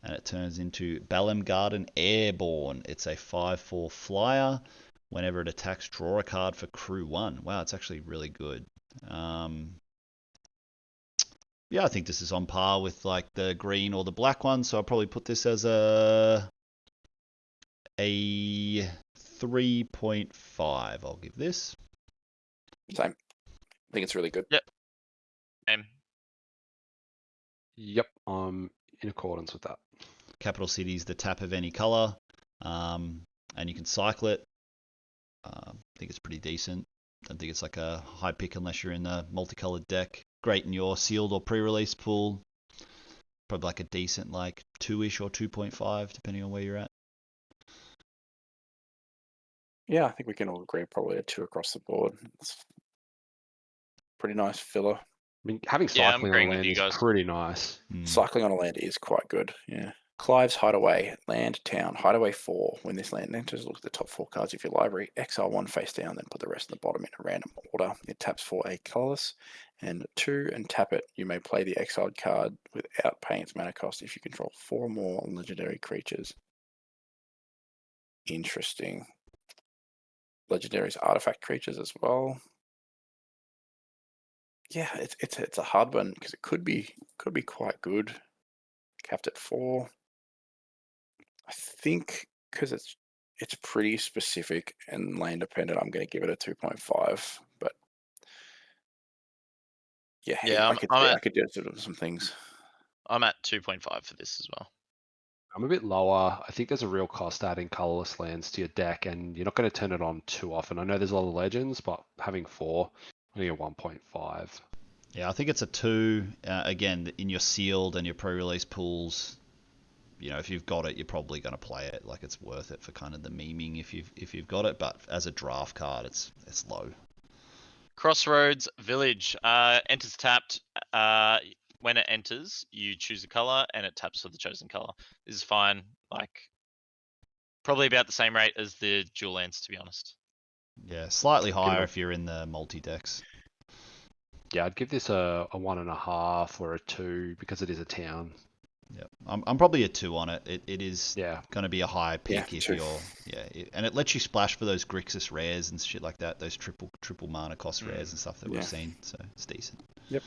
and it turns into Balam Garden Airborne. It's a 5/4 flyer. Whenever it attacks, draw a card for crew 1. Wow, it's actually really good. Yeah, I think this is on par with like the green or the black one, so I'll probably put this as a 3.5. I'll give this. Same. I think it's really good. Yep, I'm in accordance with that. Capital City is the tap of any color, and you can cycle it. I think it's pretty decent. I don't think it's like a high pick unless you're in a multicolored deck. Great in your sealed or pre-release pool. Probably like a decent like 2-ish or 2.5 depending on where you're at. Yeah, I think we can all agree probably a 2 across the board. It's pretty nice filler. I mean, having Yeah, I'm cycling on agreeing a with land you is guys. pretty nice. Cycling on a land is quite good. Yeah. Clive's Hideaway, land, town, Hideaway 4. When this land enters, look at the top 4 cards of your library, exile 1 face down, then put the rest in the bottom in a random order. It taps for a colorless and 2 and tap it. You may play the exiled card without paying its mana cost if you control 4 or more legendary creatures. Interesting. Legendary's artifact creatures as well. Yeah, it's a hard one because it could be quite good. capped at 4. I think because it's pretty specific and lane dependent, I'm going to give it a 2.5. But yeah, Yeah, I could do some things. I'm at 2.5 for this as well. I'm a bit lower. I think there's a real cost adding colorless lands to your deck, and you're not going to turn it on too often. I know there's a lot of legends, but having 4, only a 1.5. Yeah, I think it's a 2. Again, in your sealed and your pre-release pools, if you've got it, you're probably going to play it. Like, it's worth it for kind of the memeing if you've got it. But as a draft card, it's low. Crossroads Village enters tapped. When it enters, you choose a color and it taps for the chosen color. This is fine. Like, probably about the same rate as the dual lands, to be honest. Yeah, slightly higher it- if you're in the multi-decks. Yeah, I'd give this a 1.5 or a 2 because it is a town. Yeah, I'm probably a 2 on it. It is Yeah. going to be a high pick Yeah, if 2. and it lets you splash for those Grixis rares and shit like that, those triple mana cost rares and stuff that we've seen. So it's decent. Yep.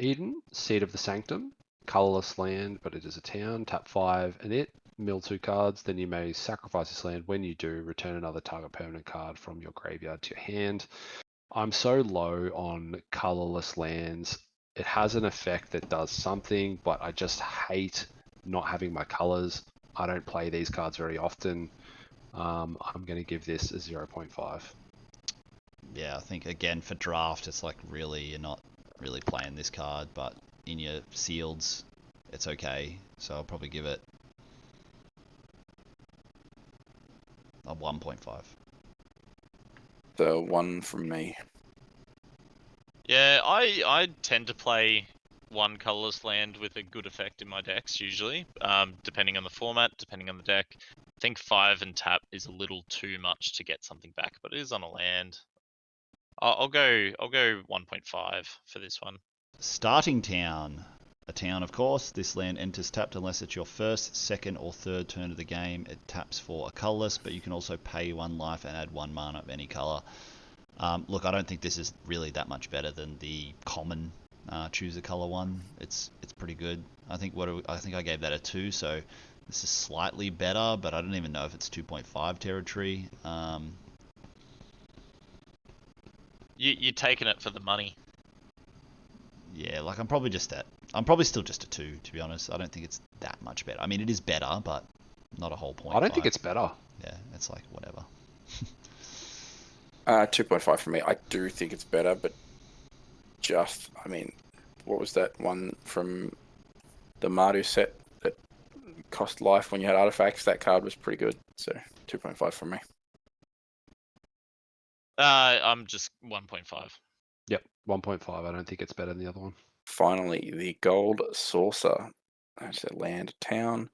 Eden, Seed of the Sanctum, colorless land, but it is a town. Tap 5 and it mill 2 cards. Then you may sacrifice this land. When you do, return another target permanent card from your graveyard to your hand. I'm so low on colorless lands. It has an effect that does something, but I just hate not having my colors. I don't play these cards very often. I'm going to give this a 0.5. Yeah, I think again for draft, it's like really you're not really playing this card, but in your sealeds, it's okay. So I'll probably give it a 1.5. The 1 from me. Yeah, I tend to play one colorless land with a good effect in my decks usually, depending on the format, depending on the deck. I think 5 and tap is a little too much to get something back, but it is on a land. I'll go 1.5 for this one. Starting Town. A town, of course. This land enters tapped unless it's your first, second, or third turn of the game. It taps for a colorless, but you can also pay 1 life and add 1 mana of any color. Look, I don't think this is really that much better than the common choose a color one. It's pretty good. I think I gave that a 2, so this is slightly better, but I don't even know if it's 2.5 territory. You're taking it for the money. Yeah, like I'm probably still just a 2, to be honest. I don't think it's that much better. I mean, it is better, but not a whole point. I don't think it's better. Yeah, it's like whatever. 2.5 for me. I do think it's better, but what was that one from the Mardu set that cost life when you had artifacts? That card was pretty good, so 2.5 for me. I'm just 1.5. Yep, 1.5. I don't think it's better than the other one. Finally, the Gold Saucer. That's a land town.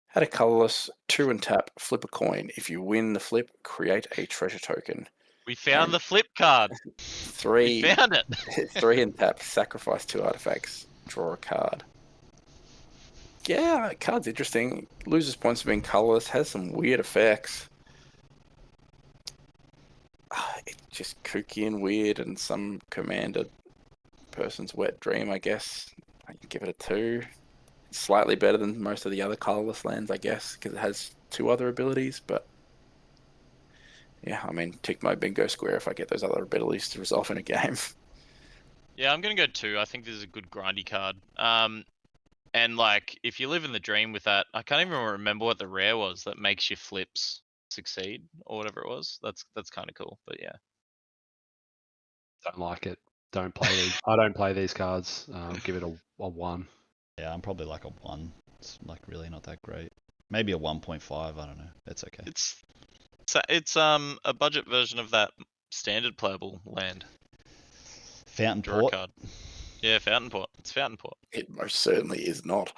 Had a colorless 2 and tap, flip a coin. If you win the flip, create a treasure token. We found the flip card. 3. We found it. 3 and tap, sacrifice 2 artifacts, draw a card. Yeah, that card's interesting. Loses points for being colorless, has some weird effects. It's just kooky and weird, and some commander person's wet dream, I guess. I can give it a 2. It's slightly better than most of the other colorless lands, I guess, because it has 2 other abilities, but yeah, I mean, tick my bingo square if I get those other abilities to resolve in a game. Yeah, I'm gonna go 2. I think this is a good grindy card. And like, if you live in the dream with that, I can't even remember what the rare was that makes your flips succeed or whatever it was. That's kind of cool. But yeah, Don't like it. Don't play these. I don't play these cards. Give it a 1. Yeah, I'm probably like a 1. It's like really not that great. Maybe a 1.5. I don't know. It's okay. it's a budget version of that standard playable land. Fountain Draw a Port. card. Yeah, Fountain Port. It's Fountain Port. It most certainly is not.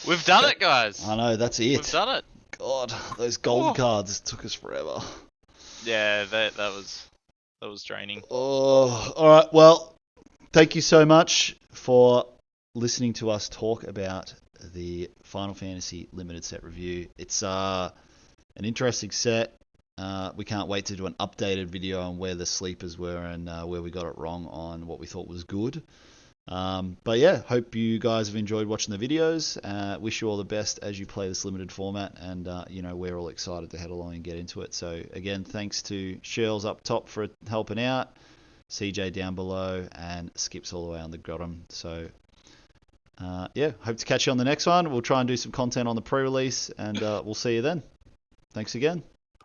We've done it, guys. I know, that's We've it. done it. God, those gold Oh. cards took us forever. Yeah, that was draining. Oh, all right. Well, thank you so much for listening to us talk about the Final Fantasy Limited Set review. It's an interesting set. We can't wait to do an updated video on where the sleepers were and where we got it wrong on what we thought was good. But yeah, hope you guys have enjoyed watching the videos. Wish you all the best as you play this limited format, and we're all excited to head along and get into it. So again, thanks to Shirls up top for helping out, CJ down below, and Skips all the way on the bottom. So hope to catch you on the next one. We'll try and do some content on the pre-release, and we'll see you then. Thanks again.